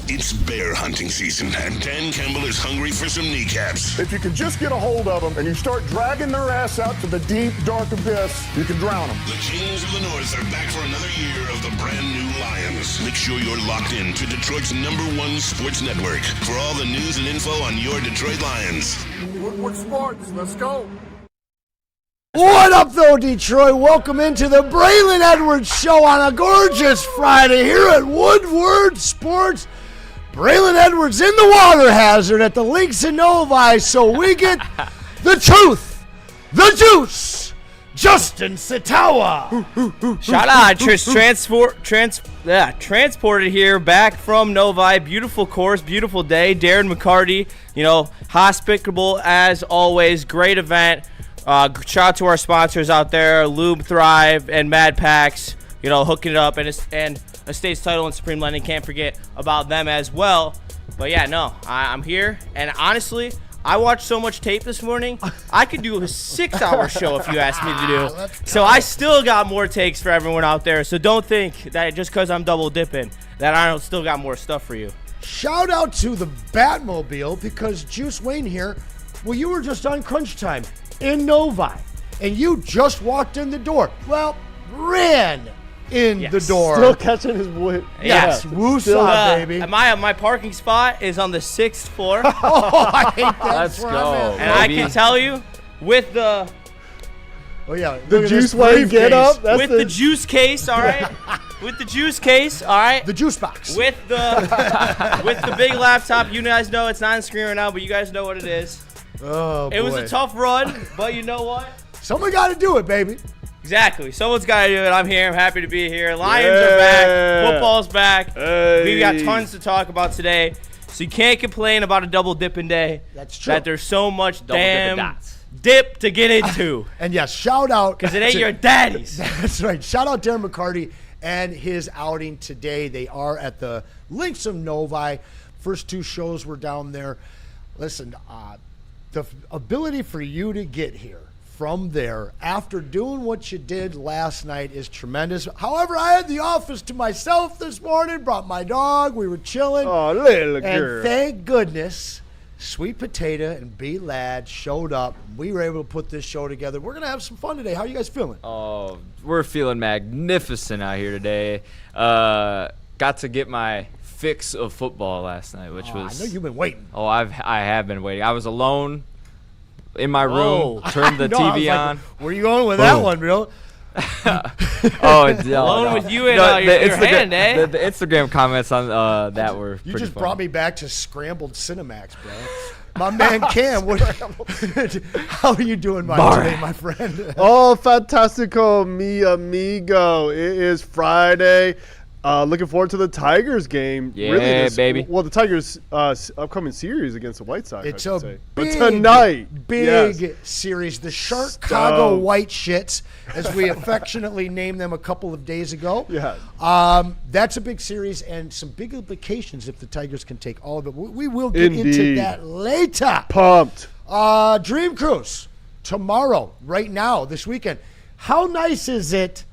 It's bear hunting season, and Dan Campbell is hungry for some kneecaps. If you can just get a hold of them and you start dragging their ass out to the deep, dark abyss, you can drown them. The Kings of the North are back for another year of the brand new Lions. Make sure you're locked in to Detroit's #1 sports network for all the news and info on your Detroit Lions. Woodward Sports, let's go. What up, though, Detroit? Welcome into the Braylon Edwards Show on a gorgeous Friday here at Woodward Sports. Braylon Edwards in the water hazard at the Links in Novi, so we get the truth, the juice, Justin Satawa. Shout out, transported here back from Novi. Beautiful course, beautiful day. Darren McCarty, hospitable as always. Great event. Shout out to our sponsors out there, Lube Thrive and Mad Packs, hooking it up, and Estates Title and Supreme Lending. Can't forget about them as well. But yeah, no, I'm here, and honestly, I watched so much tape this morning, I could do a 6-hour show if you asked me to do. So I still got more takes for everyone out there. So don't think that just because I'm double dipping that I don't still got more stuff for you. Shout out to the Batmobile, because Juice Wayne here, well, you were just on crunch time in Novi, and you just walked in the door. Well, ran in the door. Still catching his wood. Yes, woosah, baby. My parking spot is on the 6th floor. Oh, I hate that. Let's go. And I can tell you, with the the Juice Wayne get up. That's the juice case, all right. With the juice case, all right. The juice box. With the big laptop, you guys know it's not on screen right now, but you guys know what it is. Oh, boy. It was a tough run, but you know what? Someone got to do it, baby. Exactly. Someone's got to do it. I'm here. I'm happy to be here. Lions are back. Football's back. We got tons to talk about today. So you can't complain about a double dipping day. That's true. That there's so much damn dip to get into. And yes, shout out. Because it ain't your daddy's. That's right. Shout out Darren McCarty and his outing today. They are at the Links of Novi. First 2 shows were down there. Listen, the ability for you to get here from there after doing what you did last night is tremendous. However, I had the office to myself this morning, brought my dog, we were chilling. Oh, little and girl. Thank goodness Sweet Patata and BLadd showed up. We were able to put this show together. We're going to have some fun today. How are you guys feeling? Oh, we're feeling magnificent out here today. Got to get my fix of football last night, which was. I know you've been waiting. Oh, I have been waiting. I was alone in my room, turned the TV on. Where are you going with that one, bro? Alone with you and your hand, eh? The Instagram comments on that were You pretty just funny. brought me back to scrambled Cinemax, bro. My man Cam, how are you doing today, my friend? Oh, fantastico, mi amigo. It is Friday. Looking forward to the Tigers game. Yeah, baby. Well, the Tigers' upcoming series against the White Sox. It's I should a say. big, But tonight, big series. The Chicago White Shits, as we affectionately named them a couple of days ago. Yeah. That's a big series and some big implications if the Tigers can take all of it. We will get into that later. Pumped. Dream Cruise tomorrow, right now, this weekend. How nice is it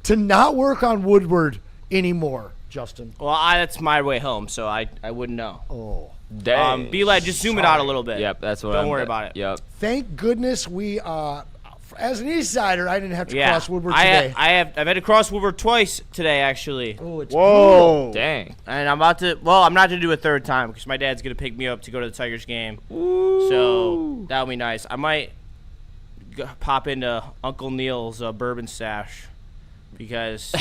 to not work on Woodward anymore, Justin? Well, that's my way home, so I wouldn't know. Oh. Dang. BLadd, just zoom it out a little bit. Yep, that's what Don't worry about it. Yep. Thank goodness we, as an East Sider, I didn't have to cross Woodward today. I've had to cross Woodward twice today, actually. Oh, it's Whoa. Dang. And I'm not going to do a third time because my dad's going to pick me up to go to the Tigers game. Ooh. So that'll be nice. I might pop into Uncle Neil's bourbon stash because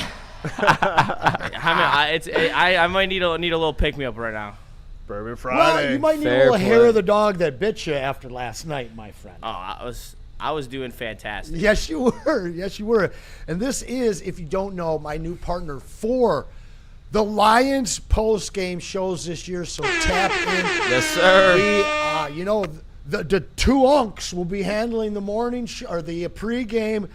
I might need a little pick-me-up right now. Bourbon Friday. Well, you might need Fair a little hair play. of the dog that bit you after last night, my friend. Oh, I was doing fantastic. Yes, you were. Yes, you were. And this is, if you don't know, my new partner for the Lions post-game shows this year, so tap in. Yes, sir. We, the 2 unks will be handling the morning or the pregame.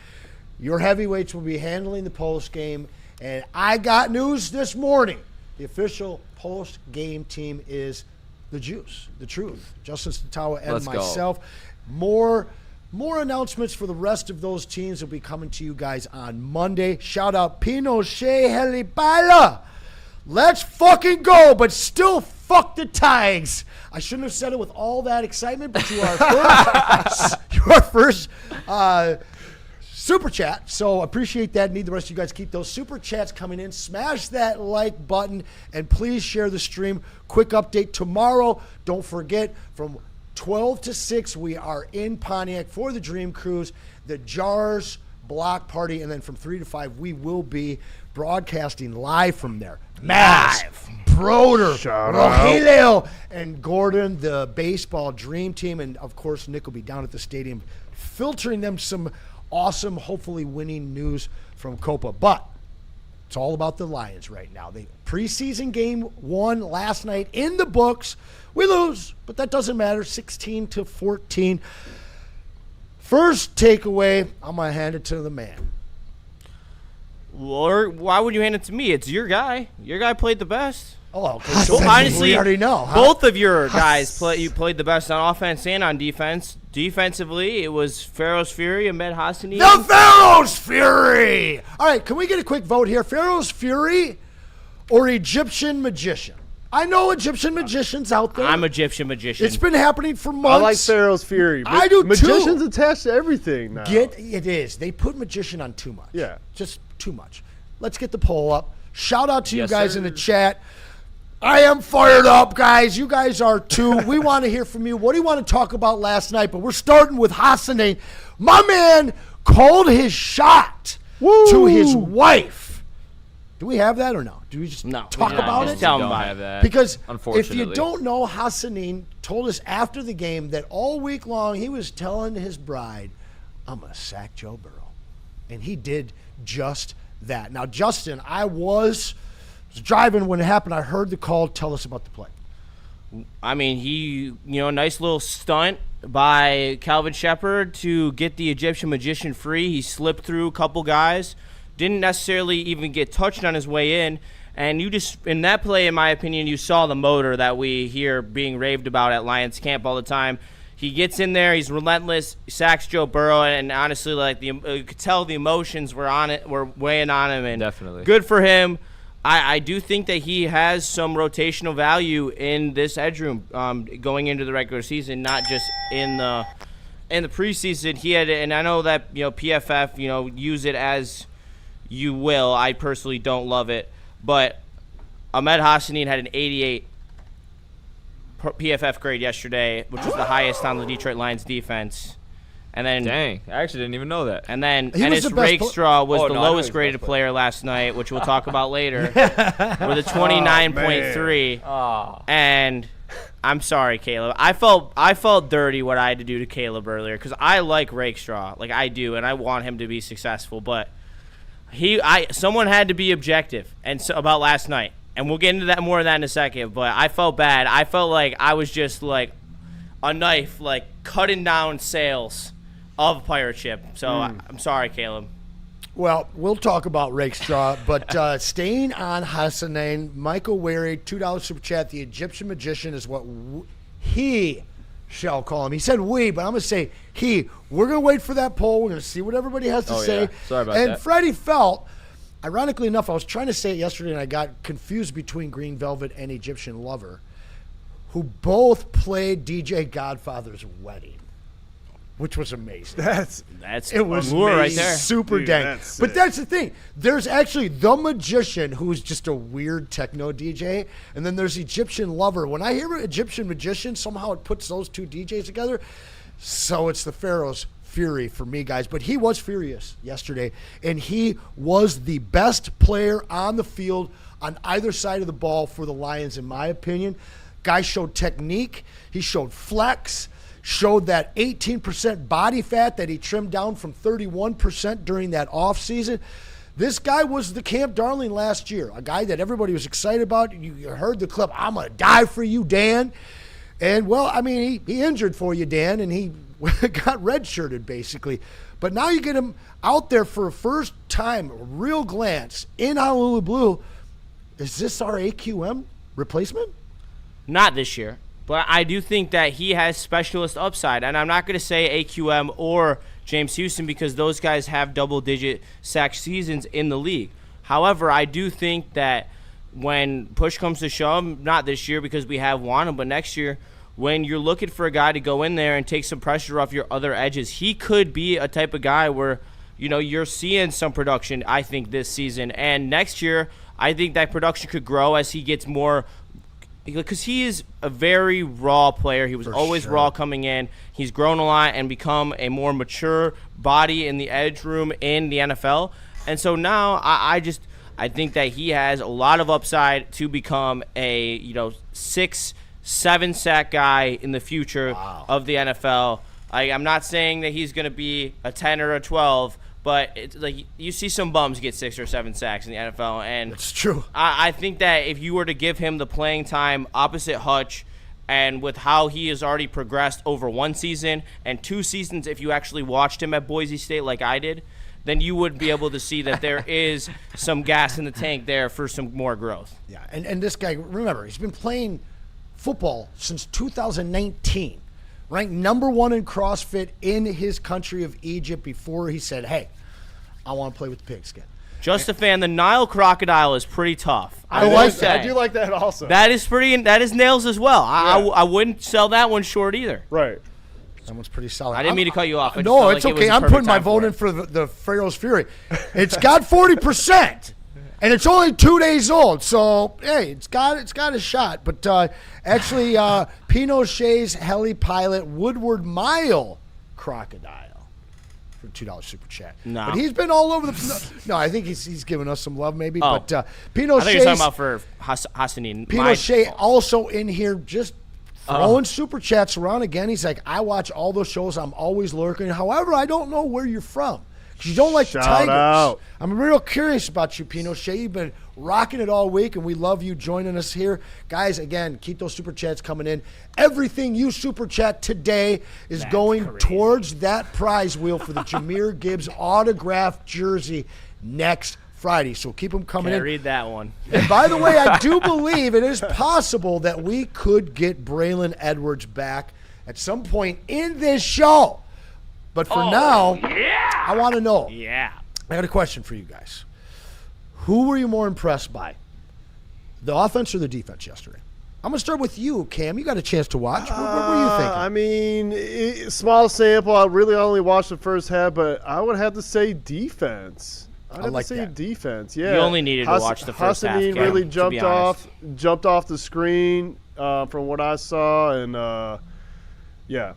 Your heavyweights will be handling the post-game. And I got news this morning. The official post-game team is the Juice, the Truth, Justin Satawa and Let's myself. More announcements for the rest of those teams will be coming to you guys on Monday. Shout out Pinochet Helipala. Let's fucking go, but still fuck the Tigers. I shouldn't have said it with all that excitement, but you are first super chat. So appreciate that. Need the rest of you guys keep those super chats coming in. Smash that like button and please share the stream. Quick update tomorrow. Don't forget, from 12 to 6, we are in Pontiac for the Dream Cruise, the Jars block party, and then from 3 to 5, we will be broadcasting live from there. Live. Broder, Rogelio, and Gordon, the baseball dream team. And, of course, Nick will be down at the stadium filtering them some awesome, hopefully winning news from Copa. But it's all about the Lions right now. The preseason game 1 last night in the books. We lose, but that doesn't matter. 16-14. First takeaway, I'm going to hand it to the man. Or why would you hand it to me? It's your guy. Your guy played the best. Oh, okay. So Well, honestly, we already know. Huh? Both of your guys played the best on offense and on defense. Defensively, it was Pharaoh's Fury and Ahmed Hassani. The Pharaoh's Fury! All right, can we get a quick vote here? Pharaoh's Fury or Egyptian Magician? I know Egyptian magicians out there. I'm Egyptian magician. It's been happening for months. I like Pharaoh's Fury. I do too. Magician's attached to everything now. It is. They put magician on too much. Yeah. Just too much. Let's get the poll up. Shout out to you Yes, guys sir. in the chat. I am fired up, guys. You guys are too. We want to hear from you. What do you want to talk about last night? But we're starting with Hassanin. My man called his shot to his wife. Do we have that or no? Do we just talk about just it? tell him Don't about have it. that. Because if unfortunately. you don't know, Hassanin told us after the game that all week long he was telling his bride, I'm going to sack Joe Burrow. And he did just that. Now, Justin, I was driving when it happened. I heard the call. Tell us about the play. I mean, nice little stunt by Calvin Shepard to get the Egyptian magician free. He slipped through a couple guys, didn't necessarily even get touched on his way in. And you just, in that play, in my opinion, you saw the motor that we hear being raved about at Lions camp all the time. He gets in there, he's relentless, sacks Joe Burrow, and honestly, you could tell the emotions were weighing on him. And Definitely. good for him. I do think that he has some rotational value in this edge room going into the regular season, not just in the preseason. He had, and I know that PFF use it as you will. I personally don't love it, but Ahmed Hassani had an 88 PFF grade yesterday, which was the highest on the Detroit Lions defense. And then, Dang, I actually didn't even know that. And then He was Ennis the best Rakestraw was Oh, the no, I know lowest he's the graded best player last night, which we'll talk about later, with a 29.3. And I'm sorry, Caleb. I felt dirty what I had to do to Caleb earlier because I like Rakestraw, like I do, and I want him to be successful. But someone had to be objective about last night, and we'll get into that more of that in a second. But I felt bad. I felt like I was just like a knife, like cutting down sails of a pirate ship. So I'm sorry, Caleb. Well, we'll talk about Rakestraw, but staying on Hassanin, Michael Wary, $2 super chat. The Egyptian magician is what he shall call him. He said we, but I'm going to say he. We're going to wait for that poll. We're going to see what everybody has to say. Yeah. Sorry about and that. Freddie felt, ironically enough, I was trying to say it yesterday, and I got confused between Green Velvet and Egyptian Lover, who both played DJ Godfather's wedding, which was amazing. That's It was allure right there. super Dude, dang. that's But sick. that's the thing. There's actually the magician who's just a weird techno DJ, and then there's Egyptian Lover. When I hear Egyptian magician, somehow it puts those two DJs together. So it's the Pharaoh's Fury for me, guys. But he was furious yesterday, and he was the best player on the field on either side of the ball for the Lions, in my opinion. Guy showed technique. He showed flex. Showed that 18% body fat that he trimmed down from 31% during that offseason. This guy was the camp darling last year, a guy that everybody was excited about. You heard the clip, I'm going to die for you, Dan. And, well, I mean, he injured for you, Dan, and he got redshirted, basically. But now you get him out there for a first time, a real glance, in Honolulu Blue. Is this our AQM replacement? Not this year. But I do think that he has specialist upside. And I'm not going to say AQM or James Houston because those guys have double-digit sack seasons in the league. However, I do think that when push comes to shove, not this year because we have Wanham, but next year, when you're looking for a guy to go in there and take some pressure off your other edges, he could be a type of guy where, you're seeing some production, I think, this season. And next year, I think that production could grow as he gets more, because he is a very raw player. He was always raw coming in. He's grown a lot and become a more mature body in the edge room in the NFL. And so now I think that he has a lot of upside to become a 6-7 sack guy in the future of the NFL. I'm not saying that he's going to be a 10 or a 12, but it's like you see some bums get 6 or 7 sacks in the NFL, and it's true. I think that if you were to give him the playing time opposite Hutch, and with how he has already progressed over 1 season and 2 seasons, if you actually watched him at Boise State like I did, then you would be able to see that there is some gas in the tank there for some more growth. Yeah, and this guy, remember, he's been playing football since 2019, ranked number 1 in CrossFit in his country of Egypt before he said, hey, I want to play with the pigskin. Just a fan. The Nile crocodile is pretty tough. I do like that also. That is nails as well. I wouldn't sell that one short either. Right. That one's pretty solid. I didn't mean to cut you off. No, it's okay. I'm putting my vote in for the Pharaoh's Fury. It's got 40%, and it's only 2 days old. So hey, it's got a shot. But actually, Pinochet's Heli Pilot Woodward Mile Crocodile for $2 super chat. No, but he's been all over the. No, I think he's giving us some love maybe. Oh. But Pinochet. I think you're talking about for Hassanin. Pinochet also in here just throwing super chats around again. He's like, I watch all those shows. I'm always lurking. However, I don't know where you're from. You don't like the Tigers. Out. I'm real curious about you, Pinochet. You've been rocking it all week, and we love you joining us here. Guys, again, keep those super chats coming in. Everything you super chat today is going towards that prize wheel for the Jahmyr Gibbs autographed jersey next Friday. So keep them coming in. Read that one. And by the way, I do believe it is possible that we could get Braylon Edwards back at some point in this show. But for now, I want to know. Yeah. I got a question for you guys. Who were you more impressed by? The offense or the defense yesterday? I'm going to start with you, Cam. You got a chance to watch. What were you thinking? I mean, small sample. I really only watched the first half, but I would have to say defense. I'd like say that. defense. Yeah. You only needed to watch the first half. Hassanin Cam, really to jumped be honest. off the screen from what I saw, and yeah.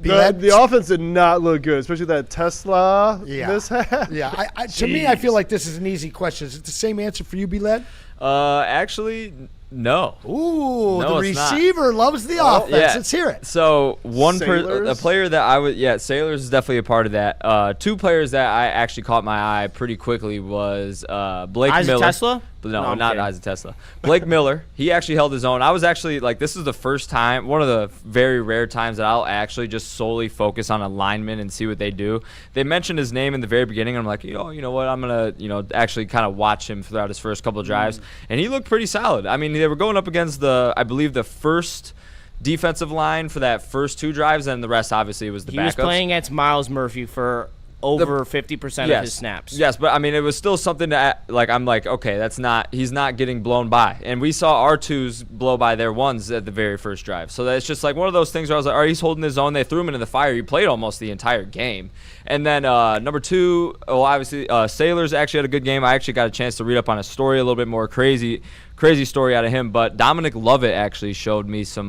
The offense did not look good, especially that Tesla mishap. Yeah, to me, I feel like this is an easy question. Is it the same answer for you, BLadd? Actually, no. Ooh, No, the it's not. receiver loves the offense. Yeah. Let's hear it. So Sailors? a player that I would, Sailors is definitely a part of that. 2 players that I actually caught my eye pretty quickly was Blake Isaac Miller. Tesla? No, I'm not kidding. Isaac Tesla. Blake Miller. He actually held his own. I was actually this is the first time, one of the very rare times that I'll actually just solely focus on a lineman and see what they do. They mentioned his name in the very beginning. And I'm like, you know what? I'm gonna actually kind of watch him throughout his first couple of drives, and he looked pretty solid. I mean, they were going up against I believe the first defensive line for that first 2 drives, and the rest obviously was the backups. He was playing against Miles Murphy for over 50% of his snaps. Yes, but I mean, it was still something to I'm like, okay, he's not getting blown by. And we saw our 2s blow by their 1s at the very first drive. So that's just like one of those things where I was like, all right, he's holding his own. They threw him into the fire. He played almost the entire game. And then number 2, obviously, Sailors actually had a good game. I actually got a chance to read up on a story, a little bit more crazy story out of him. But Dominic Lovett actually showed me some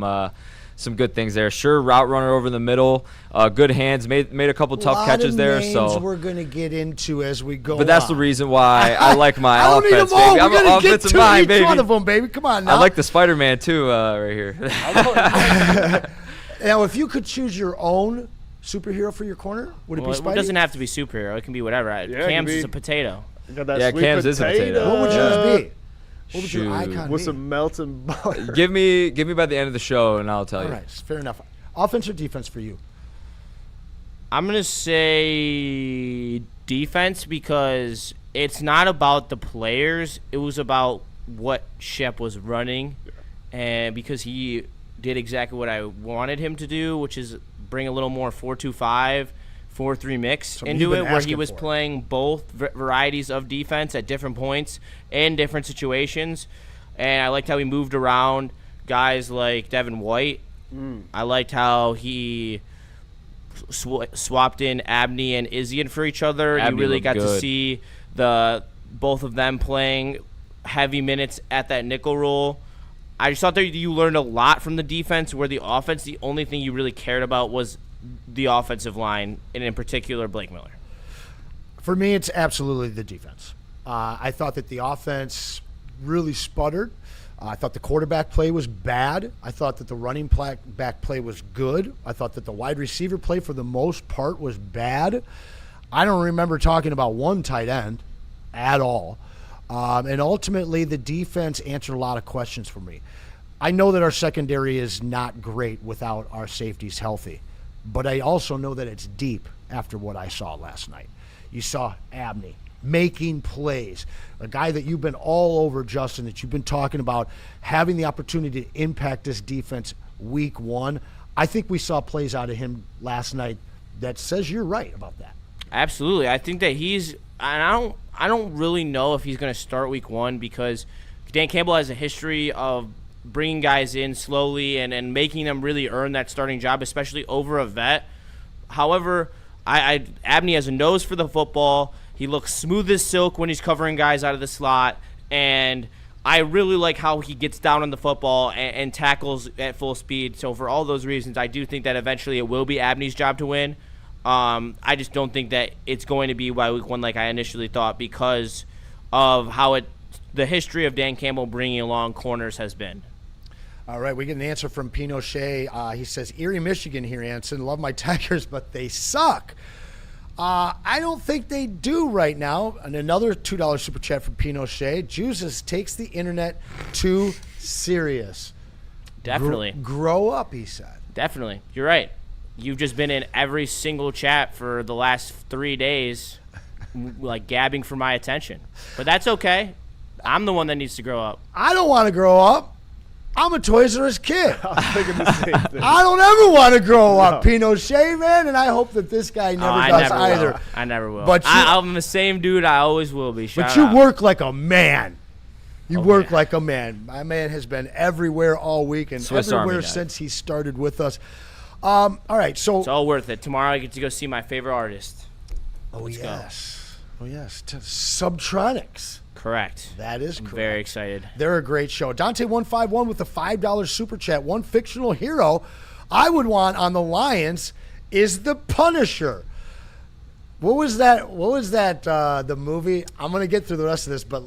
good things there. Sure, route runner over the middle, good hands, made a couple tough catches there. So we're gonna get into as we go. But that's the reason why I like my I don't offense, need them all. baby. I'm We're an gonna get offensive to mind, each baby. one of them, baby. Come on now. I like the Spider-Man too, right here. Now, if you could choose your own superhero for your corner, would it be Spidey? It doesn't have to be superhero. It can be whatever. Cam's is a potato. Got that Yeah, sweet Cam's is a potato. What would yours be? What would your Shoot. icon with be? some melting butter. Give me by the end of the show, and I'll tell All you. right, fair enough. Offense or defense for you? I'm going to say defense because it's not about the players. It was about what Shep was running, and because he did exactly what I wanted him to do, which is bring a little more 4-2-5, 4-3 mix Something into you've it, been where he asking was for. playing both varieties of defense at different points in different situations. And I liked how he moved around guys like Devin White. I liked how he swapped in Abney and Izzy for each other. Abney You really looked got to good. see both of them playing heavy minutes at that nickel role. I just thought that you learned a lot from the defense, where the offense, the only thing you really cared about was the offensive line, and in particular Blake Miller. For me, it's absolutely the defense. I thought that the offense really sputtered. I thought the quarterback play was bad. I thought that the running back play was good. I thought that the wide receiver play for the most part was bad. I don't remember talking about one tight end at all. And ultimately, the defense answered a lot of questions for me. I know that our secondary is not great without our safeties healthy, but I also know that it's deep after what I saw last night. You saw Abney making plays, a guy that you've been all over, Justin, that you've been talking about having the opportunity to impact this defense week one. I think we saw plays out of him last night that says you're right about that. Absolutely. I think that I don't really know if he's going to start week one, because Dan Campbell has a history of bringing guys in slowly and making them really earn that starting job, especially over a vet. However, Abney has a nose for the football. He looks smooth as silk when he's covering guys out of the slot, and I really like how he gets down on the football and tackles at full speed. So for all those reasons, I do think that eventually it will be Abney's job to win. I just don't think that it's going to be by week one like I initially thought, because of how the history of Dan Campbell bringing along corners has been. All right, we get an answer from Pinochet. He says, Erie, Michigan here, Anson. Love my Tigers, but they suck. I don't think they do right now. And another $2 super chat from Pinochet. Jesus takes the internet too serious. Definitely. Grow up, he said. Definitely. You're right. You've just been in every single chat for the last 3 days, like gabbing for my attention. But that's okay. I'm the one that needs to grow up. I don't want to grow up. I'm a Toys R Us kid. I was thinking the same thing. I don't ever want to grow up, Pinochet, man, and I hope that this guy never does never either. Will. I never will. But I'm the same dude. I always will be. But you work like a man. You work like a man. My man has been everywhere all week and Swiss everywhere Army knife. since he started with us. All right, so It's all worth it. Tomorrow I get to go see my favorite artist. Let's go. Oh yes, Subtronics. Correct. That is I'm correct. very excited. They're a great show. Dante151 with the $5 super chat. One fictional hero I would want on the Lions is the Punisher. What was that? The movie? I'm gonna get through the rest of this, but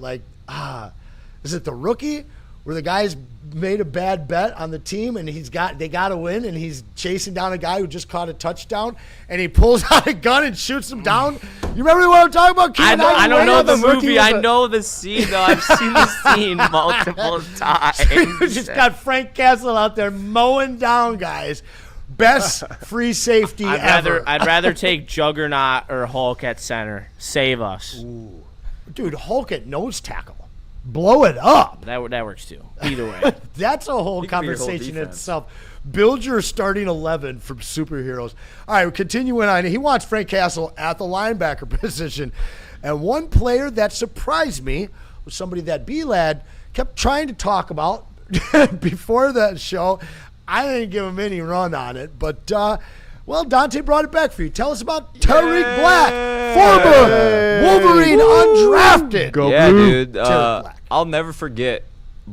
is it The Rookie, where the guy's made a bad bet on the team and they got to win, and he's chasing down a guy who just caught a touchdown, and he pulls out a gun and shoots him down? You remember what I'm talking about? I don't know the movie. I know. know the scene, though. I've seen the scene multiple times. You just got Frank Castle out there mowing down guys. Best free safety ever. I'd rather take Juggernaut or Hulk at center. Save us. Ooh. Dude, Hulk at nose tackle. Blow it up. That works too. Either way. That's a whole He could be your whole conversation in defense. itself. Build your starting 11 from superheroes. All right, we're continuing on. He wants Frank Castle at the linebacker position. And one player that surprised me was somebody that BLadd kept trying to talk about before the show. I didn't give him any run on it, but Dante brought it back for you. Tell us about Tariq Black, former Wolverine undrafted. Go Yeah, Blue. dude. Tariq Black. I'll never forget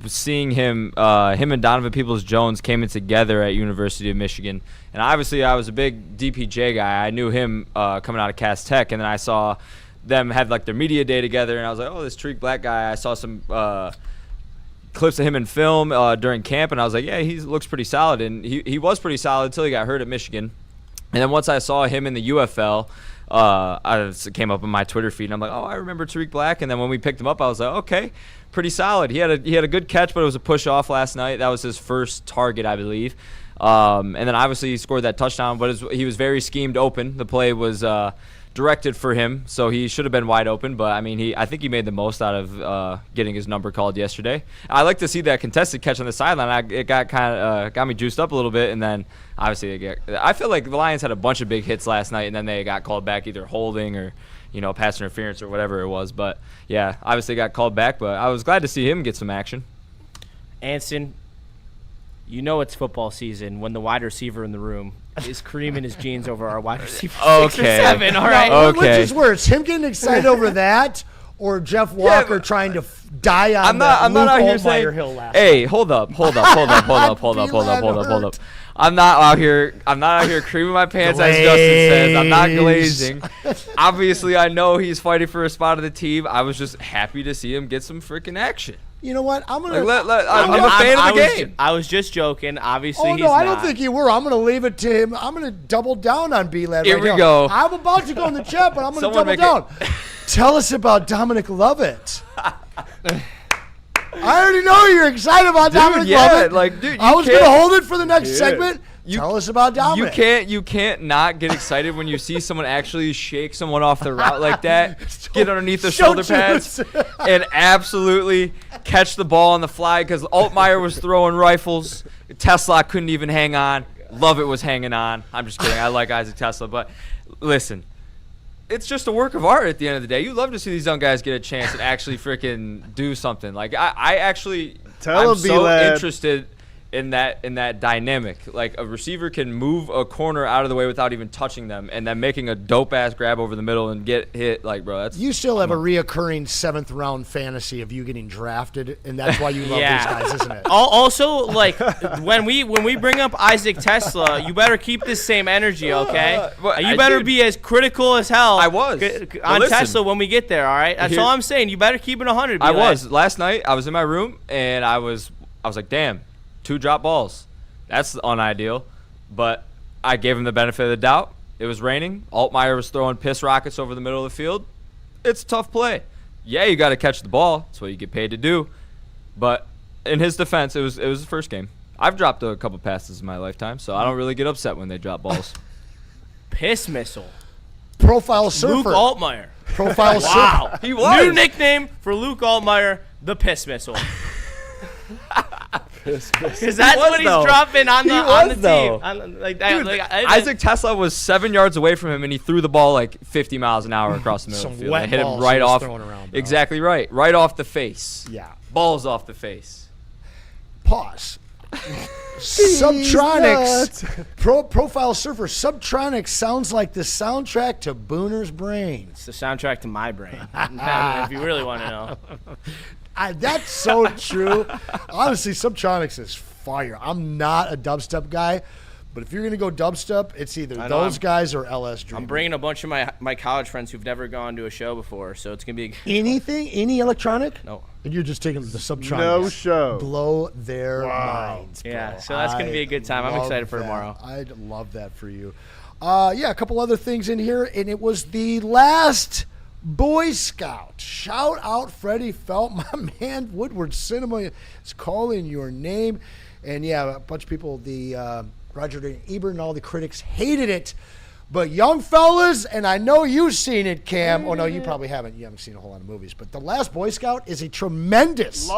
seeing him. Him and Donovan Peoples-Jones came in together at University of Michigan, and obviously I was a big DPJ guy. I knew him coming out of Cass Tech, and then I saw them have like their media day together, and I was like, oh, this Tariq Black guy. I saw some clips of him in film during camp, and I was like, yeah, he looks pretty solid, and he was pretty solid until he got hurt at Michigan. And then once I saw him in the UFL, it came up on my Twitter feed, and I'm like, oh, I remember Tariq Black. And then when we picked him up, I was like, okay, pretty solid. He had a good catch, but it was a push off last night. That was his first target, I believe. And then obviously he scored that touchdown, but he was very schemed open. The play was directed for him, so he should have been wide open. But I mean, I think he made the most out of getting his number called yesterday. I like to see that contested catch on the sideline. It got me juiced up a little bit, and then obviously I feel like the Lions had a bunch of big hits last night, and then they got called back, either holding or pass interference or whatever it was. But yeah, obviously got called back. But I was glad to see him get some action. Anson, it's football season when the wide receiver in the room is creaming his jeans over our wide receiver 6 or 7. All right. Now, which is worse, him getting excited over that, or Jeff Walker trying to die on I'm not out here saying, Hill last hey, hold up. I'm not out here creaming my pants, as Justin says. I'm not glazing. Obviously, I know he's fighting for a spot of the team. I was just happy to see him get some freaking action. You know what? I'm a fan of the game. I was just joking. Obviously, he's not. I don't think you were. I'm going to leave it to him. I'm going to double down on BLadd. Here we go. I'm about to go in the chat, but I'm going to double down. Tell us about Dominic Lovett. I already know you're excited about Dominic Lovett. I was going to hold it for the next segment. Tell us about Dominic. You can't not get excited when you see someone actually shake someone off the route like that, get underneath the shoulder pads, and absolutely catch the ball on the fly, because Altmaier was throwing rifles. Tesla couldn't even hang on. Lovett was hanging on. I'm just kidding. I like Isaac Tesla. But listen, it's just a work of art at the end of the day. You love to see these young guys get a chance and actually freaking do something. Like, I'm so interested in that dynamic. Like, a receiver can move a corner out of the way without even touching them, and then making a dope ass grab over the middle and get hit. Like, bro, that's you still have a reoccurring 7th round fantasy of you getting drafted, and that's why you love these guys, isn't it? Also, like, when we bring up Isaac Tesla, you better keep this same energy, okay? You better be as critical as hell. I was on Tesla when we get there. All right, that's all I'm saying. You better keep it 100. I was last night. I was in my room, and I was like, damn. 2 drop balls. That's unideal. But I gave him the benefit of the doubt. It was raining. Altmaier was throwing piss rockets over the middle of the field. It's a tough play. Yeah, you got to catch the ball. That's what you get paid to do. But in his defense, it was the first game. I've dropped a couple passes in my lifetime, so I don't really get upset when they drop balls. Piss missile. Profile surfer. Luke Altmaier. Profile surfer. Wow. He was. New nickname for Luke Altmaier, the piss missile. Because that's what he's dropping on the team. Isaac Tesla was 7 yards away from him, and he threw the ball like 50 miles an hour across the middle of the field. Hit him right off. Exactly right. Right off the face. Yeah. Balls off the face. Pause. Subtronics. Profile surfer. Subtronics sounds like the soundtrack to Booner's brain. It's the soundtrack to my brain. If you really want to know. That's so true. Honestly, Subtronics is fire. I'm not a dubstep guy, but if you're going to go dubstep, it's either those guys or LS Dream. I'm bringing a bunch of my college friends who've never gone to a show before, so it's going to be anything, any electronic? No. And you're just taking the Subtronics. No show. Blow their minds, bro. Yeah, so that's going to be a good time. I'm excited for tomorrow. I'd love that for you. A couple other things in here, and it was the last Boy Scout. Shout out Freddie Felt, my man. Woodward Cinema is calling your name. And yeah, a bunch of people, the Roger Ebert and all the critics hated it. But young fellas, and I know you've seen it, Cam. Oh no, you probably haven't. You haven't seen a whole lot of movies. But The Last Boy Scout is a tremendous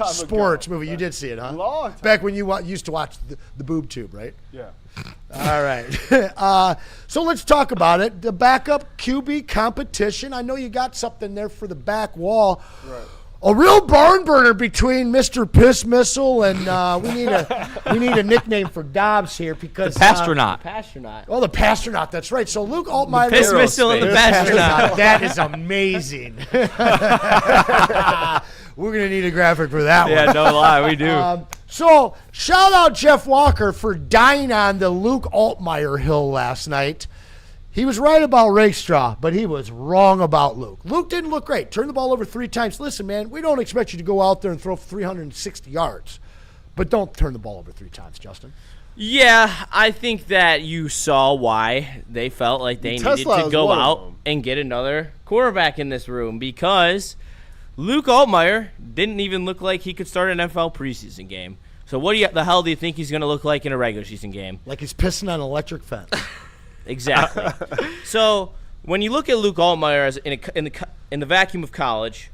sports movie. You did see it, huh? Long time. Back when you used to watch the boob tube, right? Yeah. All right. So let's talk about it. The backup QB competition. I know you got something there for the back wall. Right. A real barn burner between Mr. Piss Missile and we need a nickname for Dobbs here because the Pastronaut. The Pastronaut. That's right. So Luke Altmaier. The Piss Missile and the Pastronaut. That is amazing. We're gonna need a graphic for that one. Yeah, no lie, we do. So shout out Jeff Walker for dying on the Luke Altmaier hill last night. He was right about Rakestraw, but he was wrong about Luke. Luke didn't look great. Turned the ball over 3 times. Listen, man, we don't expect you to go out there and throw for 360 yards, but don't turn the ball over 3 times, Justin. Yeah, I think that you saw why they felt like they needed to go out and get another quarterback in this room because Luke Altmaier didn't even look like he could start an NFL preseason game. So what the hell do you think he's going to look like in a regular season game? Like he's pissing on an electric fence. Exactly. So when you look at Luke Altmaier as in the vacuum of college,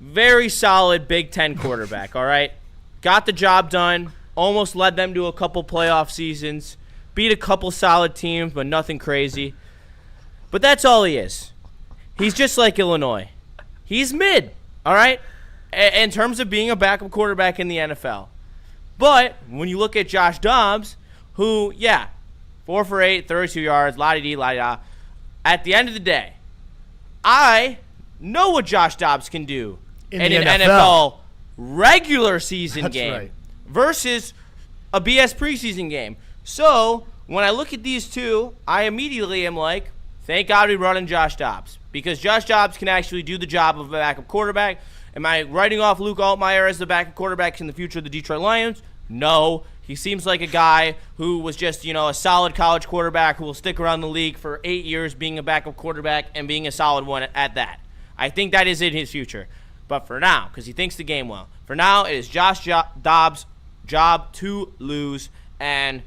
very solid Big Ten quarterback, all right? Got the job done, almost led them to a couple playoff seasons, beat a couple solid teams, but nothing crazy. But that's all he is. He's just like Illinois. He's mid, all right, in terms of being a backup quarterback in the NFL. But when you look at Josh Dobbs, who, 4 for 8, 32 yards, la-di-dee, la-di-da. At the end of the day, I know what Josh Dobbs can do in an NFL regular season game versus a BS preseason game. So when I look at these two, I immediately am like, thank God we're running Josh Dobbs, because Josh Dobbs can actually do the job of a backup quarterback. Am I writing off Luke Altmaier as the backup quarterback in the future of the Detroit Lions? No. He seems like a guy who was just, a solid college quarterback who will stick around the league for 8 years being a backup quarterback and being a solid one at that. I think that is in his future. But for now, because he thinks the game well, for now it is Josh Dobbs' job to lose. And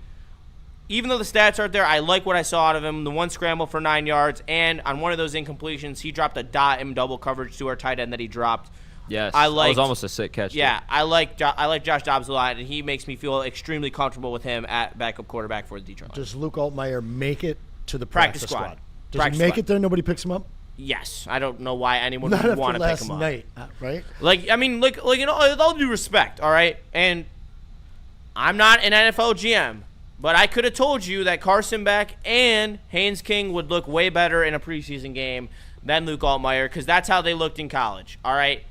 even though the stats aren't there, I like what I saw out of him. The one scramble for 9 yards, and on one of those incompletions, he dropped a dot in double coverage to our tight end that he dropped. Yes, that was almost a sick catch. Yeah, I like Josh Dobbs a lot, and he makes me feel extremely comfortable with him at backup quarterback for the Detroit Lions. Does Luke Altmaier make it to the practice squad? Does Practice he make squad. it there? Nobody picks him up? Yes, I don't know why anyone Not would after want to pick last him up. night, right? With all due respect, all right? And I'm not an NFL GM, but I could have told you that Carson Beck and Haynes King would look way better in a preseason game than Luke Altmaier, because that's how they looked in college, all right?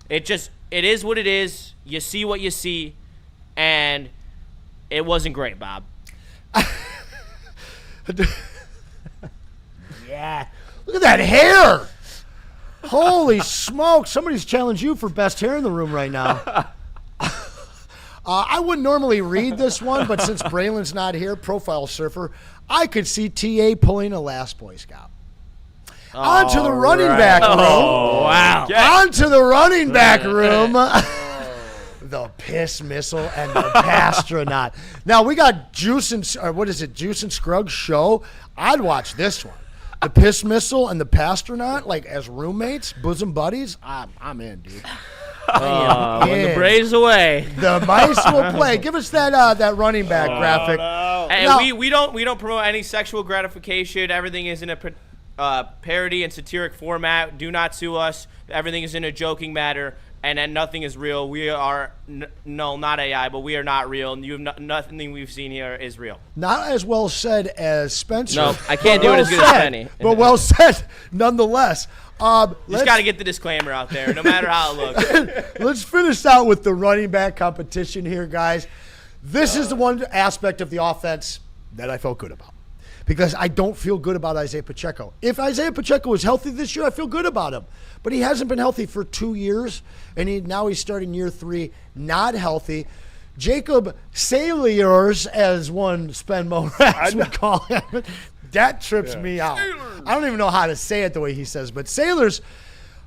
It is what it is. You see what you see, and it wasn't great, Bob. Yeah. Look at that hair. Holy smoke. Somebody's challenged you for best hair in the room right now. I wouldn't normally read this one, but since Braylon's not here, Profile Surfer, I could see TA pulling a last Boy Scout. On to the running back room. Oh, wow. On to the running back room. The piss missile and the pastronaut. Now, we got Juice and Scruggs show. I'd watch this one. The piss missile and the pastronaut, like as roommates, bosom buddies. I'm in, dude. When the Braves away. The mice will play. Give us that running back graphic. No. And Now- we don't promote any sexual gratification. Everything is in a parody and satiric format. Do not sue us. Everything is in a joking matter, and then nothing is real. We are not AI, but we are not real. And nothing we've seen here is real. Not as well said as Spencer. No, I can't do but it as good well as said. Penny. But well said, nonetheless. Just got to get the disclaimer out there, no matter how it looks. Let's finish out with the running back competition here, guys. This is the one aspect of the offense that I felt good about, because I don't feel good about Isaiah Pacheco. If Isaiah Pacheco is healthy this year, I feel good about him. But he hasn't been healthy for 2 years, and now he's starting year 3 not healthy. Jacob Sailors, as one Spenmo Rats would call him, that trips me out. I don't even know how to say it the way he says, but Sailors,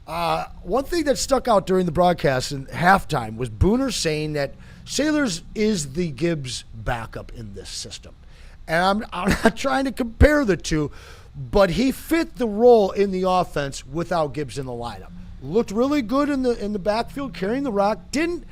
one thing that stuck out during the broadcast in halftime was Booner saying that Sailors is the Gibbs backup in this system. And I'm not trying to compare the two, but he fit the role in the offense without Gibbs in the lineup. Looked really good in the backfield, carrying the rock. Didn't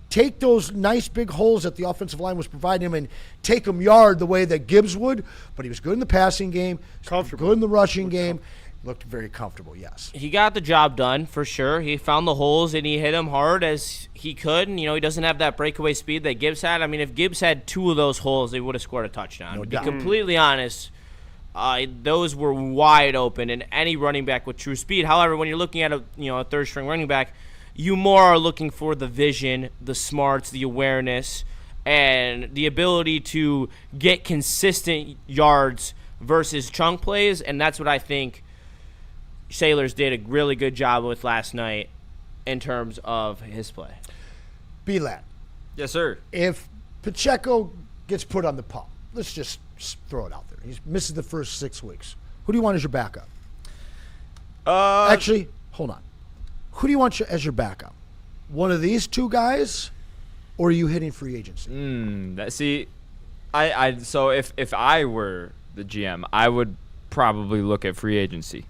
take those nice big holes that the offensive line was providing him and take him yard the way that Gibbs would. But he was good in the passing game, good in the rushing game. Looked very comfortable, yes. He got the job done for sure. He found the holes and he hit them hard as he could. And, he doesn't have that breakaway speed that Gibbs had. I mean, if Gibbs had 2 of those holes, they would have scored a touchdown. To be completely honest, those were wide open, and any running back with true speed. However, when you're looking at a third-string running back, you more are looking for the vision, the smarts, the awareness, and the ability to get consistent yards versus chunk plays, and that's what I think Sailors did a really good job with last night in terms of his play. BLadd. Yes, sir. If Pacheco gets put on the pup, let's just throw it out there. He misses the first 6 weeks. Who do you want as your backup? Actually, hold on. Who do you want as your backup? One of these 2 guys, or are you hitting free agency? So if I were the GM, I would probably look at free agency.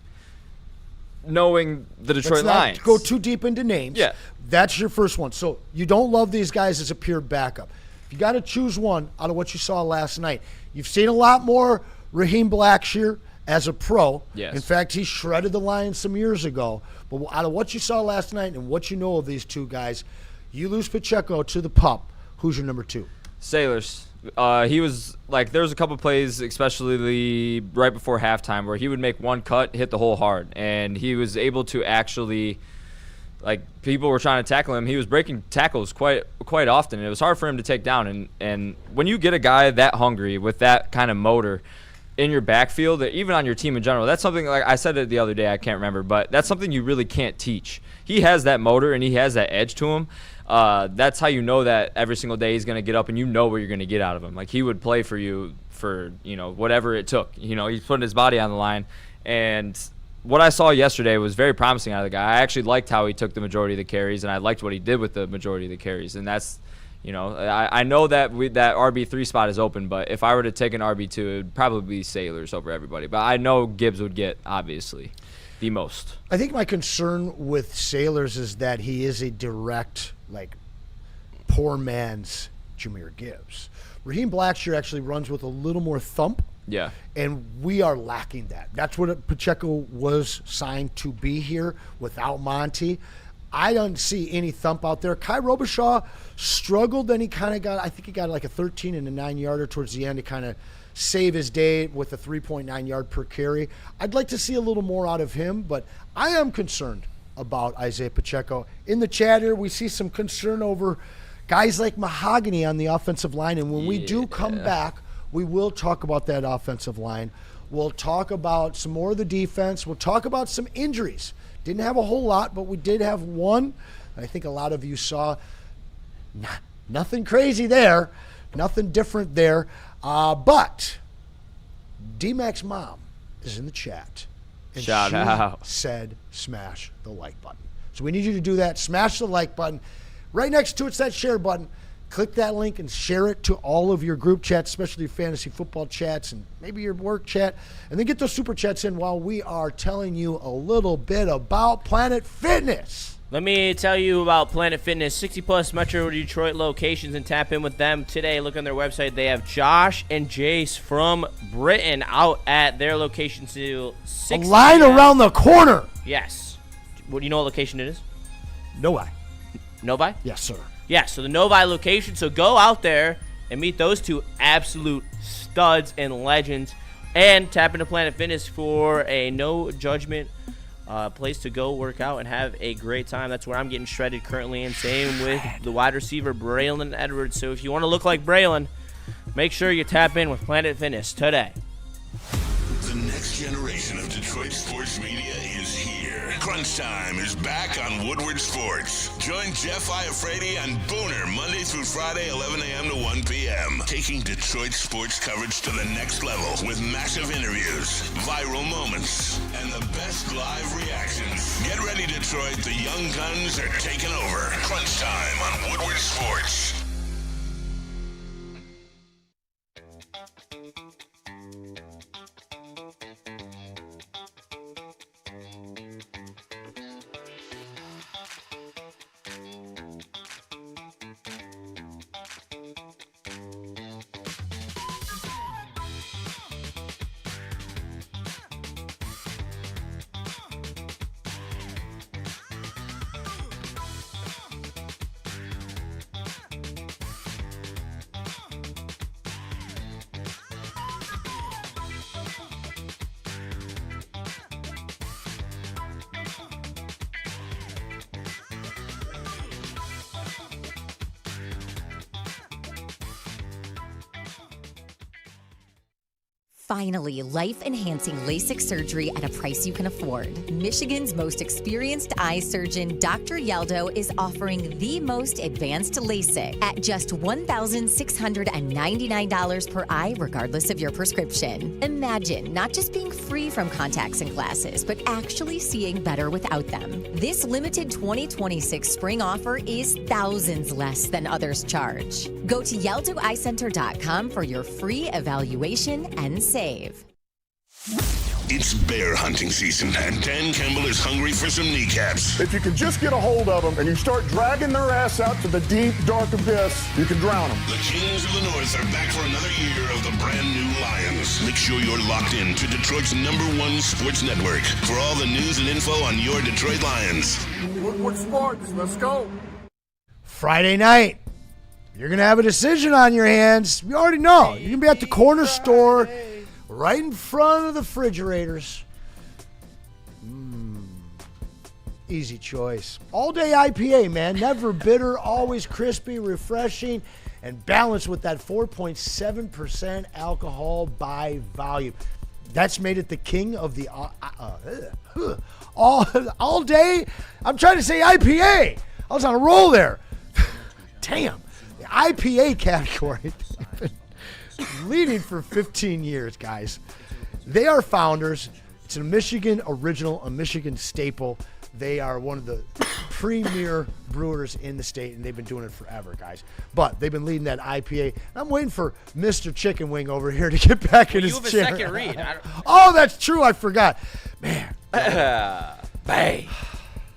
Knowing the Detroit Lions. Go too deep into names. Yeah. That's your first one. So you don't love these guys as a pure backup. If you got to choose one out of what you saw last night, you've seen a lot more Raheem Blackshear as a pro. Yes. In fact, he shredded the Lions some years ago. But out of what you saw last night and what you know of these two guys, you lose Pacheco to the pup. Who's your number 2? Sailors. He was like, there was a couple plays, especially right before halftime, where he would make one cut, hit the hole hard, and he was able to actually, like, people were trying to tackle him. He was breaking tackles quite often, and it was hard for him to take down. And when you get a guy that hungry with that kind of motor in your backfield, even on your team in general, that's something, like I said it the other day, I can't remember, but that's something you really can't teach. He has that motor and he has that edge to him. That's how you know that every single day he's going to get up and you know what you're going to get out of him. Like, he would play for you for, whatever it took. He's putting his body on the line. And what I saw yesterday was very promising out of the guy. I actually liked how he took the majority of the carries, and I liked what he did with the majority of the carries. And that's, I know that that RB3 spot is open, but if I were to take an RB2, it would probably be Sailors over everybody. But I know Gibbs would get, obviously, the most. I think my concern with Sailors is that he is a direct, poor man's Jahmyr Gibbs. Raheem Blackshear actually runs with a little more thump. Yeah. And we are lacking that. That's what Pacheco was signed to be here without Monty. I don't see any thump out there. Kai Robichaud struggled, then he kind of got a 13 and a 9-yarder towards the end to kind of save his day with a 3.9 yard per carry. I'd like to see a little more out of him, but I am concerned about Isaiah Pacheco. In the chat here, we see some concern over guys like Mahogany on the offensive line, and when we do come back, we will talk about that offensive line. We'll talk about some more of the defense. We'll talk about some injuries. Didn't have a whole lot, but we did have one. I think a lot of you saw nothing crazy there, nothing different there. But D-Mac's mom is in the chat. And Shout out. Said smash the like button. So we need you to do that. Smash the like button. Right next to it's that share button. Click that link and share it to all of your group chats, especially your fantasy football chats and maybe your work chat. And then get those super chats in while we are telling you a little bit about Planet Fitness. Let me tell you about Planet Fitness. 60-plus Metro Detroit locations, and tap in with them today. Look on their website. They have Josh and Jace from Britain out at their location till 6 A line p.m. around the corner. Yes. What do you know what location it is? Novi. Novi? Yes, sir. Yeah, so the Novi location. So go out there and meet those two absolute studs and legends, and tap into Planet Fitness for a no judgment place to go work out and have a great time. That's where I'm getting shredded currently, and same with the wide receiver Braylon Edwards. So if you want to look like Braylon, make sure you tap in with Planet Fitness today. The next generation of Detroit sports media is here. Crunch Time is back on Woodward Sports. Join Jeff Iafrate and Booner Monday through Friday, 11 a.m. to 1 p.m. Taking Detroit sports coverage to the next level with massive interviews, viral moments, and the best live reactions. Get ready, Detroit. The young guns are taking over. Crunch Time on Woodward Sports. Finally, life-enhancing LASIK surgery at a price you can afford. Michigan's most experienced eye surgeon, Dr. Yaldo, is offering the most advanced LASIK at just $1,699 per eye, regardless of your prescription. Imagine not just being free from contacts and glasses, but actually seeing better without them. This limited 2026 spring offer is thousands less than others charge. Go to YaldoEyeCenter.com for your free evaluation and save. It's bear hunting season, and Dan Campbell is hungry for some kneecaps. If you can just get a hold of them and you start dragging their ass out to the deep, dark abyss, you can drown them. The Kings of the North are back for another year of the brand new Lions. Make sure you're locked in to Detroit's #1 sports network for all the news and info on your Detroit Lions. Woodward Sports, let's go. Friday night, you're going to have a decision on your hands. You already know. You're going to be at the corner store right in front of the refrigerators. Easy choice. All-day IPA, man. Never bitter, always crispy, refreshing, and balanced with that 4.7% alcohol by volume. That's made it the king of the all day. I'm trying to say IPA. I was on a roll there. Damn. The IPA category. Leading for 15 years, guys. They are founders. It's a Michigan original, a Michigan staple. They are one of the premier brewers in the state, and they've been doing it forever, guys. But they've been leading that IPA. I'm waiting for Mr. Chicken Wing over here to get back in his chair. You have a second read. Oh, that's true. I forgot. Man. Bang.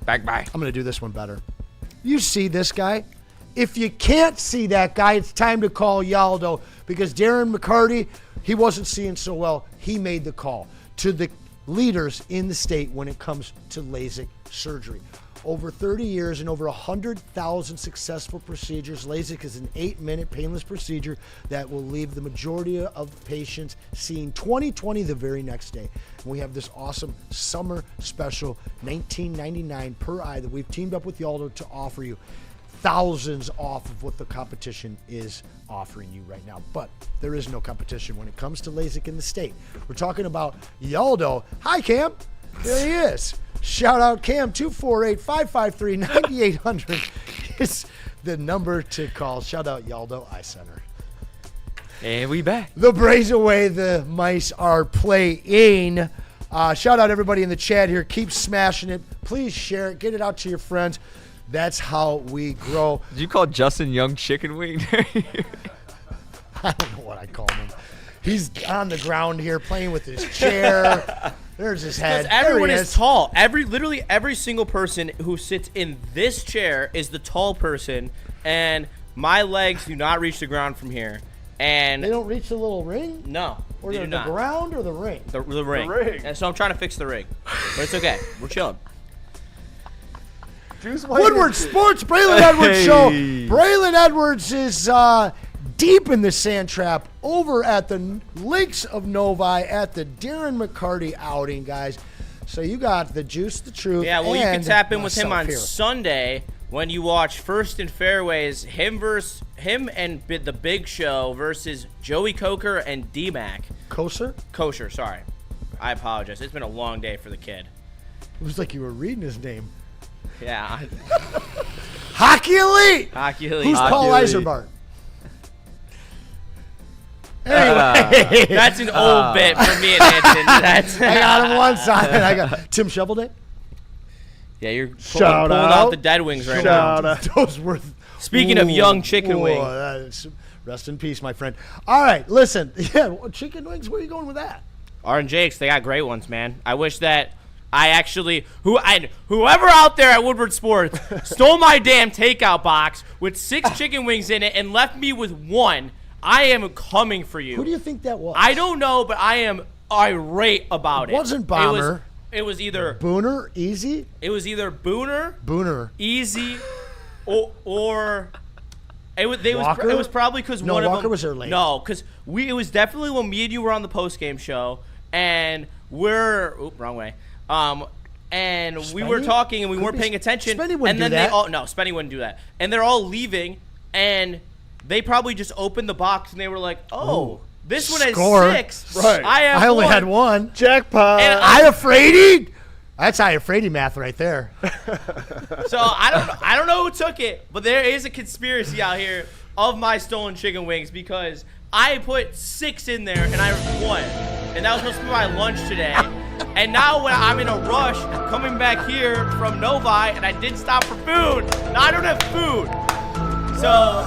Back by. I'm going to do this one better. You see this guy? If you can't see that guy, it's time to call Yaldo, because Darren McCarty, he wasn't seeing so well. He made the call to the leaders in the state when it comes to LASIK surgery. Over 30 years and over 100,000 successful procedures. LASIK is an 8-minute painless procedure that will leave the majority of patients seeing 20/20 the very next day. And we have this awesome summer special, $19.99 per eye, that we've teamed up with Yaldo to offer you. Thousands off of what the competition is offering you right now. But there is no competition when it comes to LASIK in the state. We're talking about Yaldo. Hi, Cam. There he is. Shout out Cam. 248-553-9800 is the number to call. Shout out Yaldo Eye Center. And we back. The Braves away. The Mice are playing. Shout out everybody in the chat here. Keep smashing it. Please share it. Get it out to your friends. That's how we grow. Did you call Justin Young Chicken Wing? I don't know what I called him. He's on the ground here playing with his chair. There's his head. Because everyone is tall. Literally every single person who sits in this chair is the tall person, and my legs do not reach the ground from here. And they don't reach the little ring? No. Or they the do not. ground or the ring? The ring. The ring. And so I'm trying to fix the ring. But it's okay. We're chilling. Woodward Sports, Braylon Edwards Show. Braylon Edwards is deep in the sand trap over at the Lakes of Novi at the Darren McCarty outing, guys. So you got the juice, the truth. Yeah, well, you can tap in with him on here. Sunday when you watch First and Fairways, him and the Big Show versus Joey Coker and D-Mac. Kosher, sorry. I apologize. It's been a long day for the kid. It was like you were reading his name. Yeah. Hockey Elite. Who's Paul Eiserbart? Anyway, that's an old bit for me and Anson. I got him one side. I got Tim Shovelday. Yeah, you're pulling out the Dead Wings right now. Those were. Speaking of young chicken wings. Rest in peace, my friend. All right, listen. Yeah, chicken wings. Where are you going with that? R&Jake's, they got great ones, man. I wish that I actually, whoever out there at Woodward Sports stole my damn takeout box with 6 chicken wings in it and left me with 1. I am coming for you. Who do you think that was? I don't know, but I am irate about it. It wasn't Bomber. It was either Booner, Easy. It was either Booner, Easy, or it was probably because one of them. Walker was there late. No, because it was definitely when me and you were on the post game show, and we're wrong way. And Spenny? We were talking and we weren't paying attention. Spenny wouldn't and then do that. Spenny wouldn't do that. And they're all leaving, and they probably just opened the box and they were like, "Oh, this one has 6. Right. I only had 1. Jackpot. And Iafrady? That's Iafrady math right there. So I don't know who took it, but there is a conspiracy out here of my stolen chicken wings because I put 6 in there and I won, and that was supposed to be my lunch today. And now when I'm in a rush coming back here from Novi and I didn't stop for food, now I don't have food. So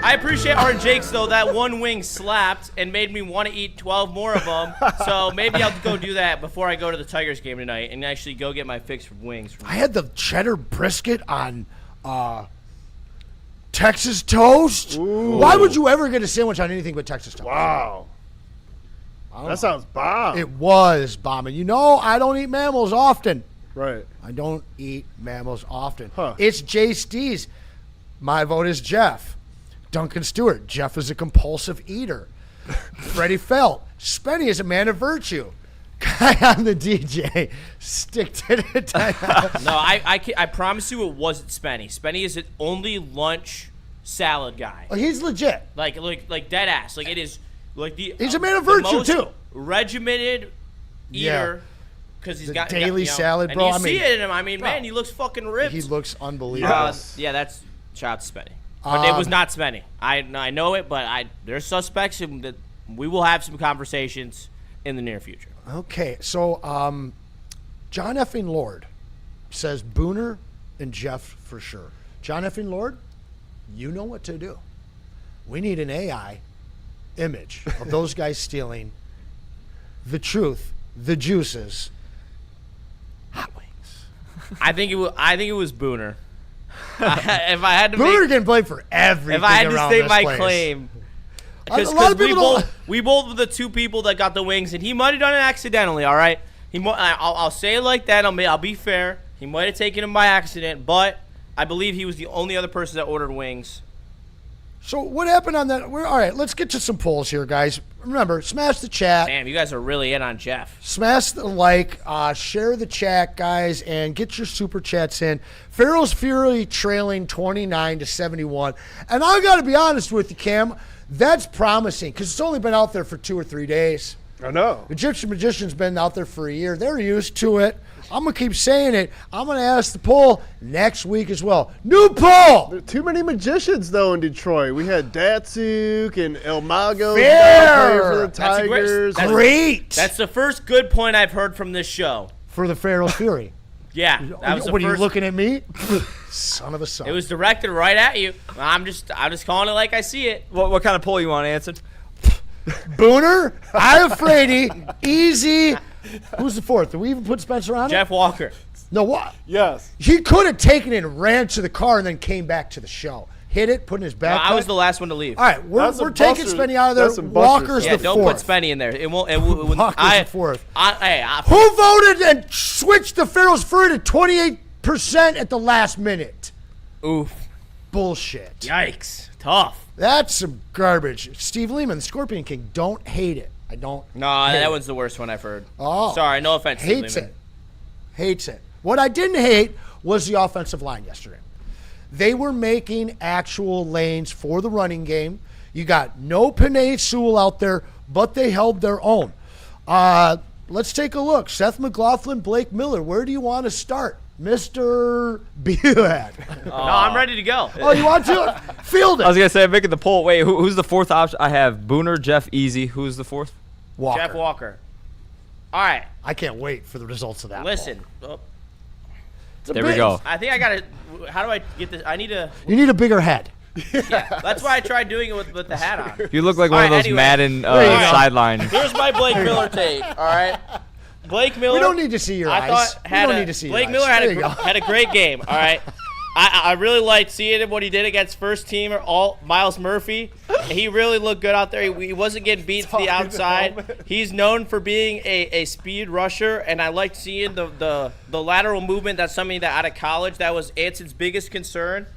I appreciate our Jake's, though. That one wing slapped and made me want to eat 12 more of them. So maybe I'll go do that before I go to the Tigers game tonight and actually go get my fix for wings. I had the cheddar brisket on Texas toast. Ooh. Why would you ever get a sandwich on anything but Texas toast? Wow. That sounds bomb. It was bombing. You know, I don't eat mammals often. Right. I don't eat mammals often. Huh. It's Jay Stees. My vote is Jeff. Duncan Stewart. Jeff is a compulsive eater. Freddie Felt. Spenny is a man of virtue. Guy on the DJ. Stick to the time. No, I promise you it wasn't Spenny. Spenny is the only lunch salad guy. Oh, he's legit. Like dead ass. Like it is like the He's a man of virtue, most too. Regimented eater because he's The got daily salad, and bro. you I see mean, it in him. I mean, man, he looks fucking ripped. He looks unbelievable. Yeah, that's shout out to Spenny. But it was not Spenny. I know it, but there's suspects and that we will have some conversations in the near future. Okay, so John Effing Lord says Booner and Jeff for sure. John Effing Lord, you know what to do. We need an AI image of those guys stealing the truth, the juices, hot wings. I think it was Booner. If I had to Booner getting blamed for everything. if I had to around state this my place. claim, A lot of people we both were the two people that got the wings, and he might have done it accidentally. All right, I'll say it like that. I'll be fair. He might have taken them by accident, but I believe he was the only other person that ordered wings. So what happened on that? All right, let's get to some polls here, guys. Remember, smash the chat. Damn, you guys are really in on Jeff. Smash the like, share the chat, guys, and get your super chats in. Pharaoh's Fury trailing 29-71. And I got to be honest with you, Cam, that's promising because it's only been out there for 2 or 3 days. I know. Egyptian Magician's been out there for a year. They're used to it. I'm going to keep saying it. I'm going to ask the poll next week as well. New poll! There are too many magicians, though, in Detroit. We had Datsuk and El Mago Fair. playing for the That's a Tigers. Great! That's the first good point I've heard from this show. For the Pharaoh's Fury. Yeah, that was the What, are you first. looking at me? Son of a son. It was directed right at you. I'm just calling it like I see it. What kind of poll you want, Anson? Booner, Iafredi, Easy. Who's the fourth? Did we even put Spencer on it? Jeff Walker. No, what? Yes. He could have taken it and ran to the car and then came back to the show. Hit it, put in his back. I was the last one to leave. All right, we're That's some taking busters- Spenny out of that's there. some busters Walker's stuff. the Don't fourth. put Spenny in there. It won't. Walker's the fourth. Hey, Who voted and switched the Pharaoh's Fury to 28% at the last minute? oof. Bullshit. Yikes. Tough. That's some garbage. Steve Lehman, the Scorpion King, don't hate it. I don't. No, hate that it. one's the worst one I've heard. Oh. Sorry, no offense. Hates Lehman. it. Hates it. What I didn't hate was the offensive line yesterday. They were making actual lanes for the running game. You got no Penei Sewell out there, but they held their own. Let's take a look. Seth McLaughlin, Blake Miller. Where do you want to start? Mr. BLadd. No, I'm ready to go. Oh, you want to? Field I was it. gonna say I'm making the poll. Wait, who's the fourth option? I have Booner, Jeff, Easy. Who's the fourth? Walker. Jeff Walker. All right, I can't wait for the results of that. listen. There we go. I think I gotta. How do I get this? I need to. You need a bigger head. That's why I tried doing it with the hat on. You look like All one of right, those anyway. Madden you go. sideline. Here's my Blake Miller take. All right, Blake Miller. We don't need to see your I eyes. thought We had don't a- need to see your Blake eyes. Miller There you go. had a great game. All right, I really liked seeing what he did against first teamer Miles Murphy. He really looked good out there. He wasn't getting beat to the outside. He's known for being a speed rusher, and I liked seeing the lateral movement. That's something that out of college that was Anson's biggest concern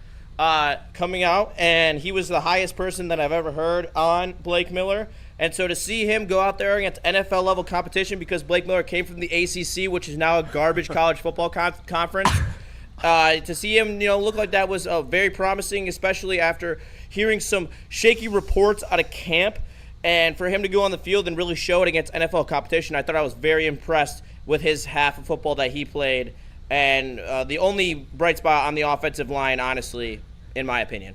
coming out, and he was the highest person that I've ever heard on Blake Miller. And so to see him go out there against NFL level competition, because Blake Miller came from the ACC, which is now a garbage college football conference, to see him, look like that was very promising, especially after hearing some shaky reports out of camp. And for him to go on the field and really show it against NFL competition, I thought I was very impressed with his half of football that he played. And the only bright spot on the offensive line, honestly, in my opinion.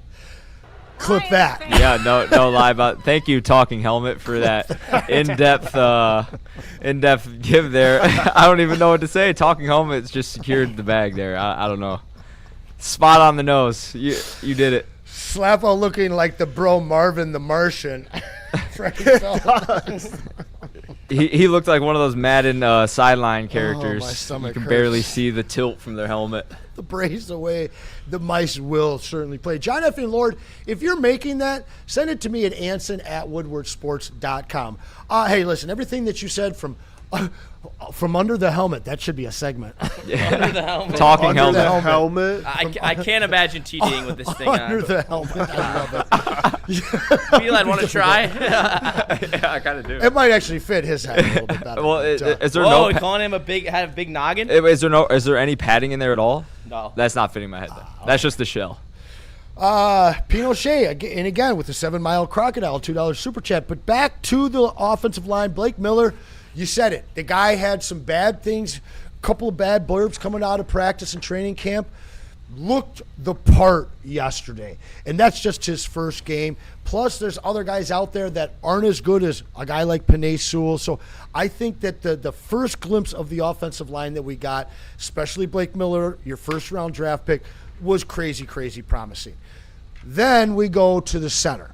Clip that. Yeah, no lie about. Thank you, Talking Helmet, for that in-depth give there. I don't even know what to say. Talking Helmet's just secured the bag there. I don't know. Spot on the nose. You did it. Slappo looking like the bro Marvin the Martian. He looked like one of those Madden sideline my characters. stomach You can hurts. barely see the tilt from their helmet. The Braves away, the mice will certainly play. John F. and Lord, if you're making that, send it to me at Anson@woodwardsports.com. Hey, listen, everything that you said from under the helmet, that should be a segment. Under the helmet. Talking Under helmet. the Helmet. I can't imagine TDing with this thing Under on. the helmet. I love it. BLadd, want to try? Yeah, I kind of do. It might actually fit his head a little bit better. Well, but, is there Whoa, no? calling him had a big noggin? Is there any padding in there at all? No. That's not fitting my head. Then. That's just the shell. Pinochet, and again with the 7 Mile Crocodile, $2 super chat. But back to the offensive line, Blake Miller, you said it. The guy had some bad things, a couple of bad blurbs coming out of practice and training camp. Looked the part yesterday, and that's just his first game. Plus, there's other guys out there that aren't as good as a guy like Penei Sewell. So I think that the first glimpse of the offensive line that we got, especially Blake Miller, your first-round draft pick, was crazy, crazy promising. Then we go to the center,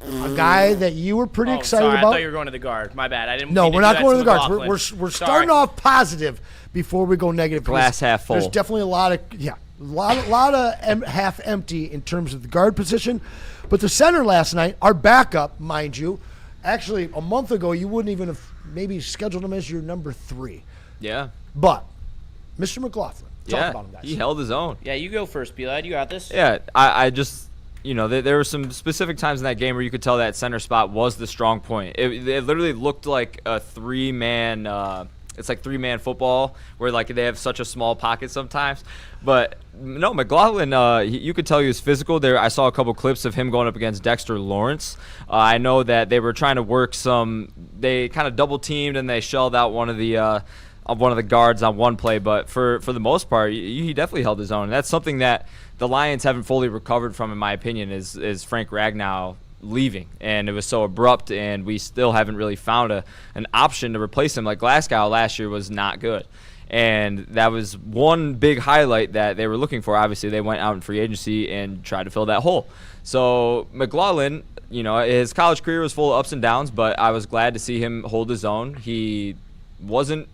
a guy that you were pretty excited sorry, about. I thought you were going to the guard. My bad. I didn't. No, mean to we're do not that going to the guards. McLaughlin. We're Sorry. starting off positive before we go negative. Glass half full. There's definitely a lot of half empty in terms of the guard position. But the center last night, our backup, mind you, actually a month ago you wouldn't even have maybe scheduled him as your number 3. Yeah. But Mr. McLaughlin, talk about him, guys. He held his own. Yeah, you go first, BLadd. You got this. Yeah, I just, there were some specific times in that game where you could tell that center spot was the strong point. It literally looked like a 3-man. It's like 3-man football where like they have such a small pocket sometimes. But no, McLaughlin, you could tell he was physical. There, I saw a couple clips of him going up against Dexter Lawrence. I know that they were trying to work some. They kind of double teamed and they shelled out one of the guards on one play. But for the most part, he definitely held his own. And that's something that the Lions haven't fully recovered from, in my opinion, is Frank Ragnow leaving, and it was so abrupt, and we still haven't really found an option to replace him. Like Glasgow last year was not good, and that was one big highlight that they were looking for. Obviously, they went out in free agency and tried to fill that hole. So McLaughlin, his college career was full of ups and downs, but I was glad to see him hold his own. He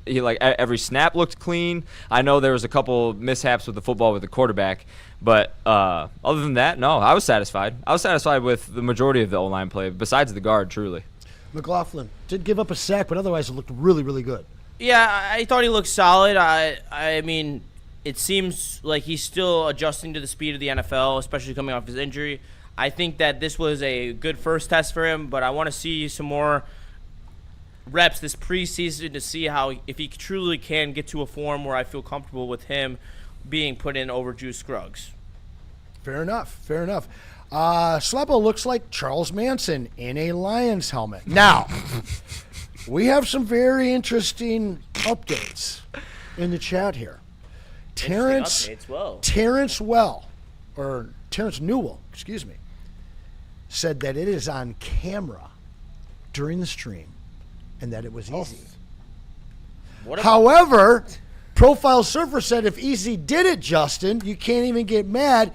every snap looked clean. I know there was a couple mishaps with the football with the quarterback, but other than that, no, I was satisfied. I was satisfied with the majority of the O-line play, besides the guard, truly. McLaughlin did give up a sack, but otherwise it looked really, really good. Yeah, I thought he looked solid. I mean, it seems like he's still adjusting to the speed of the NFL, especially coming off his injury. I think that this was a good first test for him, but I want to see some more reps this preseason to see if he truly can get to a form where I feel comfortable with him being put in over Juice Scruggs. Fair enough. Slappo looks like Charles Manson in a Lions helmet. Now, we have some very interesting updates in the chat here. Terrence Newell, said that it is on camera during the stream and that it was easy. However, Profile Surfer said if Easy did it, Justin, you can't even get mad.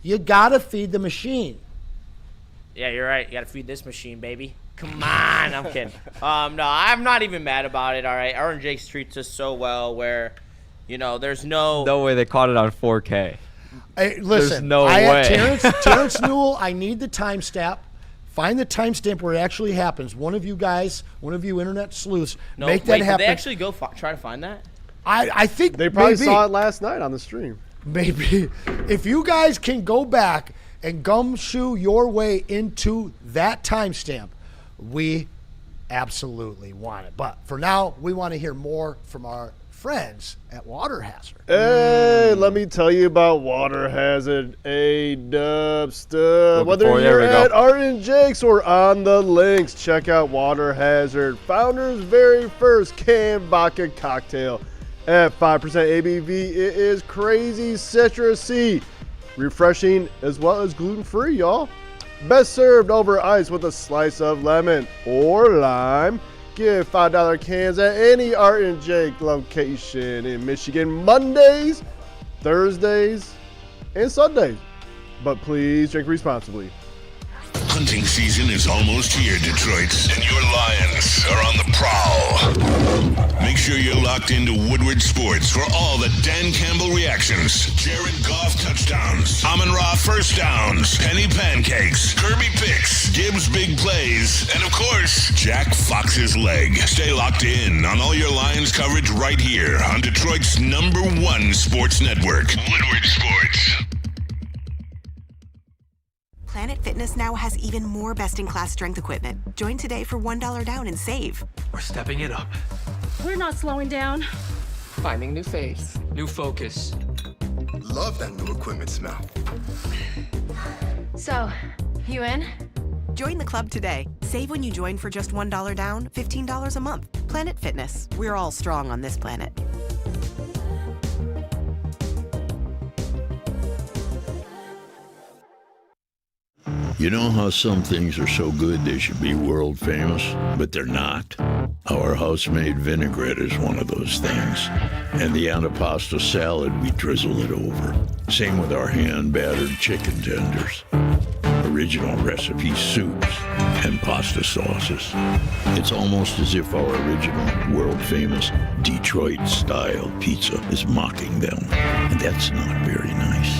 You got to feed the machine. Yeah, you're right. You got to feed this machine, baby. Come on. I'm kidding. No, I'm not even mad about it, all right? Aaron Jakes treats us so well where, there's no way they caught it on 4K. Hey, listen, There's no way. Terrence Newell, I need the timestamp. Find the timestamp where it actually happens. One of you guys, one of you internet sleuths, make that happen. Did they actually go try to find that? I think They probably maybe. saw it last night on the stream. Maybe. If you guys can go back and gumshoe your way into that timestamp, we absolutely want it. But for now, we want to hear more from our friends at Water Hazard. Hey, let me tell you about Water Hazard. A-Dub stuff. Whether you're at Art and Jake's or on the links, check out Water Hazard, Founder's very first canned vodka cocktail. At 5% ABV, it is crazy citrusy, refreshing as well as gluten-free, y'all. Best served over ice with a slice of lemon or lime. Get $5 cans at any Art and Jake location in Michigan Mondays, Thursdays, and Sundays. but please drink responsibly. Hunting season is almost here, Detroit, and your Lions are on the prowl. Make sure you're locked into Woodward Sports for all the Dan Campbell reactions, Jared Goff touchdowns, Amon-Ra first downs, Penny pancakes, Kirby picks, Gibbs big plays, and of course, Jack Fox's leg. Stay locked in on all your Lions coverage right here on Detroit's #1 sports network, Woodward Sports. Planet Fitness now has even more best-in-class strength equipment. Join today for $1 down and save. We're stepping it up. We're not slowing down. Finding new faith. New focus. Love that new equipment smell. So, you in? Join the club today. Save when you join for just $1 down, $15 a month. Planet Fitness. We're all strong on this planet. You know how some things are so good they should be world famous, but they're not? Our house-made vinaigrette is one of those things. And the antipasto salad, we drizzle it over. Same with our hand-battered chicken tenders. Original recipe soups and pasta sauces. It's almost as if our original, world-famous Detroit-style pizza is mocking them. And that's not very nice.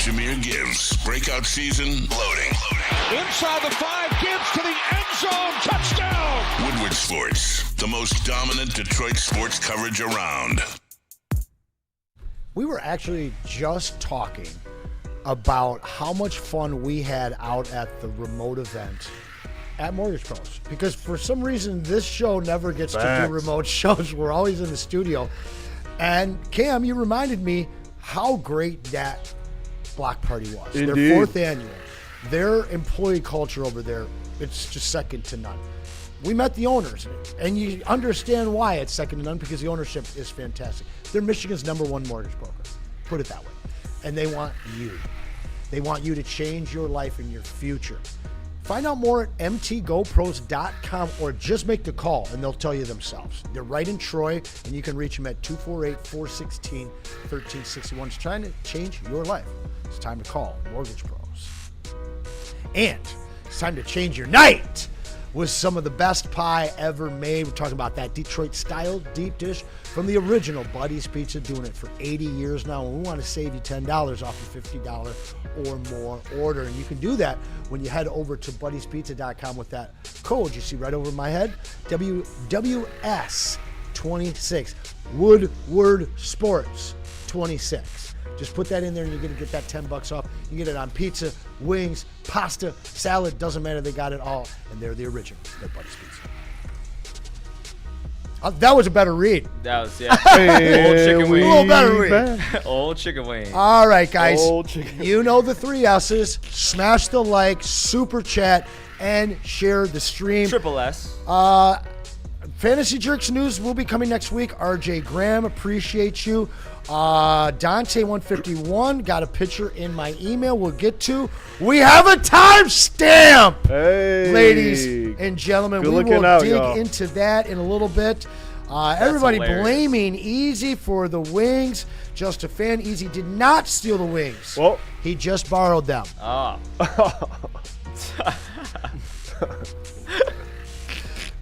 Jameer Gibbs, breakout season, loading. Inside the 5, Gibbs to the end zone, touchdown! Woodward Sports, the most dominant Detroit sports coverage around. We were actually just talking about how much fun we had out at the remote event at Mortgage Pros. Because for some reason, this show never gets to do remote shows. We're always in the studio. And Cam, you reminded me how great that block party was. Indeed. Their 4th annual. Their employee culture over there, it's just second to none. We met the owners, and you understand why it's second to none, because the ownership is fantastic. They're Michigan's #1 mortgage broker. Put it that way. And they want you. They want you to change your life and your future. Find out more at mtgopros.com or just make the call and they'll tell you themselves. They're right in Troy, and you can reach them at 248-416-1361. It's trying to change your life. It's time to call Mortgage Pros. And it's time to change your night with some of the best pie ever made. We're talking about that Detroit-style deep dish from the original Buddy's Pizza, doing it for 80 years now. And we want to save you $10 off your $50 or more order. And you can do that when you head over to buddyspizza.com with that code you see right over my head, WWS26, Woodward Sports 26. Just put that in there and you're going to get that $10 off. You get it on pizza, wings, pasta, salad, doesn't matter. They got it all, and they're the original. They're Buddy's Pizza. That was a better read. That was, yeah. Old chicken wing. A little better read. Old chicken wing. All right, guys. Old chicken. You know the 3 S's. Smash the like, super chat, and share the stream. Triple S. Fantasy Jerks news will be coming next week. RJ Graham, appreciate you. Dante151 got a picture in my email we'll get to. We have a timestamp, ladies and gentlemen. We will dig into that in a little bit. Everybody hilarious. blaming Easy for the wings. Just a fan. Easy did not steal the wings. Well, he just borrowed them. Oh.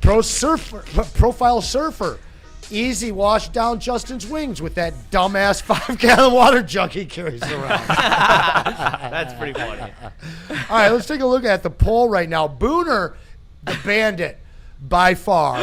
Profile surfer. Easy washed down Justin's wings with that dumbass 5-gallon water jug he carries around. That's pretty funny. All right, let's take a look at the poll right now. Booner, the bandit, by far,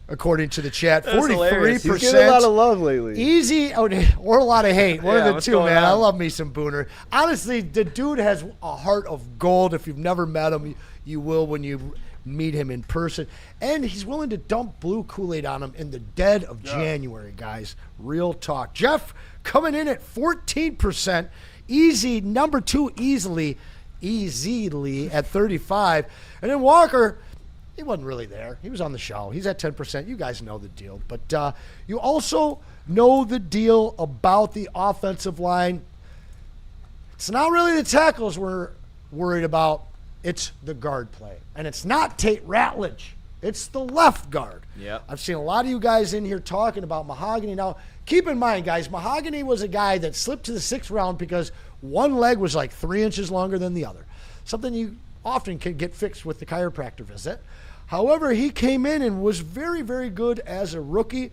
according to the chat, 43%. He's getting a lot of love lately. Easy, or a lot of hate. One of the two, man. On? I love me some Booner. Honestly, the dude has a heart of gold. If you've never met him, you will when you meet him in person. And he's willing to dump blue Kool-Aid on him in the dead of January, guys. Real talk. Jeff coming in at 14%. Easy, number 2, easily at 35. And then Walker, he wasn't really there. He was on the show. He's at 10%. You guys know the deal. But you also know the deal about the offensive line. It's not really the tackles we're worried about. It's the guard play. And it's not Tate Ratledge. It's the left guard. Yep. I've seen a lot of you guys in here talking about Mahogany. Now, keep in mind, guys, Mahogany was a guy that slipped to the 6th round because one leg was like 3 inches longer than the other. Something you often can get fixed with the chiropractor visit. However, he came in and was very, very good as a rookie.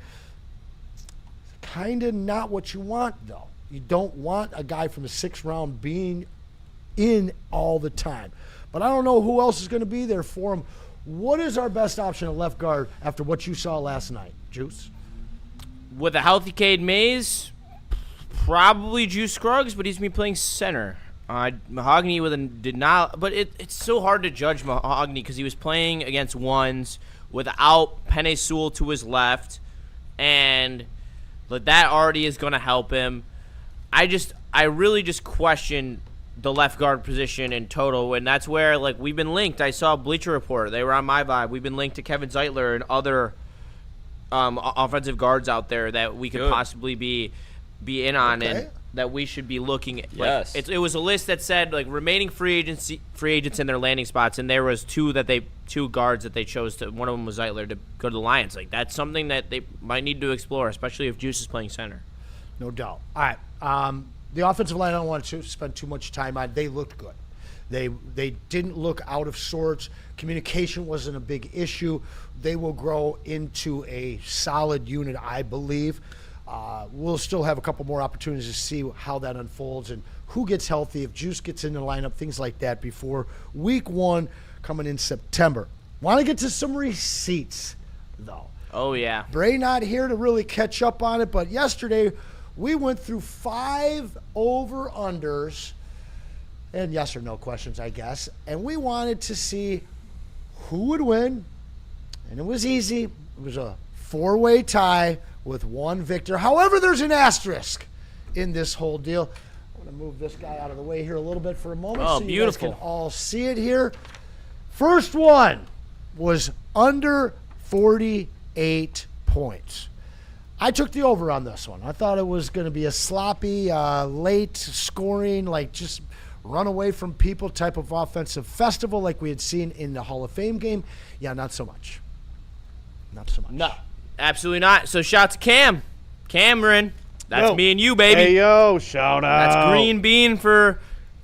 Kind of not what you want, though. You don't want a guy from the 6th round being in all the time. But I don't know who else is going to be there for him. What is our best option at left guard after what you saw last night, Juice? With a healthy Cade Mays, probably Juice Scruggs, but he's going to be playing center. Mahogany did not, but it's so hard to judge Mahogany because he was playing against ones without Penei Sewell to his left, and that already is going to help him. I really just question the left guard position in total, and that's where we've been linked. I saw Bleacher Report; they were on my vibe. We've been linked to Kevin Zeitler and other offensive guards out there that we could possibly be in on, and that we should be looking at. Yes. It was a list that said remaining free agents in their landing spots, and there was two guards that they chose to. One of them was Zeitler to go to the Lions. That's something that they might need to explore, especially if Juice is playing center. No doubt. All right. The offensive line, I don't want to spend too much time on. They looked good. They didn't look out of sorts. Communication wasn't a big issue. They will grow into a solid unit, I believe. We'll still have a couple more opportunities to see how that unfolds and who gets healthy, if Juice gets in the lineup, things like that before week 1 coming in September. Want to get to some receipts, though. Oh, yeah. Bray not here to really catch up on it, but yesterday we went through 5 over-unders and yes or no questions, I guess, and we wanted to see who would win, and it was easy. It was a 4-way tie with one victor. However, there's an asterisk in this whole deal. I'm going to move this guy out of the way here a little bit for a moment so you guys can all see it here. First one was under 48 points. I took the over on this one. I thought it was going to be a sloppy, late scoring, just run away from people type of offensive festival like we had seen in the Hall of Fame game. Yeah, not so much. Not so much. No, absolutely not. So shout to Cameron. That's me and you, baby. Hey, yo, shout out. That's green bean for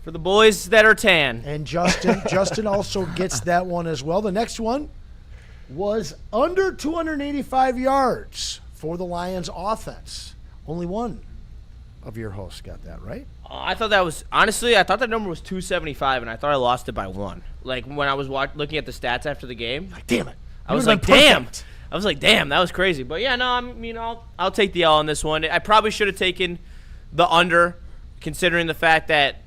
the boys that are tan. And Justin also gets that one as well. The next one was under 285 yards for the Lions offense. Only one of your hosts got that, right? I thought that number was 275, and I thought I lost it by 1. When I was looking at the stats after the game. Damn it. I was like, damn. That was crazy. But yeah, no, I'll take the L on this one. I probably should have taken the under, considering the fact that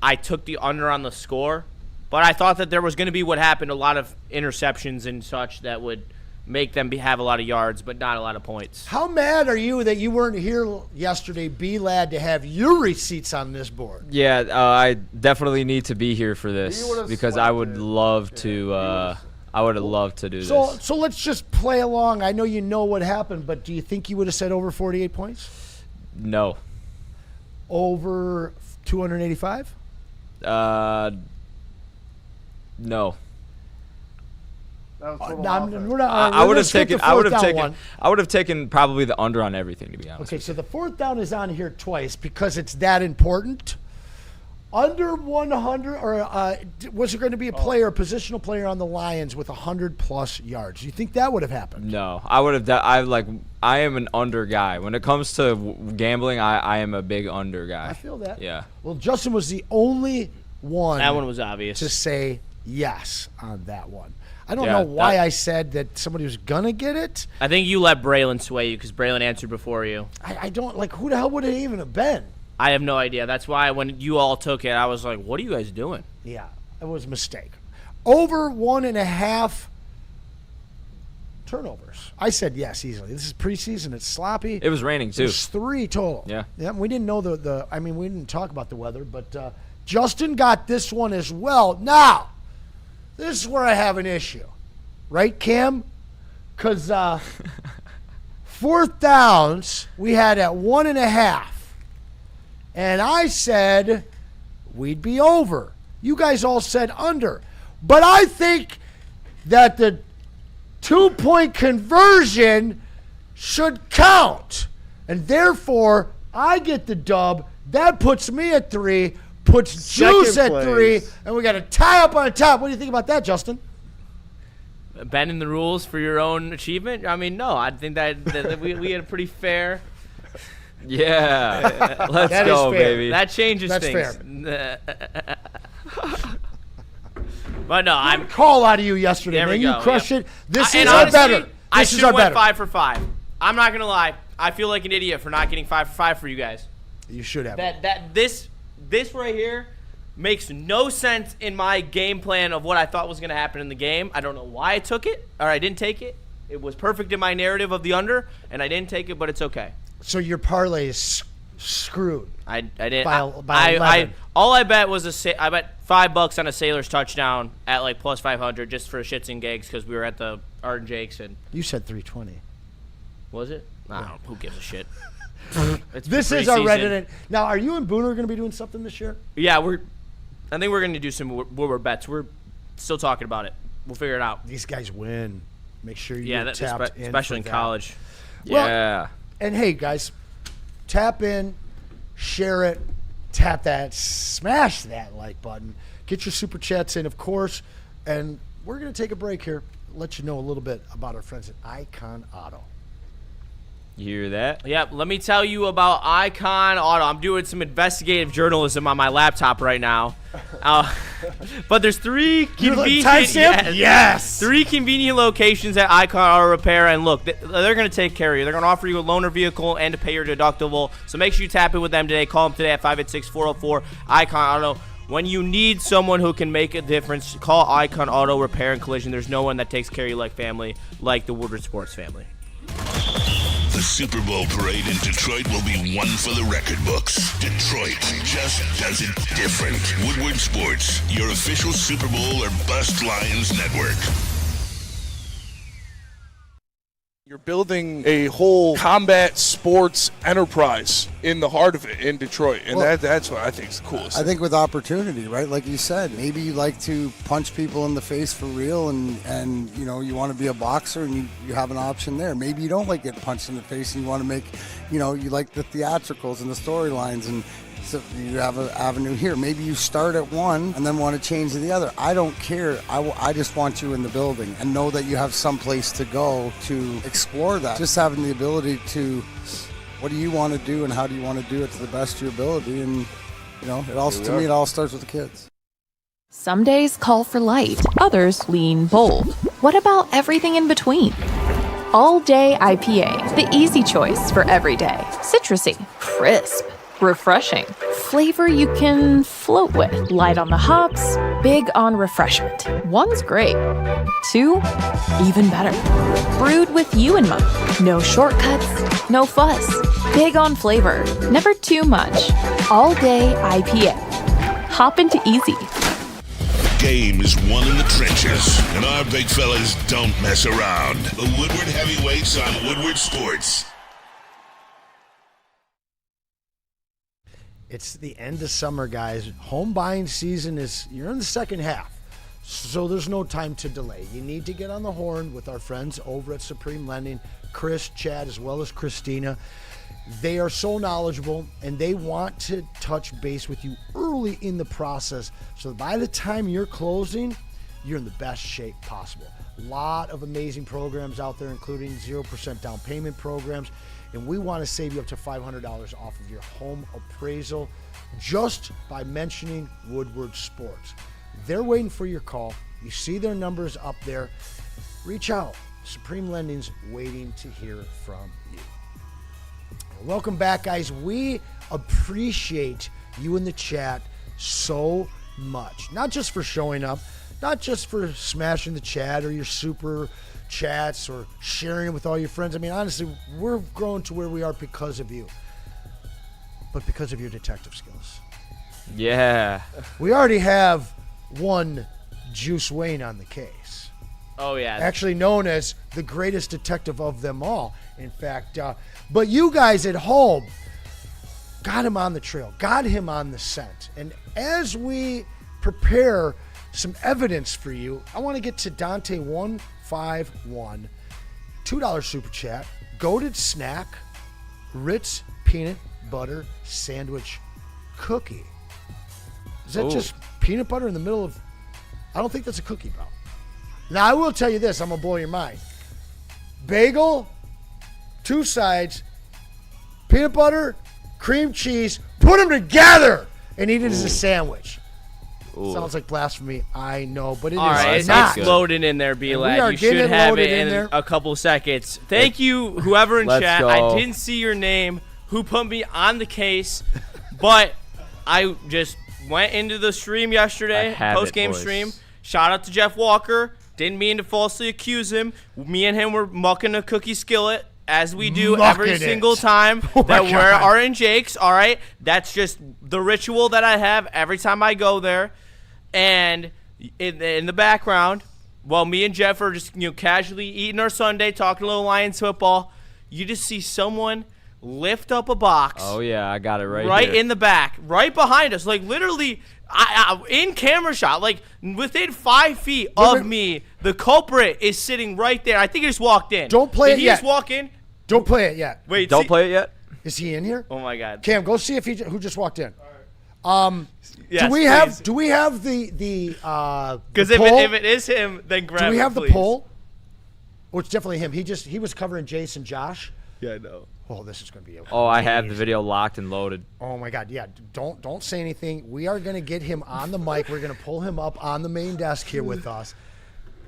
I took the under on the score. But I thought that there was going to be what happened, a lot of interceptions and such that would make them have a lot of yards, but not a lot of points. How mad are you that you weren't here yesterday, BLadd, to have your receipts on this board? Yeah, I definitely need to be here for this because I would love to. I would have loved to do this. So let's just play along. I know you know what happened, but do you think you would have said over 48 points? No. Over 285? No. I would have taken probably the under on everything, to be honest. Okay, so the 4th down is on here twice because it's that important. Under 100, or was there going to be a positional player on the Lions with 100+ yards? Do you think that would have happened? No, I would have. I am an under guy. When it comes to gambling, I am a big under guy. I feel that. Yeah. Well, Justin was the only one. That one was obvious. To say yes on that one. I don't know why I said that somebody was going to get it. I think you let Braylon sway you because Braylon answered before you. I don't, who the hell would it even have been? I have no idea. That's why when you all took it, I was like, what are you guys doing? Yeah, it was a mistake. Over 1.5 turnovers. I said yes easily. This is preseason. It's sloppy. It was raining, too. It was 3 total. Yeah. Yeah. We didn't know we didn't talk about the weather, but Justin got this one as well. Now, this is where I have an issue. Right, Cam? Because 4th downs we had at 1.5. And I said we'd be over. You guys all said under. But I think that the 2-point conversion should count. And therefore, I get the dub. That puts me at 3, puts Juice at 3, and we got a tie up on the top. What do you think about that, Justin? Bending the rules for your own achievement? I mean, no. I think that we had a pretty fair. Yeah. Let's go, baby. That changes That's things. Fair. But no, I'm call out of you yesterday, there man. We go. You crushed it. This is honestly, our better. I This is should our have went better. 5 for 5. I'm not gonna lie. I feel like an idiot for not getting 5 for 5 for you guys. You should have. This right here makes no sense in my game plan of what I thought was gonna happen in the game. I don't know why I took it or I didn't take it. It was perfect in my narrative of the under, and I didn't take it, but it's okay. So your parlay is screwed. I didn't. By 11. All I bet was I bet $5 on a Sailors touchdown at like plus 500 just for shits and gigs because we were at the Art and Jake's and. You said 320. Was it? I don't know. Who gives a shit? This is our Reddit. Now, are you and Booner going to be doing something this year? Yeah, I think we're going to do some Woodward bets. We're still talking about it. We'll figure it out. These guys win. Make sure you get that's tapped in, especially in college. Well, Yeah. And hey, guys, tap in, share it, tap that, smash that like button. Get your super chats in, of course. And we're going to take a break here. Let you know a little bit about our friends at Icon Auto. You hear that? Yep, let me tell you about Icon Auto. I'm doing some investigative journalism on my laptop right now. But there's 3 convenient Yes. 3 convenient locations at Icon Auto Repair, and look, they're going to take care of you. They're going to offer you a loaner vehicle and to pay your deductible. So make sure you tap in with them today. Call them today at 586-404 Icon Auto. When you need someone who can make a difference, call Icon Auto Repair and Collision. There's no one that takes care of you like family, like the Woodward Sports family. The Super Bowl parade in Detroit will be one for the record books. Detroit just does it different. Woodward Sports, your official Super Bowl or Bust Lions network. You're building a whole combat sports enterprise in the heart of it in Detroit, and that's what I think is the coolest. I think with opportunity, right? Like you said, maybe you like to punch people in the face for real, and you know you want to be a boxer, and you have an option there. Maybe you don't like getting punched in the face, and you want to make, you like the theatricals and the storylines, and so you have an avenue here. Maybe you start at one and then want to change to the other. I don't care. I just want you in the building and know that you have some place to go to explore that. Just having the ability to, what do you want to do and how do you want to do it to the best of your ability? And, it all starts with the kids. Some days call for light, others lean bold. What about everything in between? All Day IPA, the easy choice for every day. Citrusy, crisp, refreshing. Flavor you can float with. Light on the hops, big on refreshment. One's great. 2, even better. Brewed with you in mind. No shortcuts, no fuss. Big on flavor, never too much. All Day IPA. Hop into easy. Game is won in the trenches, and our big fellas don't mess around. The Woodward Heavyweights on Woodward Sports. It's the end of summer, guys. Home buying season you're in the second half. So there's no time to delay. You need to get on the horn with our friends over at Supreme Lending, Chris, Chad, as well as Christina. They are so knowledgeable, and they want to touch base with you early in the process. So by the time you're closing, you're in the best shape possible. A lot of amazing programs out there, including 0% down payment programs. And we want to save you up to $500 off of your home appraisal just by mentioning Woodward Sports. They're waiting for your call. You see their numbers up there. Reach out. Supreme Lending's waiting to hear from you. Welcome back, guys. We appreciate you in the chat so much. Not just for showing up, not just for smashing the chat or your super chats or sharing it with all your friends. I mean, honestly, we're growing to where we are because of you, but because of your detective skills. Yeah. We already have one Juice Wayne on the case. Oh, yeah. Actually known as the greatest detective of them all, in fact. But you guys at home got him on the trail, got him on the scent. And as we prepare some evidence for you, I want to get to Dante151, $2 super chat, Goated Snack, Ritz peanut butter sandwich cookie. Is that just peanut butter in the middle of... I don't think that's a cookie, bro. Now, I will tell you this. I'm going to blow your mind. Bagel, 2 sides, peanut butter, cream cheese, put them together and eat it as a sandwich. Sounds like blasphemy, I know, but it All is right, not. it's loaded in there, BLadd. You should have it in a couple seconds. Thank you, whoever in chat. Go. I didn't see your name, who put me on the case, but I just went into the stream yesterday, post-game stream. Shout out to Jeff Walker. Didn't mean to falsely accuse him. Me and him were mucking a cookie skillet, as we do every single time that we're in Jake's. All right, that's just the ritual that I have every time I go there. And in the background, while me and Jeff are just casually eating our Sunday, talking a little Lions football, you just see someone lift up a box. Oh yeah, I got it right here. In the back, right behind us, like literally in camera shot, like within 5 feet of me. The culprit is sitting right there. I think he just walked in. Don't play it yet. Did he just walk in? Don't play it yet. Wait, don't play it yet. Is he in here? Oh my God. Cam, go see if who just walked in. Yes, do we have the because if it is him, then grab it. Do we have please. the poll? Oh, it's definitely him. He was covering Jason Josh. Yeah, I know. Oh, this is going to be. I have the video locked and loaded. Oh my God! Yeah, don't say anything. We are going to get him on the mic. We're going to pull him up on the main desk here with us,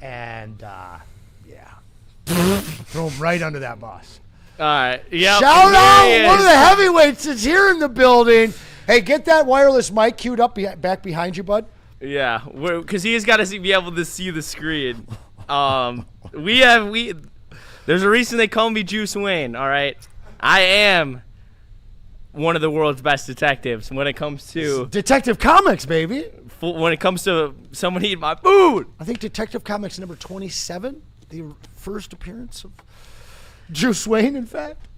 and throw him right under that bus. All right. Yeah. Shout out one of the heavyweights is here in the building. Hey, get that wireless mic queued up back behind you, bud. Yeah, because he's got to be able to see the screen. There's a reason they call me Juice Wayne. All right, I am one of the world's best detectives when it comes to Detective Comics, baby. When it comes to someone eating my food, I think Detective Comics number 27, the first appearance of Juice Wayne. In fact.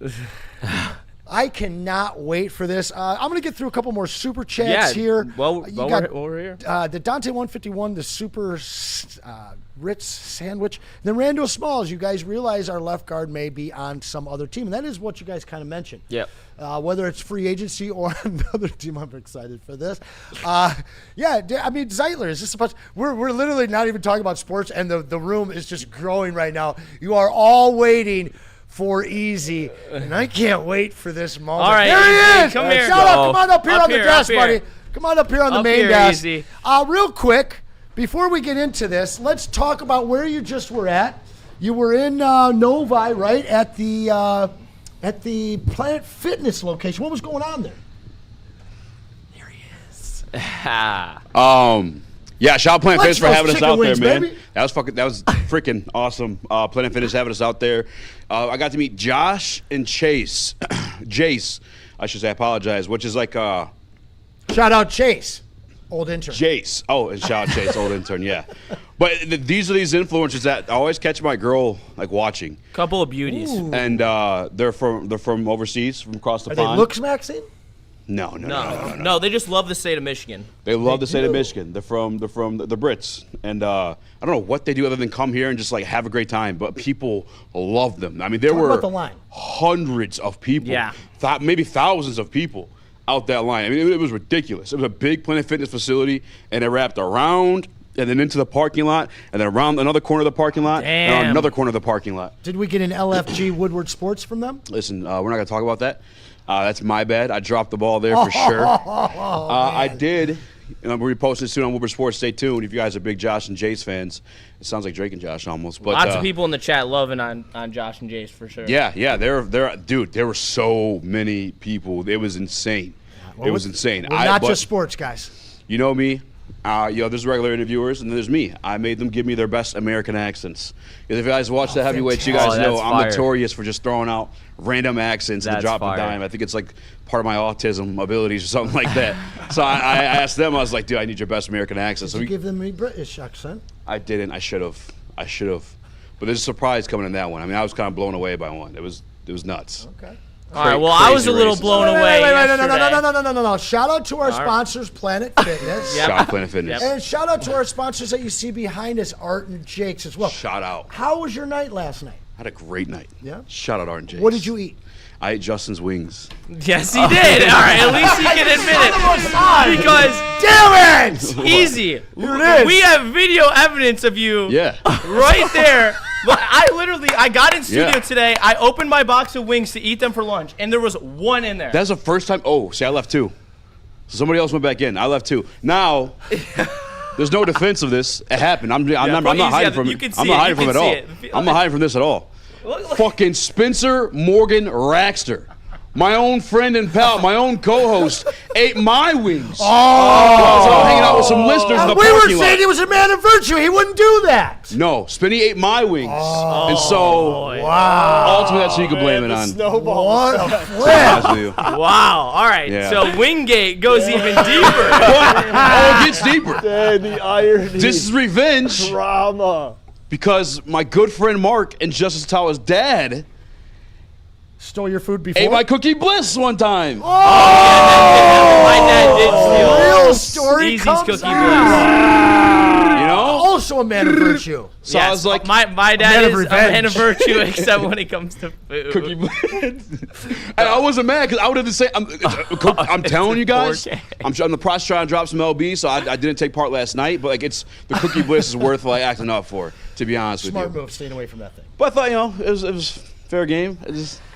I cannot wait for this. I'm going to get through a couple more super chats here. Well, we're here. The Dante 151, the super Ritz sandwich. And then Randall Smalls, you guys realize our left guard may be on some other team. And that is what you guys kind of mentioned. Yep. Whether it's free agency or another team, I'm excited for this. I mean, Zeitler, is this supposed? We're literally not even talking about sports, and the room is just growing right now. You are all waiting for Easy, and I can't wait for this moment. All right, there he is. Come here. Shout out. Come on up here on the desk, buddy. Come on up here on the main desk. Easy. Real quick, before we get into this, let's talk about where you just were at. You were in Novi, right, at the Planet Fitness location. What was going on there? There he is. Yeah, shout out Planet Fitness for having us out wings, there, man. Baby. That was freaking awesome. Planet Fitness having us out there. I got to meet Josh and Chase. Jace, I should say, I apologize, which is like shout out Chase, old intern. Jace. Oh, and shout out Chase, old intern, yeah. But these are these influencers that always catch my girl like watching. Couple of beauties. Ooh. And they're from overseas, from across the Are pond. they looks maxing? No, they just love the state of Michigan. They love the state of Michigan. They're from the Brits, and I don't know what they do other than come here and just like have a great time. But people love them. I mean, there were hundreds of people, maybe thousands of people out that line. I mean, it was ridiculous. It was a big Planet Fitness facility, and it wrapped around and then into the parking lot, and then around another corner of the parking lot, and around another corner of the parking lot. Did we get an LFG Woodward Sports from them? Listen, we're not going to talk about that. That's my bad. I dropped the ball there for sure. I did. And we're posting it soon on Woodward Sports. Stay tuned. If you guys are big Josh and Jace fans, it sounds like Drake and Josh almost. But lots of people in the chat loving on Josh and Jace for sure. Yeah. There were so many people. It was insane. It was insane. We're not just sports guys. You know me. There's regular interviewers, and then there's me. I made them give me their best American accents. Because if you guys watch the heavyweights, you guys know I'm notorious for just throwing out random accents and dropping a dime. I think it's like part of my autism abilities or something like that. So I asked them, I was like, dude, I need your best American accent. Did you give them a British accent? I didn't. I should have. But there's a surprise coming in that one. I mean, I was kind of blown away by one. It was nuts. Okay. All right, well, I was a little blown away. No. Shout out to our sponsors, Planet Fitness. Shout out Planet Fitness. And shout out to our sponsors that you see behind us, Art and Jake's as well. Shout out. How was your night last night? I had a great night. Yeah? Shout out R&J. What did you eat? I ate Justin's wings. Yes, he did. All right, at least he can admit it. Because damn it, easy. Here it is. We have video evidence of you. Yeah. Right there. But I got in studio today. I opened my box of wings to eat them for lunch, and there was one in there. That's the first time. Oh, see, I left 2. So somebody else went back in. I left 2. Now, there's no defense of this. It happened. I'm not hiding from it. I'm not hiding from it at all. I'm not hiding from this at all. Fucking Spencer Morgan Raxter, my own friend and pal, my own co-host, ate my wings. Oh, I was out hanging out with some listeners in the we parking were lot. saying he was a man of virtue. He wouldn't do that. No, Spinny ate my wings, and so ultimately that's who you can blame it on. What a To be flip. honest with you. Wow. All right. Yeah. So Wingate goes even deeper. Oh, it gets deeper. Dang, the irony. This is revenge. Drama. Because my good friend Mark and Justice Satawa's dad stole your food before? ate my Cookie Bliss one time. My dad did steal Real story Easy's comes Cookie out. You know? Also a man of virtue. So I was like, my dad man of is a revenge. man of virtue, except when it comes to food. Cookie Bliss. And I wasn't mad because I would have the same. I'm telling you guys, I'm in the process trying to drop some LB, so I didn't take part last night. But like, the Cookie Bliss is worth like acting up for, to be honest with you. Smart move, staying away from that thing. But I thought it was fair game.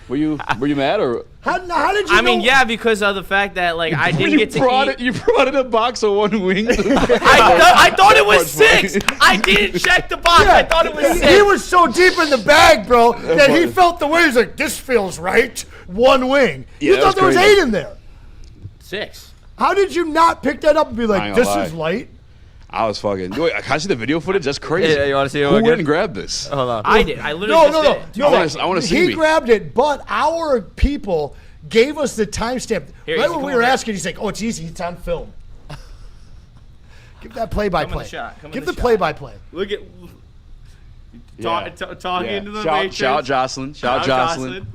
Were you mad or? How did you? I mean, yeah, because of the fact that like I didn't get to eat. You brought in a box of 1 wing. I thought it was 6. I didn't check the box. I thought it was 6. He was so deep in the bag, bro, that he felt the way. He's like, this feels right. 1 wing. You Yeah, thought there was crazy. 8 in there. 6. How did you not pick that up and be I like, ain't this gonna is lie. light? I was fucking. Wait, can I see the video footage? That's crazy. Yeah, you want to see it Who again? went and grabbed this? Hold on. I did. I literally just did. I want to see He me. grabbed it, but our people gave us the timestamp. Here, Right Easy, when come we over were here. asking, he's like, oh, it's easy. It's on film. Give that play-by-play. Come in Give the the shot. play-by-play. Look at talking into the Shout matrix. Shout Jocelyn. Shout Jocelyn.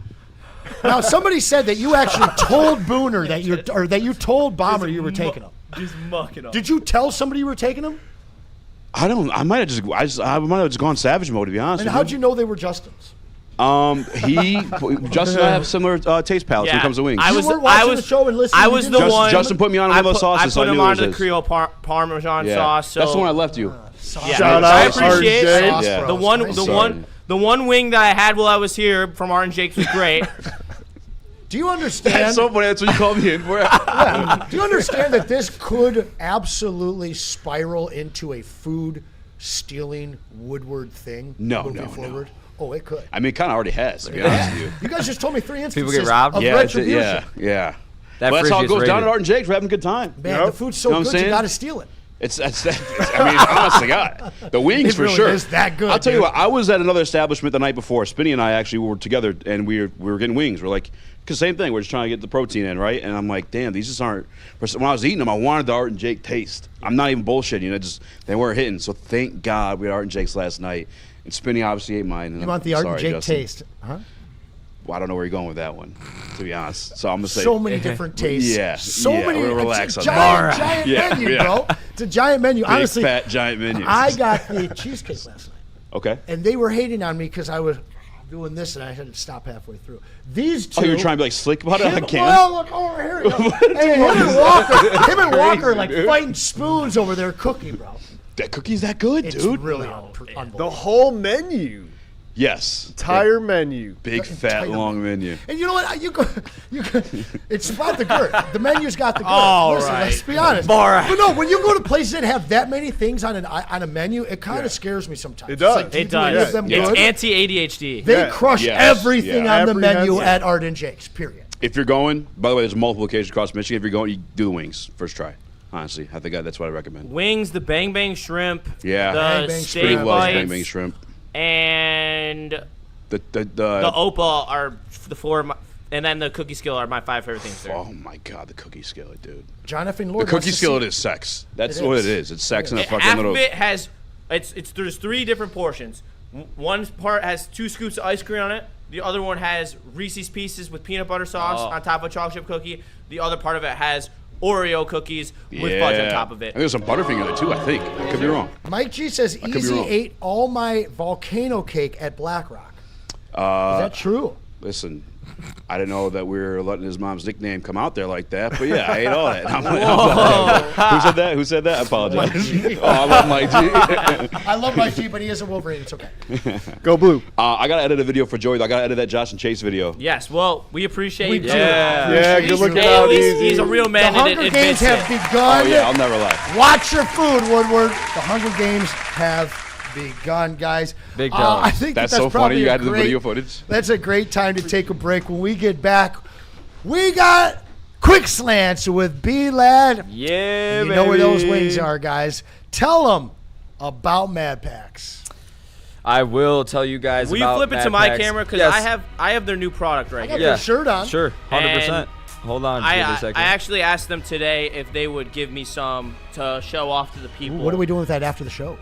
Now, somebody said that you actually told Booner that you told Bomber you were taking him. Just mucking up. Did you tell somebody you were taking him? I might have just gone savage mode, to be honest. And how'd you know they were Justin's? Justin and I have similar taste palates when it comes to wings. You weren't watching the show and listening. I was the one. Justin put me on one of those sauces, I so put I him knew it onto was the his. Creole Parmesan sauce. So That's the one I left you. Shout I out appreciate RJ. Yeah. the one wing that I had while I was here from Art and Jake's was great. Do you understand? That's so funny. That's what you called me in for. Yeah. Do you understand that this could absolutely spiral into a food stealing Woodward thing? No. Oh, it could. I mean, it kind of already has, to be honest with you. You guys just told me 3 instances People get robbed? of Yeah, retribution. yeah. That Well, that's how it fridge goes is down rated. at Art and Jake's. We're having a good time. Man, the food's so You know what I'm good, you saying? got to steal it. I mean, honest to God, the wings It for really sure. is that good, I'll tell you dude. what. I was at another establishment the night before. Spinny and I actually were together, and we were getting wings. We're like, because same thing. We're just trying to get the protein in, right? And I'm like, damn, these just aren't. When I was eating them, I wanted the Art and Jake taste. I'm not even bullshitting. They weren't hitting. So thank God we had Art and Jake's last night. And Spinny obviously ate mine. And You want the Art and Jake taste, huh? Well, I don't know where you're going with that one, to be honest. So I'm gonna say So many different tastes. Yeah, So yeah, many. we're gonna relax It's on a that. giant menu, bro. It's a giant menu. Big, Honestly, fat, giant menu. I got the cheesecake last night. Okay. And they were hating on me because I was doing this and I had to stop halfway through. These two. Oh, you were trying to be like slick about it? I can't. Well, look over here. You know. And him and Walker like fighting spoons over their cookie, bro. That cookie's that good, It's dude. really unbelievable. The whole menu. Yes. Entire menu. Big, fat, long menu. And you know what? You go. It's about the girth. The menu's got the girth. All Listen, right. let's be honest. Bora. But no, when you go to places that have that many things on a menu, it kind of scares me sometimes. It does. It's like, do you It do any does. of them It's good? anti-ADHD. They crush everything on the Every menu has- at Art and Jake's. Period. If you're going, by the way, there's multiple occasions across Michigan. If you're going, you do the wings first try. Honestly, I think that's what I recommend. Wings, the Bang Bang Shrimp, Yeah. the Bang Bang steak Pretty loves bites, bang bang shrimp. and The the opal are the 4 of my, and then the cookie skill are my 5 favorite things there. Oh my God, the cookie skillet, dude. John F. and The Lord cookie skillet is sex. That's what it is. It's sex in a fucking Half little. of it has, there's 3 different portions. One part has 2 scoops of ice cream on it. The other one has Reese's Pieces with peanut butter sauce on top of a chocolate chip cookie. The other part of it has Oreo cookies with fudge on top of it. And there's some Butterfinger there too, I think. I could be wrong. Mike G says be Easy wrong. ate all my volcano cake at Black Rock. that true? Listen, I didn't know that we were letting his mom's nickname come out there like that, but yeah, I ate all that. Who said that? Who said that? I apologize. I love Mike G. I love Mike G, but he is a Wolverine. It's okay. Go Blue. I got to edit a video for Joey. I got to edit that Josh and Chase video. Yes, well, we appreciate you. Yeah, good looking out easy. He's a real man. The Hunger Games have begun. Oh, yeah, I'll never lie. Watch your food, Woodward. The Hunger Games have begun, guys. Big dog. I think that's that's so probably funny. You a added the great- video footage. That's a great time to take a break. When we get back, we got Quick Slants with BLadd. Yeah, you know where those wings are, guys. Tell them about Mad Packs. I will tell you guys Will you about flip it Mad to my Packs. camera? Because Yes. I have their new product right I got here. their shirt on. Sure, 100%. And Hold on I for a second. actually asked them today if they would give me some to show off to the people. What are we doing with that after the show?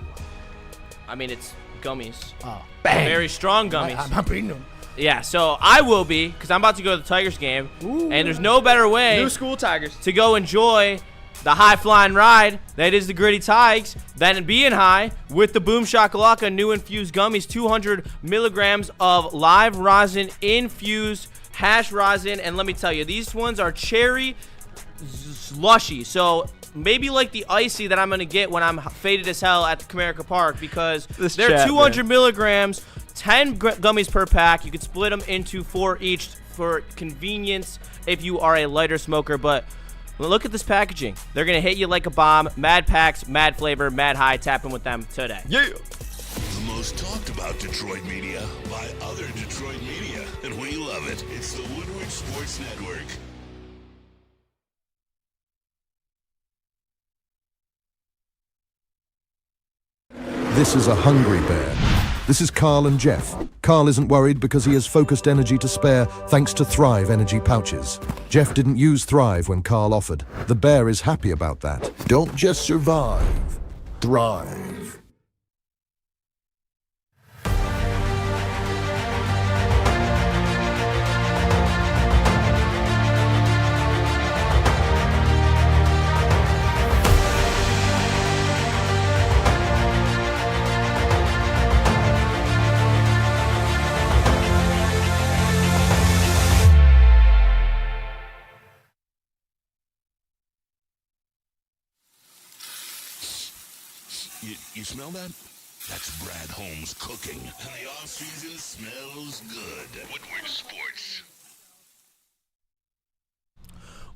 I mean, it's gummies. Oh, Very strong gummies. I'm not beating them. Yeah, so I will be, because I'm about to go to the Tigers game, and there's no better way New school Tigers to go enjoy the high-flying ride that is the Gritty Tigers than being high with the Boom Shakalaka new infused gummies, 200 milligrams of live rosin infused hash rosin, and let me tell you, these ones are cherry slushy, so maybe like the icy that I'm going to get when I'm faded as hell at the Comerica Park, because they're 200 milligrams, 10 gummies per pack. You can split them into 4 each for convenience if you are a lighter smoker, but look at this packaging. They're going to hit you like a bomb. Mad packs, mad flavor, mad high. Tapping with them today. Yeah. The most talked about Detroit media by other Detroit media, and we love it. It's the Woodward Sports Network. This is a hungry bear. This is Carl and Jeff. Carl isn't worried because he has focused energy to spare thanks to Thrive energy pouches. Jeff didn't use Thrive when Carl offered. The bear is happy about that. Don't just survive. Thrive. You smell that? That's Brad Holmes cooking. And the off-season smells good. Woodward Sports.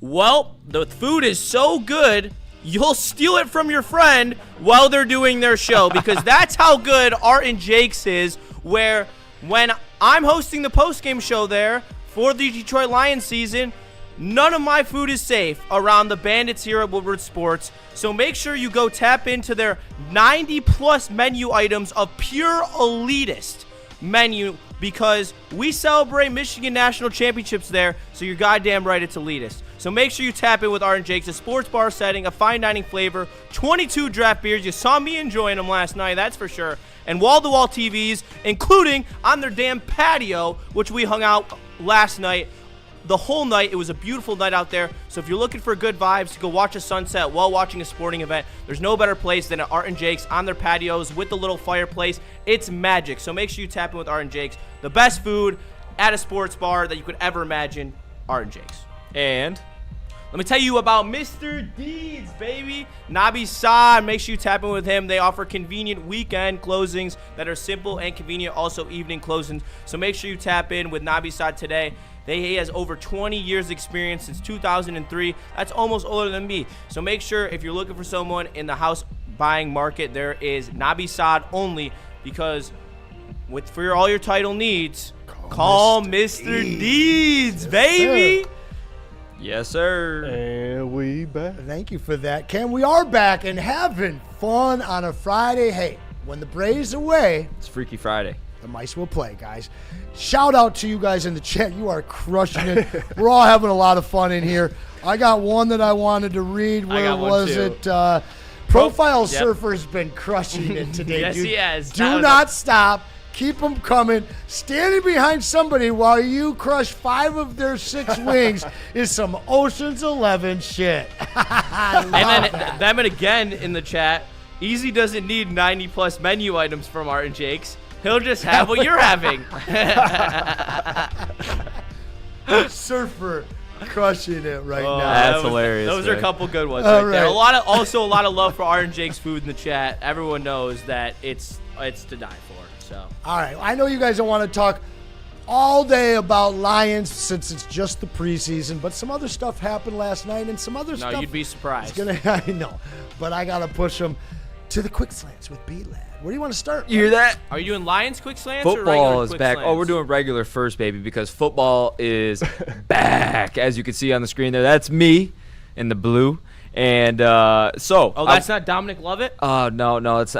Well, the food is so good, you'll steal it from your friend while they're doing their show, because that's how good Art and Jake's is, where when I'm hosting the post-game show there for the Detroit Lions season, none of my food is safe around the Bandits here at Woodward Sports. So make sure you go tap into their 90-plus menu items of pure elitist menu, because we celebrate Michigan National Championships there, so you're goddamn right it's elitist. So make sure you tap in with Art and Jake's, a sports bar setting, a fine dining flavor, 22 draft beers. You saw me enjoying them last night, that's for sure. And wall-to-wall TVs, including on their damn patio, which we hung out last night. The whole night, it was a beautiful night out there. So if you're looking for good vibes to go watch a sunset while watching a sporting event, there's no better place than at Art and Jake's on their patios with the little fireplace. It's magic. So make sure you tap in with Art and Jake's. The best food at a sports bar that you could ever imagine, Art and Jake's. And let me tell you about Mr. Deeds, baby. Nabi Saad, make sure you tap in with him. They offer convenient weekend closings that are simple and convenient, also evening closings. So make sure you tap in with Nabi Saad today. He has over 20 years experience since 2003. That's almost older than me. So make sure if you're looking for someone in the house buying market, there is Nabi Saad only, because for all your title needs, call Mr. Deeds, baby. Yes, sir. And we back. Thank you for that, Ken. We are back and having fun on a Friday. Hey, when the Braves away, it's Freaky Friday. The mice will play, guys. Shout out to you guys in the chat. You are crushing it. We're all having a lot of fun in here. I got one that I wanted to read. Where was it? Profile Surfer's been crushing it today, yes, dude. He has. Do not stop. Keep them coming. Standing behind somebody while you crush 5 of their 6 wings is some Ocean's 11 shit. And then again in the chat, Easy doesn't need 90-plus menu items from Art and Jake's. He'll just have what you're having. Surfer crushing it right now. That's hilarious. Those are a couple good ones All right there. right. A lot of love for Art and Jake's food in the chat. Everyone knows that it's to die for. So. All right. I know you guys don't want to talk all day about Lions since it's just the preseason, but some other stuff happened last night and some other stuff. No, you'd be surprised. I know, but I got to push them to the quick slants with BLadd. Where do you want to start? You hear that? Are you doing Lions quick slants or Football regular is quick back. slants? Oh, we're doing regular first, baby, because football is back. As you can see on the screen there, that's me in the blue. And Oh, that's not Dominic Lovett? No, it's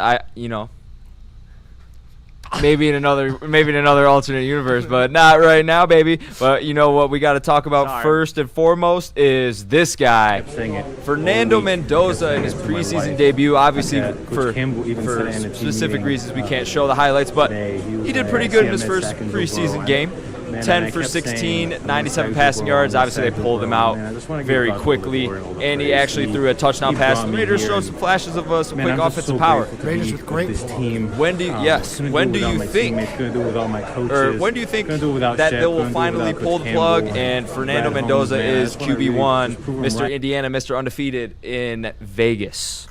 maybe in another alternate universe, but not right now, baby. But you know what we got to talk about first and foremost is this guy, Fernando Mendoza, in his preseason debut. Obviously, for specific reasons, we can't show the highlights, but he did pretty good in his first preseason game. 10 for 16, 97 passing yards. Obviously, they pulled him out very quickly, and he actually threw a touchdown pass. The Raiders showed some flashes of some quick offensive power. Raiders with great When do you think that they will finally pull the plug and Fernando Mendoza is QB1, Mr. Indiana, Mr. Undefeated in Vegas?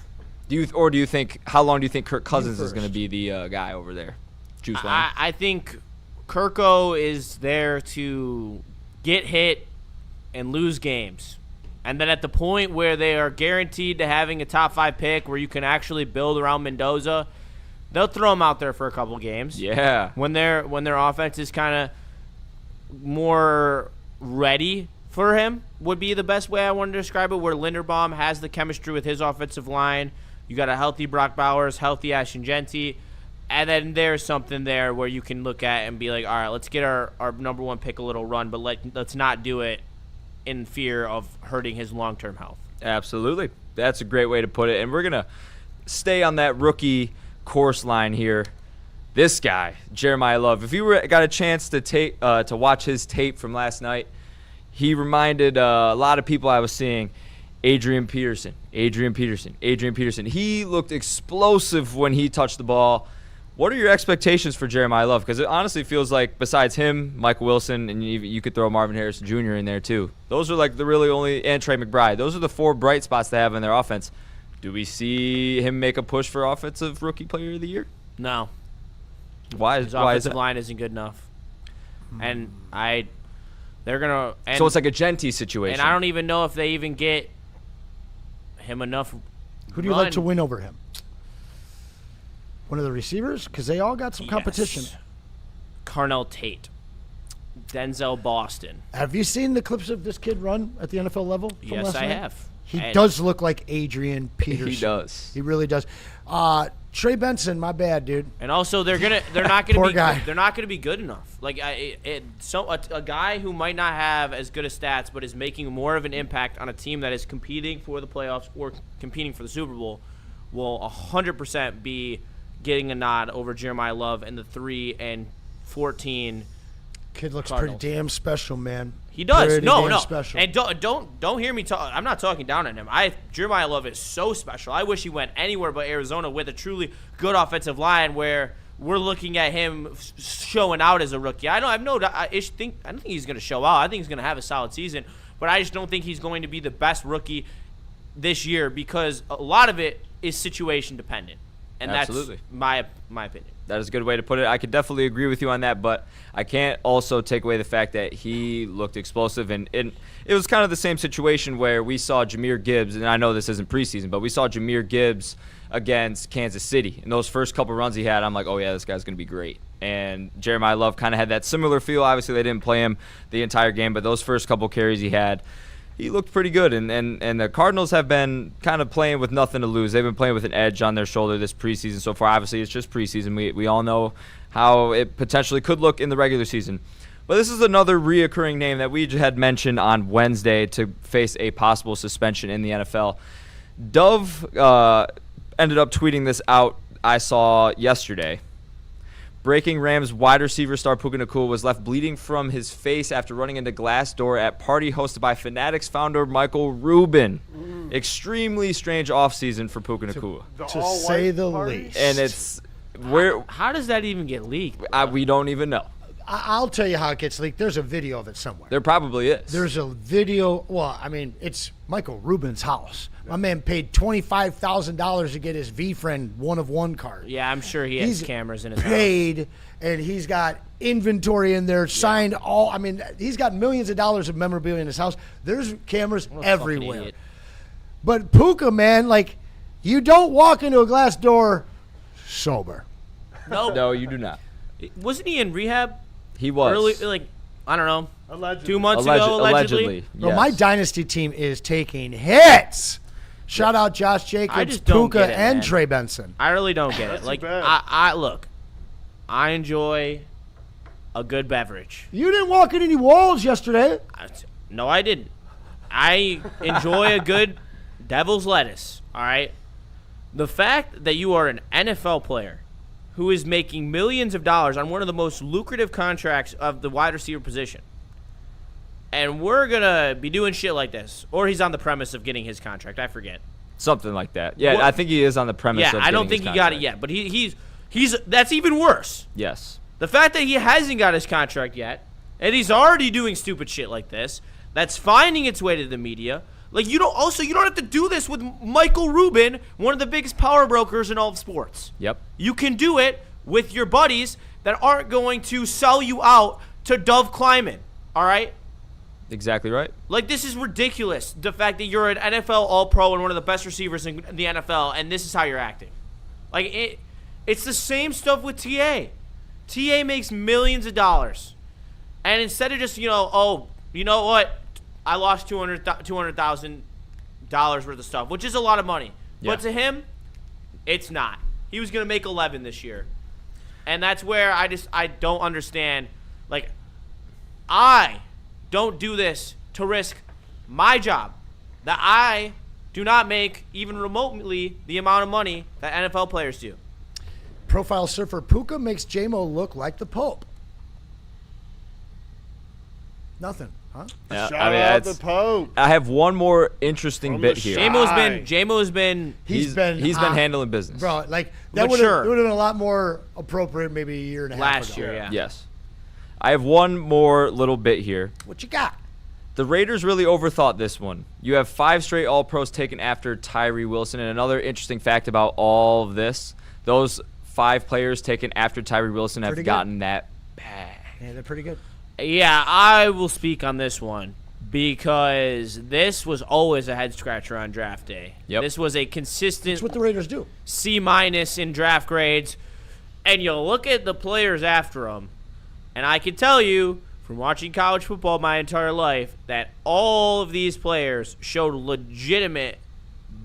Or do you think, how long do you think Kirk Cousins is going to be the guy over there? Juice line? I think Kirko is there to get hit and lose games. And then at the point where they are guaranteed to having a top 5 pick where you can actually build around Mendoza, they'll throw him out there for a couple games. Yeah. When their offense is kind of more ready for him would be the best way I want to describe it, where Linderbaum has the chemistry with his offensive line. You got a healthy Brock Bowers, healthy Ashton Genty. And then there's something there where you can look at and be like, all right, let's get our number 1 pick a little run, but let's not do it in fear of hurting his long-term health. Absolutely. That's a great way to put it. And we're going to stay on that rookie course line here. This guy, Jeremiah Love, if you got a chance to watch his tape from last night, he reminded a lot of people I was seeing Adrian Peterson. He looked explosive when he touched the ball. What are your expectations for Jeremiah Love? Because it honestly feels like besides him, Michael Wilson, and you could throw Marvin Harrison Jr. in there too. Those are like the really only, and Trey McBride. Those are the 4 bright spots they have in their offense. Do we see him make a push for Offensive Rookie Player of the Year? No. Why his is offensive that? line isn't good enough. And they're going to. So it's like a Genty situation. And I don't even know if they even get him enough. Who do you like to win over him? One of the receivers? Because they all got some competition. Carnell Tate. Denzel Boston. Have you seen the clips of this kid run at the NFL level? Yes, I have. He does look like Adrian Peterson. He does. He really does. Trey Benson, my bad, dude. And also, they're not gonna guy. They're not gonna be good enough. Like a guy who might not have as good as stats, but is making more of an impact on a team that is competing for the playoffs or competing for the Super Bowl, will 100% be getting a nod over Jeremiah Love and the 3 and 14. Kid looks Cardinals. pretty damn special, man. He does. Pretty No. damn special. And don't hear me talk. I'm not talking down on him. Jeremiah Love is so special. I wish he went anywhere but Arizona with a truly good offensive line where we're looking at him showing out as a rookie. I don't think he's going to show out. I think he's going to have a solid season, but I just don't think he's going to be the best rookie this year because a lot of it is situation dependent. And Absolutely. That's my opinion. That is a good way to put it. I could definitely agree with you on that, but I can't also take away the fact that he looked explosive. And it was kind of the same situation where we saw Jahmyr Gibbs, and I know this isn't preseason, but we saw Jahmyr Gibbs against Kansas City. And those first couple runs he had, I'm like, oh, yeah, this guy's going to be great. And Jeremiah Love kind of had that similar feel. Obviously, they didn't play him the entire game, but those first couple carries he had, he looked pretty good, and the Cardinals have been kind of playing with nothing to lose. They've been playing with an edge on their shoulder this preseason so far. Obviously, it's just preseason. We all know how it potentially could look in the regular season. But this is another reoccurring name that we had mentioned on Wednesday to face a possible suspension in the NFL. Dove ended up tweeting this out I saw yesterday. Breaking Rams wide receiver star Puka Nacua was left bleeding from his face after running into glass door at party hosted by Fanatics founder Michael Rubin. Extremely strange offseason for Puka Nacua. To say the least. And it's How does that even get leaked? We don't even know. I'll tell you how it gets leaked. There's a video of it somewhere. There probably is. There's a video. Well, I mean, it's Michael Rubin's house. My man paid $25,000 to get his V-Friend one-of-one card. Yeah, I'm sure he has cameras in his paid, house. And he's got inventory in there, signed all. I mean, he's got millions of dollars of memorabilia in his house. There's cameras everywhere. But Puka, man, like, you don't walk into a glass door sober. No, you do not. Wasn't he in rehab? He was. Early, I don't know. Allegedly. 2 months ago, allegedly. Bro, my dynasty team is taking hits. Shout out Josh Jacobs, Puka, and Trey Benson. I really don't get it. Like, I look, I enjoy a good beverage. You didn't walk in any walls yesterday. No, I didn't. I enjoy a good devil's lettuce, all right? The fact that you are an NFL player who is making millions of dollars on one of the most lucrative contracts of the wide receiver position, and we're going to be doing shit like this, or he's on the premise of getting his contract. I forget. Something like that. Yeah, I think he is on the premise of getting his contract. I don't think he got it yet, but he's that's even worse. Yes. The fact that he hasn't got his contract yet, and he's already doing stupid shit like this, that's finding its way to the media. Like, you don't have to do this with Michael Rubin, one of the biggest power brokers in all of sports. Yep. You can do it with your buddies that aren't going to sell you out to Dove Kleiman, all right? Exactly right. Like, this is ridiculous, the fact that you're an NFL All-Pro and one of the best receivers in the NFL, and this is how you're acting. Like, it's the same stuff with TA. TA makes millions of dollars. And instead of just, you know what? I lost $200,000 worth of stuff, which is a lot of money. Yeah. But to him, it's not. He was going to make 11 this year. And that's where I don't understand. Like, I don't do this to risk my job. That I do not make even remotely the amount of money that NFL players do. Profile surfer Puka makes J-Mo look like the Pope. Nothing. Huh? Yeah, Shout out the Pope. I have one more interesting bit here. J-Mo's been he's been handling business. Bro, like that would have been a lot more appropriate maybe a year and a half ago. Last year, yeah. Yes. I have one more little bit here. What you got? The Raiders really overthought this one. You have 5 straight All-Pros taken after Tyree Wilson. And another interesting fact about all of this, those 5 players taken after Tyree Wilson have gotten that bag. Yeah, they're pretty good. Yeah, I will speak on this one because this was always a head-scratcher on draft day. Yep. This was a consistent That's what the Raiders do. C- in draft grades. And you look at the players after them, and I can tell you from watching college football my entire life that all of these players showed legitimate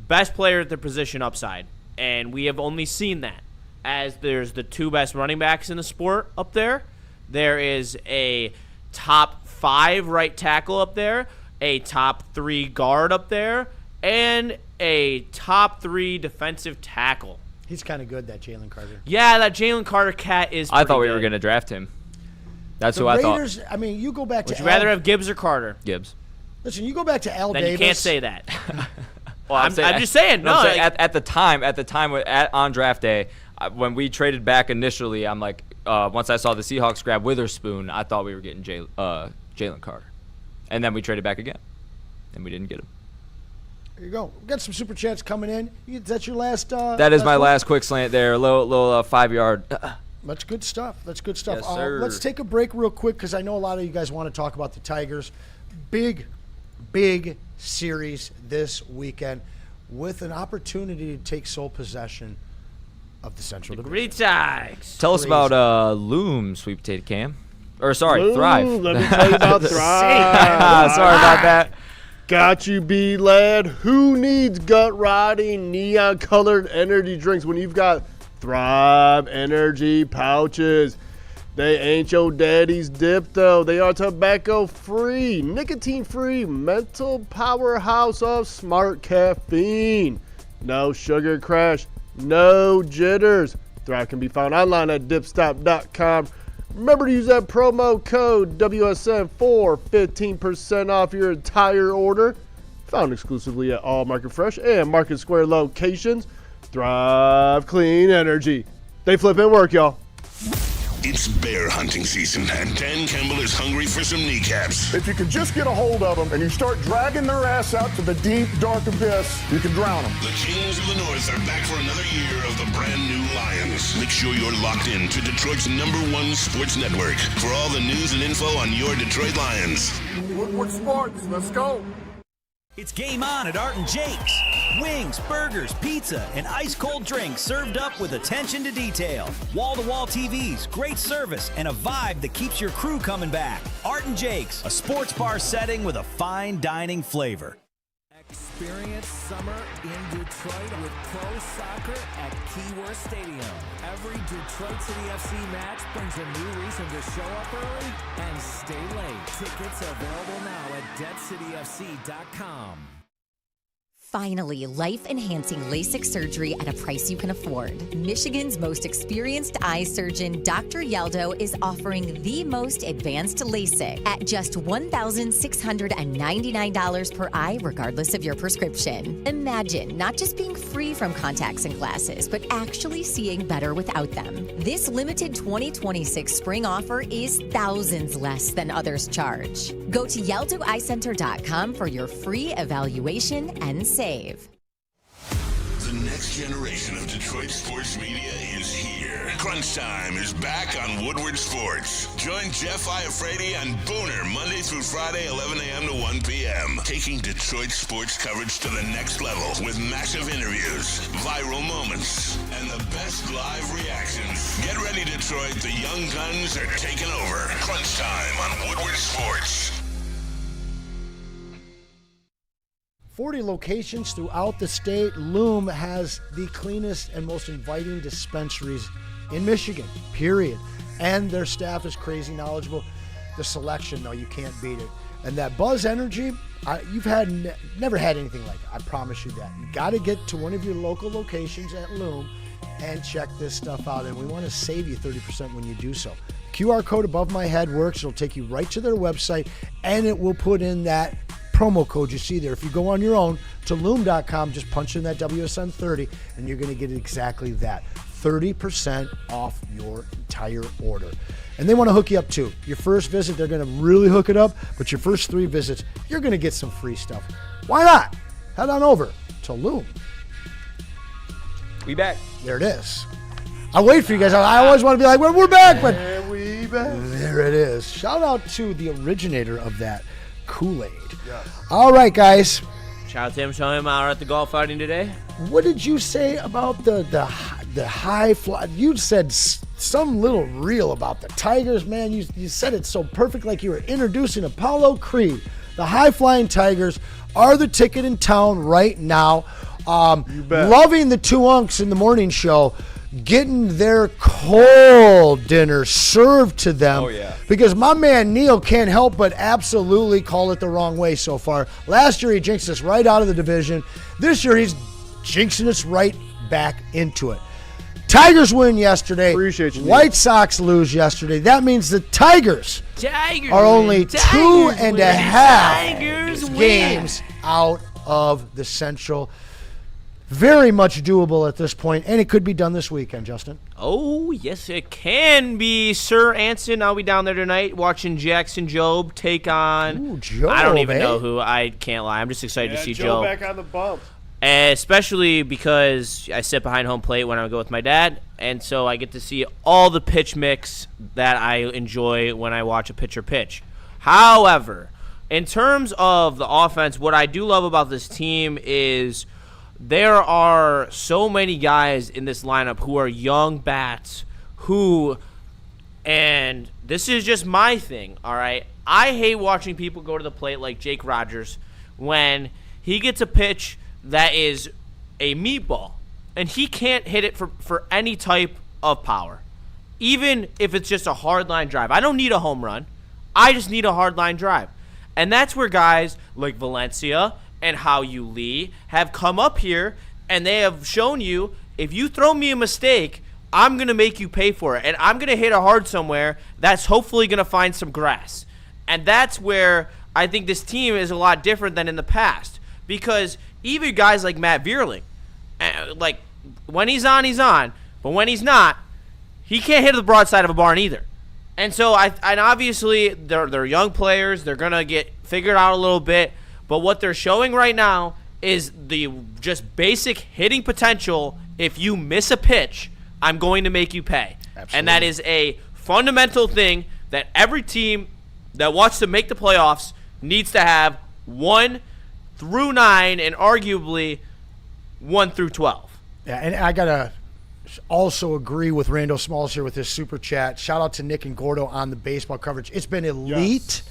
best player at their position upside. And we have only seen that as there's the 2 best running backs in the sport up there. There is a top 5 right tackle up there, a top 3 guard up there, and a top 3 defensive tackle. He's kind of good, that Jalen Carter. Yeah, that Jalen Carter cat is I thought we good. were going to draft him. That's the who Raiders, I thought. I mean, you go back to Would you rather have Gibbs or Carter? Gibbs. Listen, you go back to Al then Davis. You can't say that. Well, I'm just saying. No, at the time on draft day, when we traded back initially, I'm like, once I saw the Seahawks grab Witherspoon, I thought we were getting Jalen Carter. And then we traded back again, and we didn't get him. There you go. We got some super chats coming in. Is that your last? That is my last quick slant there. A little 5-yard. That's good stuff. That's good stuff. Yes, sir. Let's take a break real quick because I know a lot of you guys want to talk about the Tigers. Big series this weekend with an opportunity to take sole possession of the Central Division. Tigers. Tell us about Loom, Sweet Potato Cam. Or, sorry, Loom, Thrive. Let me tell you about Thrive. Sorry about that. Got you, BLadd. Who needs gut-rotting, neon-colored energy drinks when you've got Thrive energy pouches? They ain't your daddy's dip, though. They are tobacco-free, nicotine-free, mental powerhouse of smart caffeine. No sugar crash, no jitters. Thrive can be found online at dipstop.com. Remember to use that promo code WSN for 15% off your entire order. Found exclusively at all Market Fresh and Market Square locations. Thrive Clean Energy. They flip and work, y'all. It's bear hunting season, and Dan Campbell is hungry for some kneecaps. If you can just get a hold of them and you start dragging their ass out to the deep, dark abyss, you can drown them. The Kings of the North are back for another year of the brand new Lions. Make sure you're locked in to Detroit's #1 sports network for all the news and info on your Detroit Lions. Woodward Sports, let's go. It's game on at Art and Jake's. Wings, burgers, pizza, and ice-cold drinks served up with attention to detail. Wall-to-wall TVs, great service, and a vibe that keeps your crew coming back. Art and Jake's, a sports bar setting with a fine dining flavor. Experience summer in Detroit with pro soccer at Keyworth Stadium. Every Detroit City FC match brings a new reason to show up early and stay late. Tickets available now at DebCityFC.com. Finally, life-enhancing LASIK surgery at a price you can afford. Michigan's most experienced eye surgeon, Dr. Yaldo, is offering the most advanced LASIK at just $1,699 per eye, regardless of your prescription. Imagine not just being free from contacts and glasses, but actually seeing better without them. This limited 2026 spring offer is thousands less than others charge. Go to YaldoEyeCenter.com for your free evaluation and save. The next generation of Detroit sports media is here. Crunch Time is back on Woodward Sports. Join Jeff Iafrate and Booner Monday through Friday, 11 a.m. to 1 p.m. Taking Detroit sports coverage to the next level with massive interviews, viral moments, and the best live reactions. Get ready, Detroit. The young guns are taking over. Crunch Time on Woodward Sports. 40 locations throughout the state. Loom has the cleanest and most inviting dispensaries in Michigan, period. And their staff is crazy knowledgeable. The selection, though, you can't beat it. And that Buzz Energy, you've never had anything like it. I promise you that. You got to get to one of your local locations at Loom and check this stuff out. And we want to save you 30% when you do so. QR code above my head works. It'll take you right to their website, and it will put in that promo code you see there. If you go on your own to loom.com, just punch in that WSN30 and you're going to get exactly that. 30% off your entire order. And they want to hook you up too. Your first visit, they're going to really hook it up, but your first 3 visits, you're going to get some free stuff. Why not? Head on over to Loom. We back. There it is. I wait for you guys. I always want to be like, we're back, but we back. There it is. Shout out to the originator of that, Kool-Aid. Yes. All right, guys. Shout out to him, showing him out at the golf outing today. What did you say about the high fly? You said some little reel about the Tigers, man. You said it so perfect, like you were introducing Apollo Creed. The high-flying Tigers are the ticket in town right now. Loving the 2 unks in the morning show, getting their cold dinner served to them. Oh, yeah. Because my man Neil can't help but absolutely call it the wrong way so far. Last year he jinxed us right out of the division. This year he's jinxing us right back into it. Tigers win yesterday. Appreciate you, White Sox lose yesterday. That means the Tigers are only 2.5 games out of the Central. Very much doable at this point, and it could be done this weekend, Justin. Oh, yes, it can be. Sir Anson, I'll be down there tonight watching Jackson Jobe take on... Jobe, I don't even know who. I can't lie. I'm just excited to see Jobe. back on the bump. Especially because I sit behind home plate when I go with my dad, and so I get to see all the pitch mix that I enjoy when I watch a pitcher pitch. However, in terms of the offense, what I do love about this team is... there are so many guys in this lineup who are young bats who, and this is just my thing, all right? I hate watching people go to the plate like Jake Rogers when he gets a pitch that is a meatball, and he can't hit it for any type of power, even if it's just a hard line drive. I don't need a home run. I just need a hard line drive. And that's where guys like Valencia and Hao-Yu Lee have come up here, and they have shown you, if you throw me a mistake, I'm going to make you pay for it. And I'm going to hit it hard somewhere that's hopefully going to find some grass. And that's where I think this team is a lot different than in the past. Because even guys like Matt Vierling, like, when he's on, he's on. But when he's not, he can't hit the broadside of a barn either. And so, and obviously, they're young players. They're going to get figured out a little bit. But what they're showing right now is the just basic hitting potential. If you miss a pitch, I'm going to make you pay. Absolutely. And that is a fundamental thing that every team that wants to make the playoffs needs to have 1 through 9 and arguably 1 through 12. Yeah, and I got to also agree with Randall Smalls here with his super chat. Shout out to Nick and Gordo on the baseball coverage. It's been elite. Yes.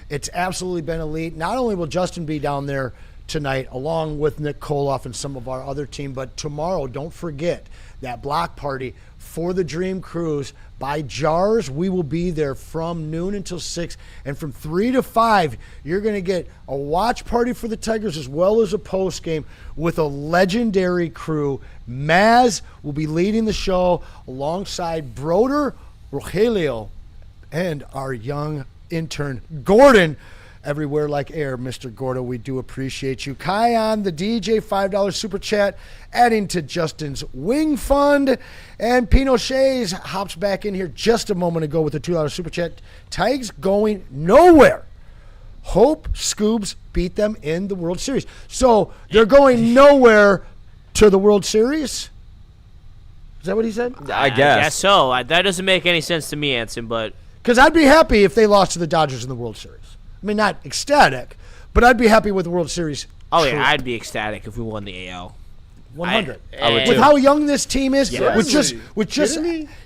It's absolutely been elite. Not only will Justin be down there tonight along with Nick Koloff and some of our other team, but tomorrow, don't forget that block party for the Dream Cruise by Jars. We will be there from noon until 6, and from 3 to 5, you're going to get a watch party for the Tigers as well as a post game with a legendary crew. Maz will be leading the show alongside Broder, Rogelio, and our young intern Gordon. Everywhere like air, Mr. Gordo, we do appreciate you. Kion, the DJ, $5 super chat, adding to Justin's wing fund. And Pinochet's hops back in here just a moment ago with the $2 super chat. Tigers going nowhere. Hope Scoobs beat them in the World Series. So they're going nowhere to the World Series? Is that what he said? I guess so. That doesn't make any sense to me, Anson, but... Because I'd be happy if they lost to the Dodgers in the World Series. I mean, not ecstatic, but I'd be happy with the World Series. Oh, yeah, I'd be ecstatic if we won the AL. 100. I would with too. how young this team is, with just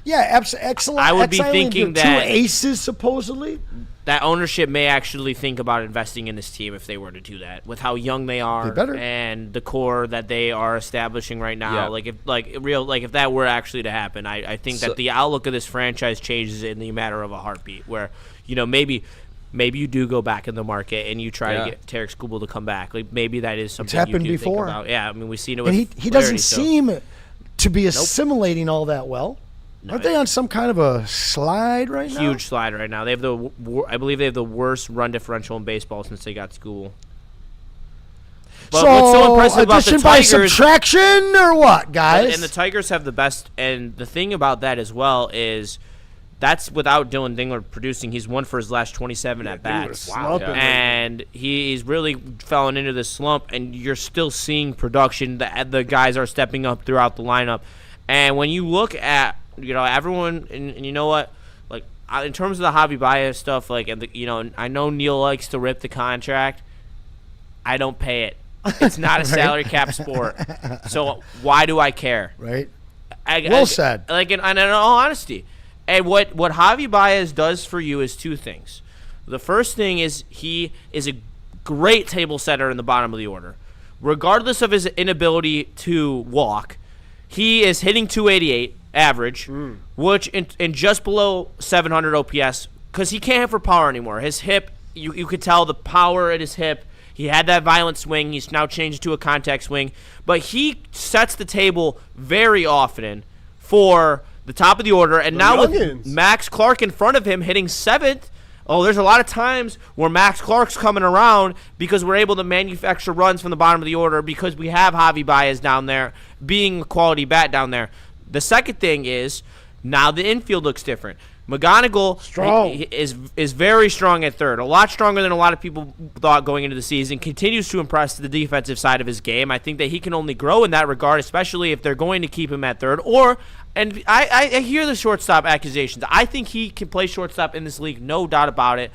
excellent. I would be thinking that 2 aces supposedly. That ownership may actually think about investing in this team if they were to do that. With how young they are and the core that they are establishing right now, if that were actually to happen, I think that the outlook of this franchise changes in the matter of a heartbeat. Where maybe you do go back in the market and you try to get Tarek Skubal to come back. Like maybe that is something it's happened you do before. Think about. Yeah, I mean we've seen it with he doesn't seem to be assimilating all that well. No, aren't they on some kind of a slide right now? Huge slide right now. They have I believe they have the worst run differential in baseball since they got Skubal. But what's so impressive about the Tigers, by subtraction or what, guys? And the Tigers have the best. And the thing about that as well is that's without Dylan Dingler producing. He's won for his last 27 at bats. Wow. And he's really fallen into this slump, and you're still seeing production. The guys are stepping up throughout the lineup. And when you look at, everyone, and you know what, like in terms of the Javi Baez stuff, I know Neil likes to rip the contract. I don't pay it. It's not a salary cap sport. So why do I care? Right. Well said. In all honesty. And what Javi Baez does for you is 2 things. The first thing is he is a great table setter in the bottom of the order. Regardless of his inability to walk, he is hitting 288 average, which in just below 700 OPS, because he can't hit for power anymore. His hip, you could tell the power at his hip. He had that violent swing. He's now changed to a contact swing. But he sets the table very often for the top of the order, and now with Max Clark in front of him hitting 7th, there's a lot of times where Max Clark's coming around because we're able to manufacture runs from the bottom of the order because we have Javi Baez down there being a quality bat down there. The second thing is now the infield looks different. McGonigal is very strong at third, a lot stronger than a lot of people thought going into the season, continues to impress the defensive side of his game. I think that he can only grow in that regard, especially if they're going to keep him at third. And I hear the shortstop accusations. I think he can play shortstop in this league, no doubt about it.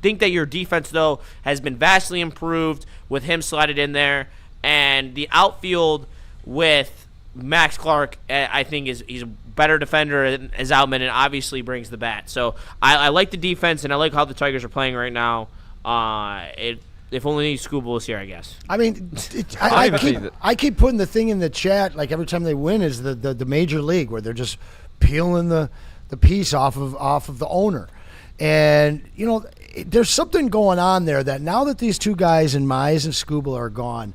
Think that your defense, though, has been vastly improved with him slotted in there. And the outfield with Max Clark, I think he's a better defender as Outman and obviously brings the bat. So I like the defense, and I like how the Tigers are playing right now. If only Skubal was here, I guess. I mean, I keep putting the thing in the chat, like every time they win is the major league where they're just peeling the piece off of the owner. And, there's something going on there that now that these 2 guys, and Mize and Skubal, are gone,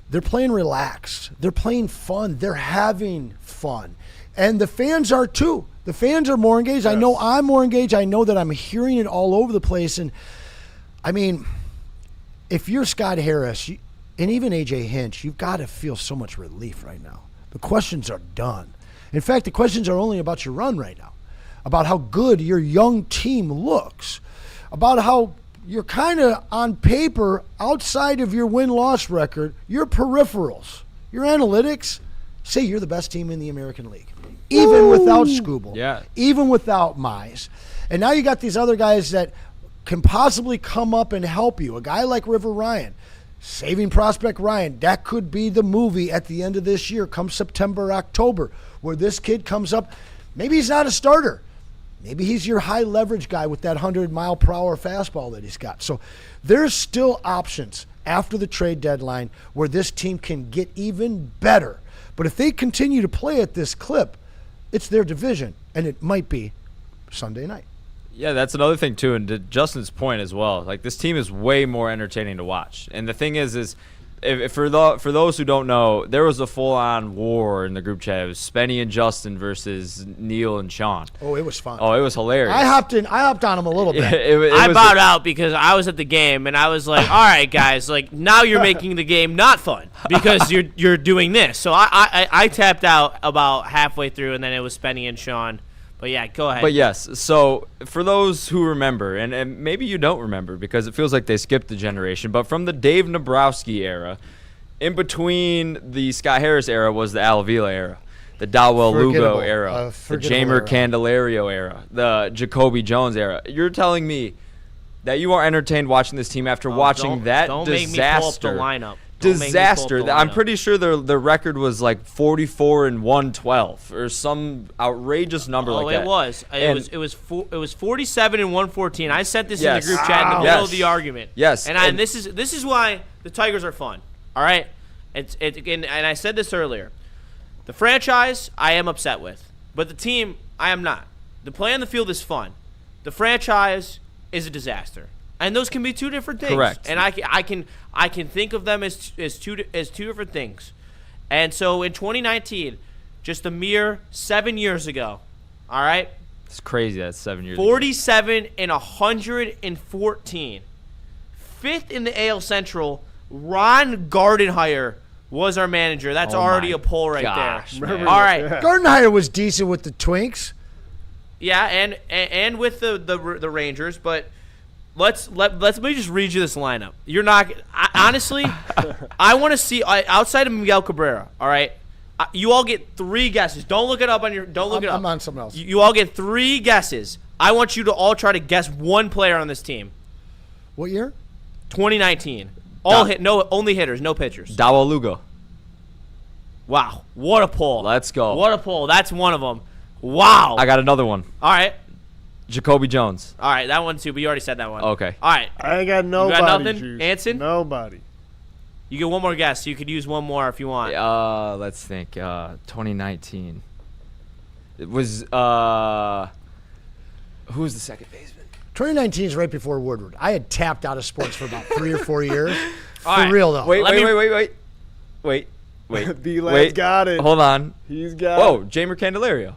they're playing relaxed. They're playing fun. They're having fun. And the fans are too. The fans are more engaged. Yes. I know I'm more engaged. I know that I'm hearing it all over the place. And, I mean, if you're Scott Harris and even A.J. Hinch, you've got to feel so much relief right now. The questions are done. In fact, the questions are only about your run right now, about how good your young team looks, about how you're kind of on paper outside of your win-loss record, your peripherals, your analytics say you're the best team in the American League, even without Skubal, even without Mize. And now you got these other guys that can possibly come up and help you. A guy like River Ryan, Saving Prospect Ryan, that could be the movie at the end of this year, come September, October, where this kid comes up. Maybe he's not a starter. Maybe he's your high leverage guy with that 100-mile-per-hour fastball that he's got. So there's still options after the trade deadline where this team can get even better. But if they continue to play at this clip, it's their division, and it might be Sunday night. Yeah, that's another thing, too, and to Justin's point as well. Like, this team is way more entertaining to watch. And the thing is if for those who don't know, there was a full-on war in the group chat. It was Spenny and Justin versus Neil and Sean. Oh, it was fun. Oh, it was hilarious. I hopped on them a little bit. I bowed out because I was at the game, and I was like, all right, guys, like, now you're making the game not fun because you're doing this. So I tapped out about halfway through, and then it was Spenny and Sean. But, yeah, go ahead. But, yes, so for those who remember, and maybe you don't remember because it feels like they skipped a generation, but from the Dave Nabrowski era, in between the Scott Harris era was the Al Avila era, the Dawel Lugo era, the Jamer Candelario era, the Jacoby Jones era. You're telling me that you are entertained watching this team after watching that don't disaster. Make me pull up the lineup. Disaster. I'm pretty sure the record was like 44-112 or some outrageous number like that. It was 47-114. I sent this in the group chat in the middle of the argument. Yes. And this is why the Tigers are fun. All right? And I said this earlier. The franchise I am upset with, but the team I am not. The play on the field is fun. The franchise is a disaster. And those can be two different things. Correct. And I can think of them as two different things. And so in 2019, just a mere 7 years ago, all right? It's crazy that's 7 years 47 and 114. Fifth in the AL Central, Ron Gardenhire was our manager. That's already a poll right there. All right. Gardenhire was decent with the Twinks. Yeah, and with the Rangers, but let me just read you this lineup. You're not honestly. I want to see outside of Miguel Cabrera. All right, you all get 3 guesses. Don't look it up on your. Don't look it up. I'm on something else. You all get 3 guesses. I want you to all try to guess one player on this team. What year? 2019. Only hitters, no pitchers. Dawel Lugo. Wow, what a poll! Let's go. What a poll. That's one of them. Wow. I got another one. All right. Jacoby Jones. All right, that one too, but you already said that one. Okay. All right. I ain't got nobody. You got nothing? Juice. Anson? Nobody. You get one more guess. You could use one more if you want. Let's think. 2019. It was who was the second baseman? 2019 is right before Woodward. I had tapped out of sports for about 3 or 4 years. All for right. real though. Wait. BLadd got it. Hold on. He's got it. Jamer Candelario.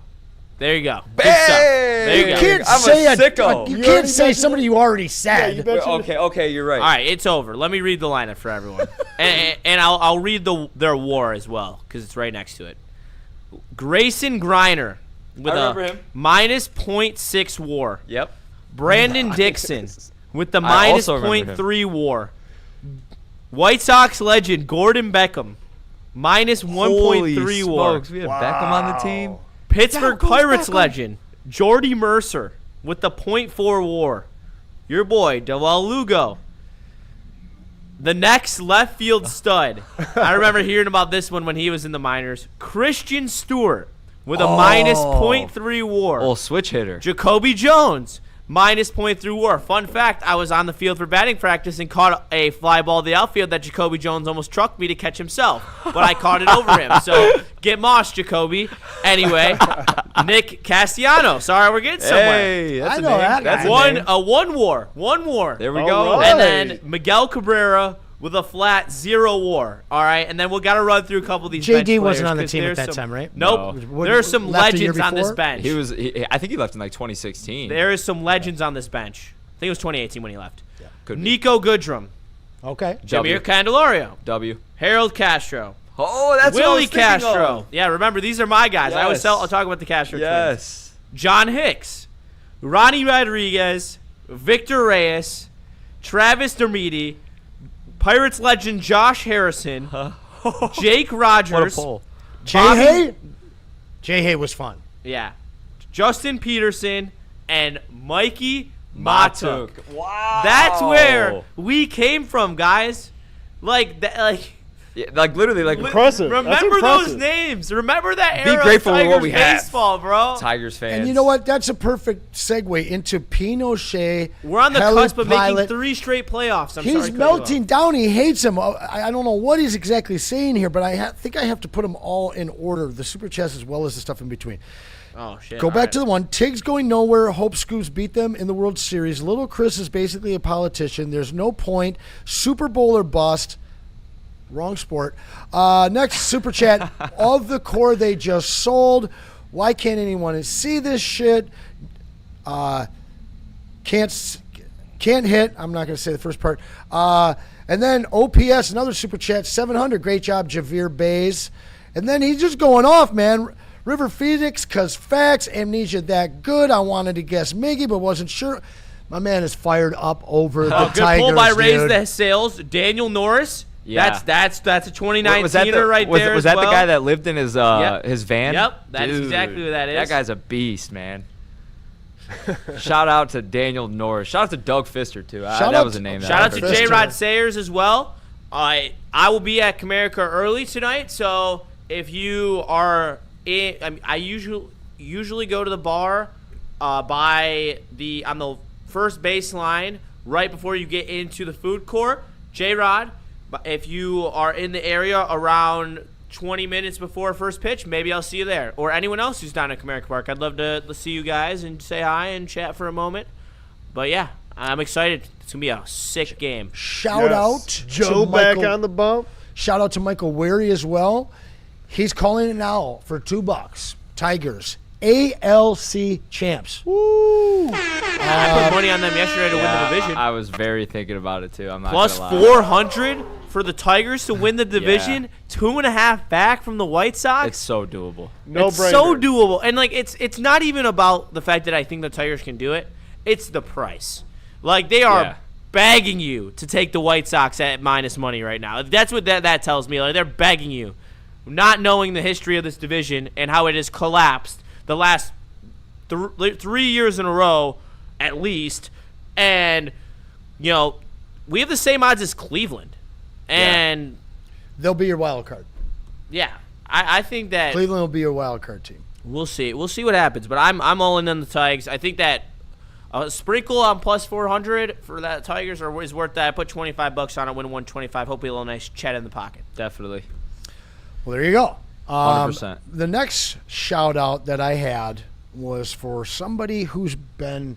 There you go. Bang! Good stuff. There you go. I'm a sicko. You can't say somebody you already said. Yeah, okay, you're right. All right, it's over. Let me read the lineup for everyone, and I'll read their WAR as well because it's right next to it. Grayson Griner with a minus .6 WAR. Yep. Brandon Dixon with the minus .3 WAR. White Sox legend Gordon Beckham minus 1.3 WAR. We have Beckham on the team. Pittsburgh Pirates legend Jordy Mercer with the .4 WAR. Your boy Dawel Lugo. The next left field stud. I remember hearing about this one when he was in the minors. Christian Stewart with a minus .3 WAR. Oh, switch hitter. Jacoby Jones minus .3 WAR. Fun fact, I was on the field for batting practice and caught a fly ball to the outfield that Jacoby Jones almost trucked me to catch himself, but I caught it over him. So get mossed, Jacoby. Anyway, Nick Castellanos. Sorry, we're getting somewhere. Hey, that's I know that guy. That's one WAR. There we go. And then Miguel Cabrera with a flat 0 WAR. All right, and then we got to run through a couple of these bench JD players wasn't on the team at that time, right? Nope. No. There are some legends on this bench. I think he left in like 2016. There is some legends on this bench. I think it was 2018 when he left. Yeah. Nico Goodrum. Okay. Jameer Candelario. W. Harold Castro. Oh, that's what I was Willie thinking Castro. of. Yeah, remember, these are my guys. Yes. I'll talk about the Castro twins. Yes. John Hicks, Ronnie Rodriguez, Victor Reyes, Travis Dermody, Pirates legend Josh Harrison, Jake Rogers. What a pull. Jay Hay was fun. Yeah. Justin Peterson and Mikey Matuk. Wow. That's where we came from, guys. Like that. Yeah, literally, impressive. That's Remember impressive. those names. Remember that era grateful of for Tigers what we have. baseball, bro. Tigers fans. And you know what? That's a perfect segue into Pinochet. We're on the Helen cusp of Pilot. making 3 straight playoffs. He's melting down. He hates him. I don't know what he's exactly saying here, but I think I have to put them all in order, the super chats as well as the stuff in between. Oh, shit. Go back to the one. Tiggs going nowhere. Hope Scoops beat them in the World Series. Little Chris is basically a politician. There's no point. Super Bowl or bust. Wrong sport. Next super chat. Of the core they just sold. Why can't anyone see this shit? Can't hit. I'm not going to say the first part. And then OPS, another super chat. 700. Great job, Javier Bays. And then he's just going off, man. River Phoenix, cause facts. Amnesia that good. I wanted to guess Miggy, but wasn't sure. My man is fired up over the Good Tigers. pull by Raise dude. the Sales. Daniel Norris. Yeah. That's a 2019er Was that there. Was that the guy that lived in his his van? Yep, that's Dude, exactly who that is. That guy's a beast, man. Shout out to Daniel Norris. Shout out to Doug Fister too. That was a name. Shout out to J. Rod Sayers as well. I will be at Comerica early tonight, so if you are in, I usually go to the bar on the first baseline right before you get into the food court. J. Rod, if you are in the area around 20 minutes before first pitch, maybe I'll see you there. Or anyone else who's down at Comerica Park. I'd love to see you guys and say hi and chat for a moment. But yeah, I'm excited. It's going to be a sick game. Shout out Joe to back Michael, on the bump. Shout out to Michael Weary as well. He's calling it now for $2. Tigers. ALC champs. Woo! I put money on them yesterday to win the division. I was very thinking about it too. I'm not Plus gonna lie. 400 for the Tigers to win the division. 2.5 back from the White Sox. It's so doable. It's so doable. And like it's not even about the fact that I think the Tigers can do it. It's the price. Like they are begging you to take the White Sox at minus money right now. That's what that tells me. Like they're begging you, not knowing the history of this division and how it has collapsed the last 3 years in a row, at least. And you know, we have the same odds as Cleveland, and they'll be your wild card. Yeah, I think that Cleveland will be your wild card team. We'll see. We'll see what happens. But I'm all in on the Tigers. I think that a sprinkle on plus 400 for that Tigers is worth that. I put $25 on it, win 125. Hopefully a little nice chat in the pocket. Definitely. Well, there you go. 100%. The next shout out that I had was for somebody who's been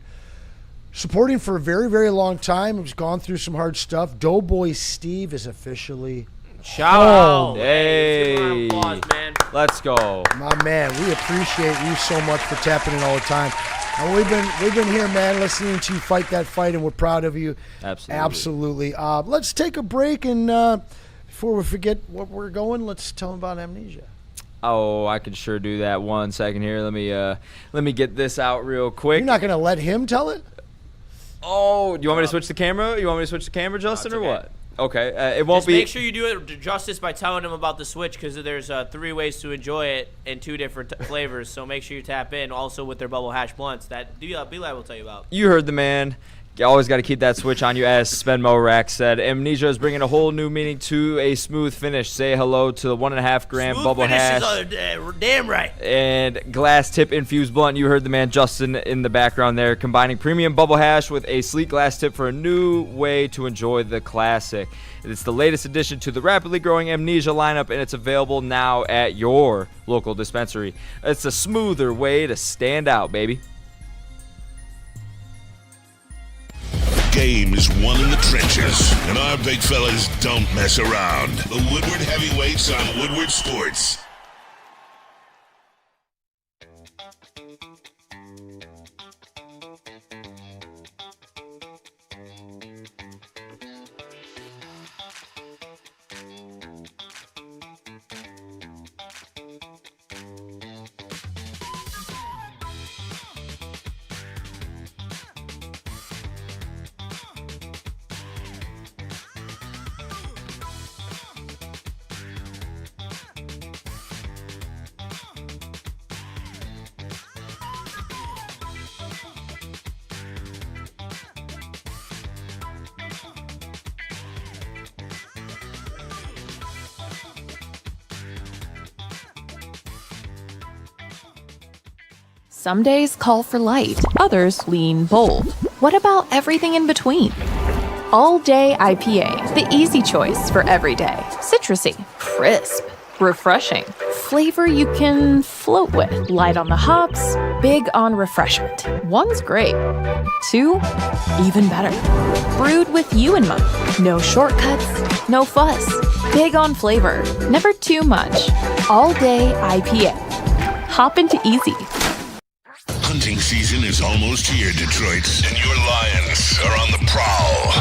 supporting for a very, very long time, who's gone through some hard stuff. Doughboy Steve is officially shout out. Hey, applause, man. Let's go. My man, we appreciate you so much for tapping in all the time. And we've been here, man, listening to you fight that fight, and we're proud of you. Absolutely. Let's take a break, and before we forget what we're going, let's tell them about Amnesia. Oh, I can sure do that. 1 second here. Let me get this out real quick. You're not gonna let him tell it? Oh, do you want me to switch the camera? You want me to switch the camera, Justin, or what? Okay, it won't Just be. make sure you do it justice by telling them about the Switch, because there's 3 ways to enjoy it in 2 different flavors. So make sure you tap in. Also with their bubble hash blunts that BLadd will tell you about. You heard the man. You always got to keep that switch on you, as Spenmo Rack said. Amnesia is bringing a whole new meaning to a smooth finish. Say hello to the 1.5 gram Smooth bubble hash. Damn right. And glass tip infused blunt. You heard the man Justin in the background there, combining premium bubble hash with a sleek glass tip for a new way to enjoy the classic. It's the latest addition to the rapidly growing Amnesia lineup, and it's available now at your local dispensary. It's a smoother way to stand out, baby. Game is won in the trenches, and our big fellas don't mess around. The Woodward Heavyweights on Woodward Sports. Some days call for light, others lean bold. What about everything in between? All Day IPA, the easy choice for every day. Citrusy, crisp, refreshing. Flavor you can float with. Light on the hops, big on refreshment. One's great. 2, even better. Brewed with you in mind. No shortcuts, no fuss. Big on flavor, never too much. All Day IPA. Hop into easy. Hunting season is almost here, Detroit, and your Lions are on the prowl.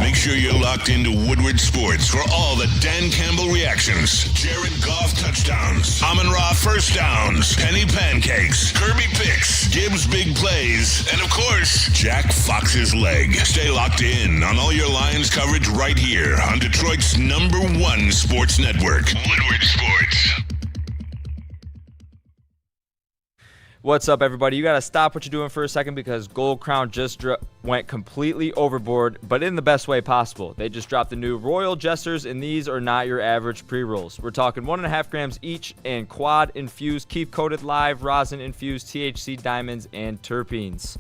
Make sure you're locked into Woodward Sports for all the Dan Campbell reactions, Jared Goff touchdowns, Amon-Ra first downs, Penny pancakes, Kirby picks, Gibbs big plays, and of course, Jack Fox's leg. Stay locked in on all your Lions coverage right here on Detroit's #1 sports network, Woodward Sports. What's up, everybody? You got to stop what you're doing for a second because Gold Crown just went completely overboard, but in the best way possible. They just dropped the new Royal Jesters, and these are not your average pre-rolls. We're talking 1.5 grams each and quad-infused, keef-coated live, rosin-infused THC diamonds and terpenes.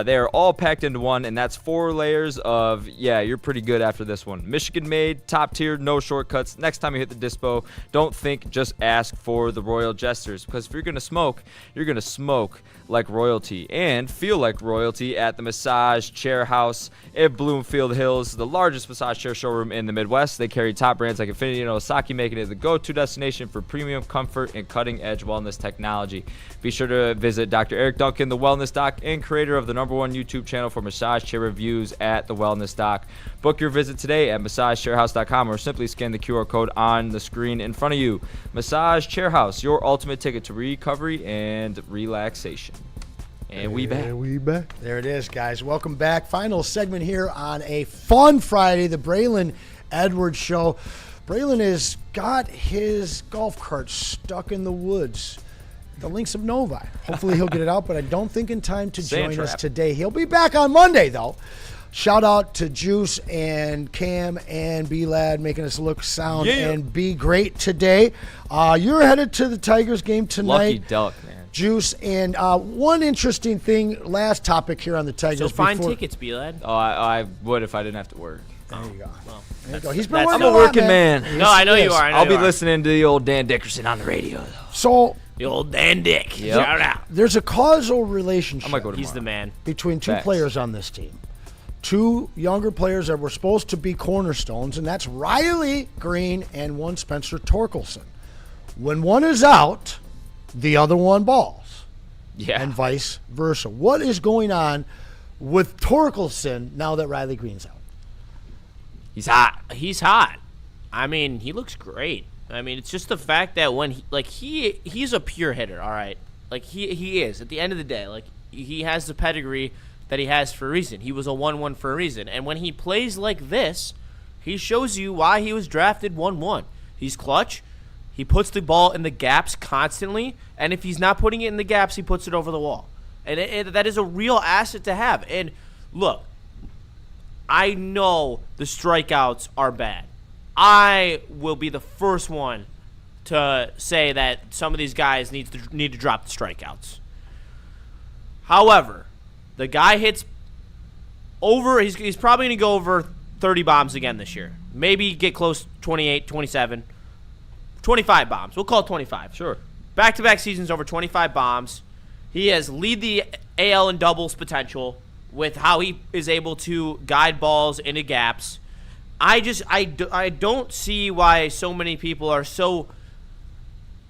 They are all packed into one, and that's 4 layers of, yeah, you're pretty good after this one. Michigan-made, top-tier, no shortcuts. Next time you hit the dispo, don't think, just ask for the Royal Jesters, because if you're going to smoke, you're going to smoke like royalty and feel like royalty at the Massage Chair House in Bloomfield Hills, the largest massage chair showroom in the Midwest. They carry top brands like Infinity and Osaki, making it the go-to destination for premium comfort and cutting-edge wellness technology. Be sure to visit Dr. Eric Duncan, the Wellness Doc, and creator of the #1 YouTube channel for massage chair reviews at the Wellness Doc. Book your visit today at massagechairhouse.com or simply scan the QR code on the screen in front of you. Massage Chair House, your ultimate ticket to recovery and relaxation. And we back. There it is, guys. Welcome back. Final segment here on a fun Friday, the Braylon Edwards Show. Braylon has got his golf cart stuck in the woods, the links of Novi. Hopefully he'll get it out, but I don't think in time to join us today. He'll be back on Monday, though. Shout out to Juice and Cam and BLadd making us look sound and be great today. You're headed to the Tigers game tonight. Lucky duck, man. Juice, and one interesting thing, last topic here on the Tigers. So find tickets, BLadd. Oh, I would if I didn't have to work. There you go. Well, there you go. He's been working I'm a working man. No, I know you are. I'll be listening to the old Dan Dickerson on the radio, though. So the old Dan Dick. Yep. Shout out. There's a causal relationship. I might go tomorrow. He's the man. Between 2 players on this team. 2 younger players that were supposed to be cornerstones, and that's Riley Green and one Spencer Torkelson. When one is out, the other one balls. Yeah. And vice versa. What is going on with Torkelson now that Riley Green's out? He's hot. He's hot. I mean, he looks great. I mean, it's just the fact that when he's a pure hitter, all right? Like he is. At the end of the day, like he has the pedigree that he has for a reason. He was a 1-1 for a reason. And when he plays like this, he shows you why he was drafted 1-1. He's clutch. He puts the ball in the gaps constantly, and if he's not putting it in the gaps, he puts it over the wall. And that is a real asset to have. And look, I know the strikeouts are bad. I will be the first one to say that some of these guys need to drop the strikeouts. However, the guy hits over. He's probably going to go over 30 bombs again this year. Maybe get close 28, 27. 25 bombs. We'll call it 25. Sure. Back-to-back seasons over 25 bombs. He has lead the AL in doubles potential with how he is able to guide balls into gaps. I don't see why so many people are so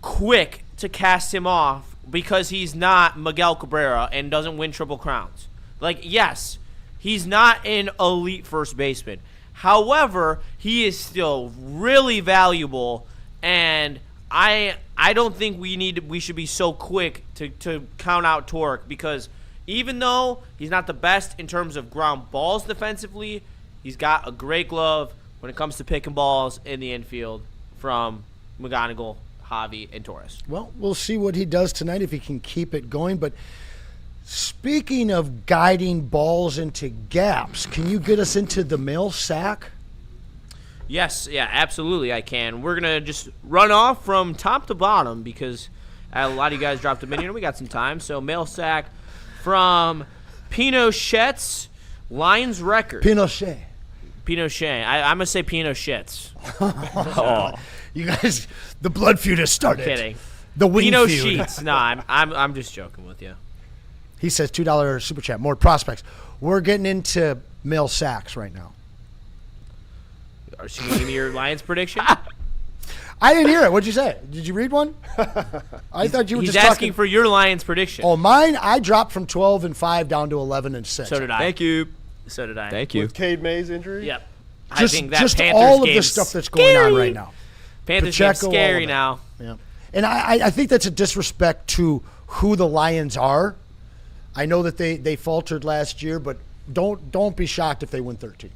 quick to cast him off because he's not Miguel Cabrera and doesn't win Triple Crowns. Like, yes, he's not an elite first baseman. However, he is still really valuable. And I don't think we should be so quick to count out Torque because even though he's not the best in terms of ground balls defensively, he's got a great glove when it comes to picking balls in the infield from McGonigal, Javi, and Torres. Well, we'll see what he does tonight if he can keep it going. But speaking of guiding balls into gaps, can you get us into the mail sack? Yes, yeah, absolutely I can. We're going to just run off from top to bottom because A lot of you guys dropped them in here. We got some time. So mail sack from Pinochet's Lions record. Pinochet. I'm going to say Pinochets. You guys, the blood feud has started. I'm kidding. The wing Pino feud. Sheets. No, I'm just joking with you. He says $2 super chat. More prospects. We're getting into mail sacks right now. Are you going to give me your Lions prediction? I didn't hear it. What'd you say? Did you read one? I thought you were He's just asking talking for your Lions prediction. Oh, mine, I dropped from 12-5 down to 11-6. So did I. Thank you. So did I. Thank you. With Cade May's injury? Yep. Just, I think that just Panthers all of the game's stuff that's going on right now. Panthers Pacheco, game's scary all of it. now. Yeah. And I think that's a disrespect to who the Lions are. I know that they faltered last year, but don't be shocked if they win 13.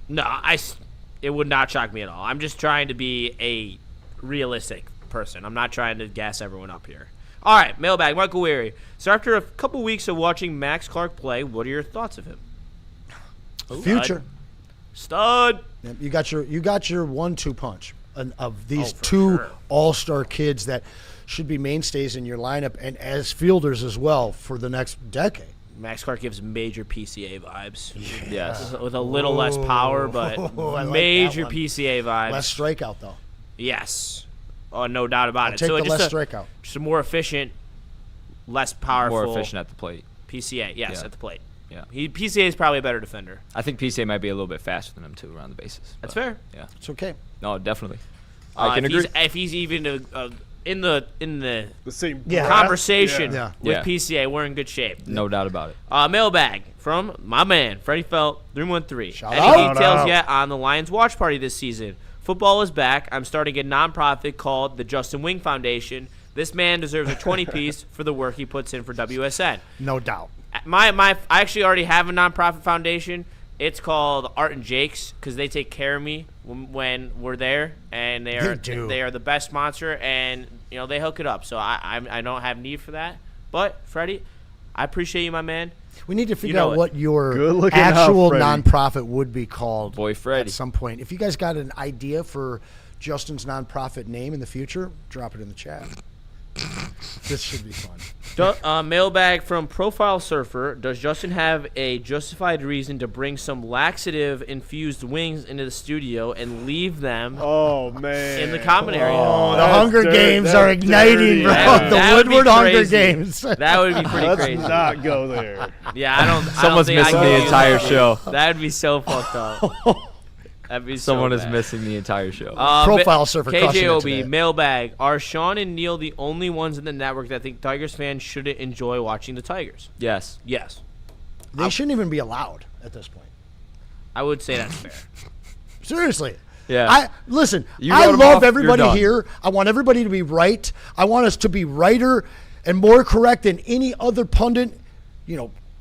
No, it would not shock me at all. I'm just trying to be a realistic person. I'm not trying to gas everyone up here. All right, mailbag, Michael Weary. So after a couple weeks of watching Max Clark play, what are your thoughts of him? Future. Stud. You got your 1-2 punch of these two all-star kids that should be mainstays in your lineup and as fielders as well for the next decade. Max Clark gives major PCA vibes. Yes. With a little less power, but major PCA vibes. Less strikeout, though. Yes. Oh, no doubt about it. Take the just less strikeout. Just a more efficient, less powerful. More efficient at the plate. PCA, yes, at the plate. Yeah. PCA is probably a better defender. I think PCA might be a little bit faster than him, too, around the bases. That's fair. Yeah. It's okay. No, definitely. I can agree. If he's even in the same conversation with Yeah. PCA, we're in good shape. No doubt about it. Mailbag from my man, Freddie Felt, 313. Shout Any out. details yet on the Lions watch party this season? Football is back. I'm starting a nonprofit called the Justin Wing Foundation. This man deserves a 20-piece for the work he puts in for WSN. No doubt. I actually already have a nonprofit foundation. It's called Art and Jake's because they take care of me when we're there, and they are the best sponsor, and they hook it up. So I don't have need for that. But Freddie, I appreciate you, my man. We need to figure out what your Good-looking actual out, nonprofit would be called. Boy, Freddie. At some point. If you guys got an idea for Justin's nonprofit name in the future, drop it in the chat. This should be fun. Mailbag from Profile Surfer. Does Justin have a justified reason to bring some laxative-infused wings into the studio and leave them in the common area? Oh, the Hunger Games are igniting, bro. The Woodward Hunger Games. That would be pretty crazy. Let's not go there. Yeah, I don't Someone's think missing I can the do entire that. show. That would be so fucked up. That'd be Someone so is bad. missing the entire show. Profile Surfer crushing it KJOB, today. mailbag. Are Sean and Neil the only ones in the network that think Tigers fans shouldn't enjoy watching the Tigers? Yes. Yes. They shouldn't even be allowed at this point. I would say that's fair. Seriously. Yeah. Listen, You I wrote 'em love off, you're everybody done. here. I want everybody to be right. I want us to be righter and more correct than any other pundit,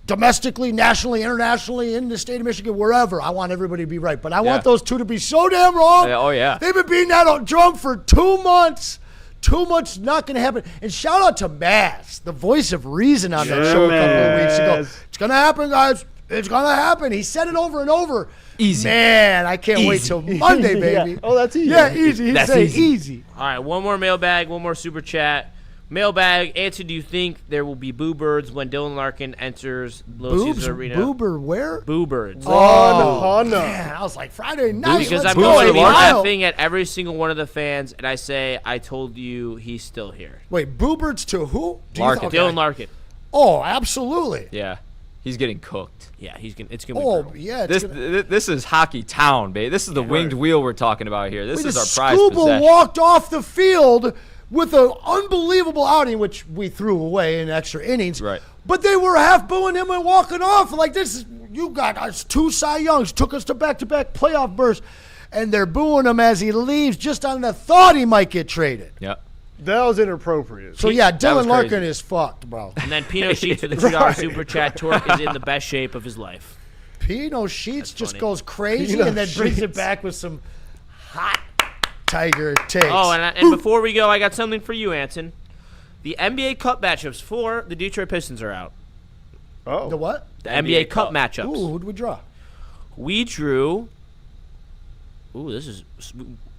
domestically, nationally, internationally, in the state of Michigan, wherever. I want everybody to be right. But I want those two to be so damn wrong. Oh, yeah. They've been beating that drum for 2 months. 2 months, not going to happen. And shout out to Maz, the voice of reason on that show a couple of weeks ago. It's going to happen, guys. It's going to happen. He said it over and over. Easy. Man, I can't wait till Monday, baby. Yeah. Oh, that's easy. Yeah, easy. That's say easy. All right, one more mailbag, one more super chat. Mailbag, Anson, do you think there will be boo birds when Dylan Larkin enters Little Caesars Arena? Boober, where? Boo birds. Oh, no. Man, I was like, Friday night. Because let's I'm go. going to be Wild. laughing at every single one of the fans, and I say, I told you he's still here. Wait, Boobirds to who? Larkin. Dylan Larkin. Oh, absolutely. Yeah. He's getting cooked. Yeah, it's gonna be brutal. Yeah. This is hockey town, babe. This is the winged wheel we're talking about here. This is our prize Scuba possession. walked off the field with an unbelievable outing, which we threw away in extra innings. Right. But they were half booing him and walking off like this. You got us 2 Cy Youngs, took us to back-to-back playoff bursts, and they're booing him as he leaves just on the thought he might get traded. Yep. That was inappropriate. So, yeah, That was Dylan Larkin crazy. is fucked, bro. And then Pino Sheets with the $2 super chat. Torque is in the best shape of his life. Pino Sheets just funny. goes crazy Pino and then brings it Sheets. back with some hot Tiger takes. Oh, and before we go, I got something for you, Anson. The NBA Cup matchups for the Detroit Pistons are out. Oh. The what? The NBA Cup matchups. Ooh, who'd we draw? We drew. Ooh, this is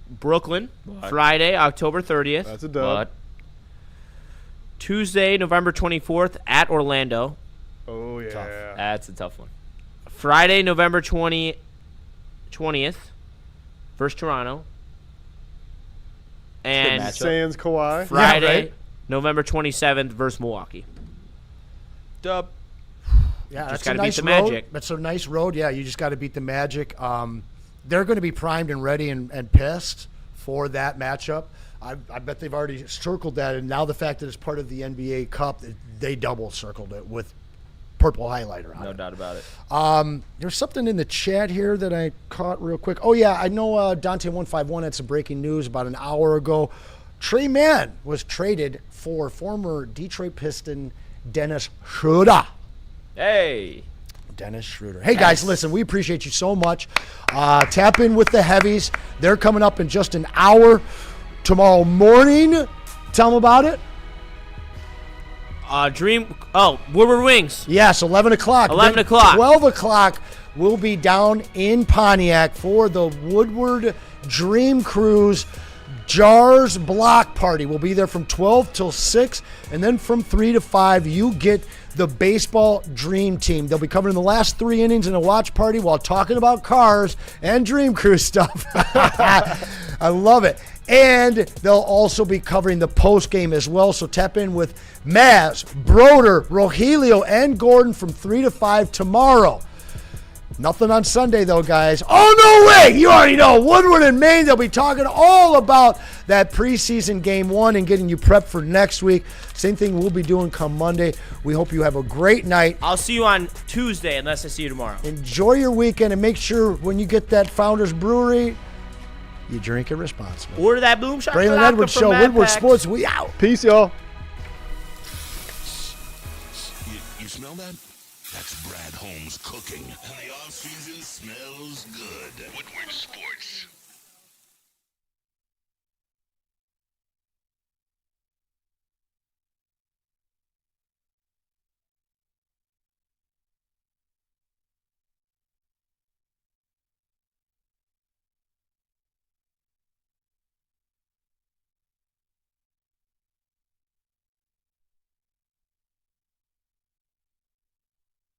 Brooklyn, Friday, October 30th. That's a dub. Tuesday, November 24th at Orlando. Oh, yeah. Tough. That's a tough one. Friday, November 20th versus Toronto. And Sans Kawhi. Friday, Yeah, right? November 27th versus Milwaukee. Dub. Yeah, Just that's gotta a beat nice the road. Magic. That's a nice road. Yeah, you just got to beat the Magic. They're going to be primed and ready and pissed for that matchup. I bet they've already circled that, and now the fact that it's part of the NBA Cup, they double circled it with purple highlighter on it. No doubt about it. There's something in the chat here that I caught real quick. Oh, yeah, I know Dante151 had some breaking news about an hour ago. Trey Mann was traded for former Detroit Piston Dennis Schroeder. Hey. Dennis Schroeder. Hey, guys, listen, we appreciate you so much. Tap in with the heavies. They're coming up in just an hour tomorrow morning. Tell them about it. Woodward Wings. Yes, 11 o'clock. 11 Then o'clock. 12 o'clock, we'll be down in Pontiac for the Woodward Dream Cruise Jars Block Party. We'll be there from 12 till 6, and then from 3 to 5, you get the baseball dream team. They'll be covering the last 3 innings in a watch party while talking about cars and Dream Cruise stuff. I love it. And they'll also be covering the post game as well. So tap in with Maz, Broder, Rogelio, and Gordon from 3 to 5 tomorrow. Nothing on Sunday, though, guys. Oh, no way! You already know. Woodward and Maine, they'll be talking all about that preseason game 1 and getting you prepped for next week. Same thing we'll be doing come Monday. We hope you have a great night. I'll see you on Tuesday unless I see you tomorrow. Enjoy your weekend and make sure when you get that Founders Brewery, you drink it responsibly. Order that Boom Shot. Braylon Edwards Show, Woodward Sports. We out. Peace, y'all. You smell that? That's Brad Holmes cooking. And the off-season smells good. Woodward Sports.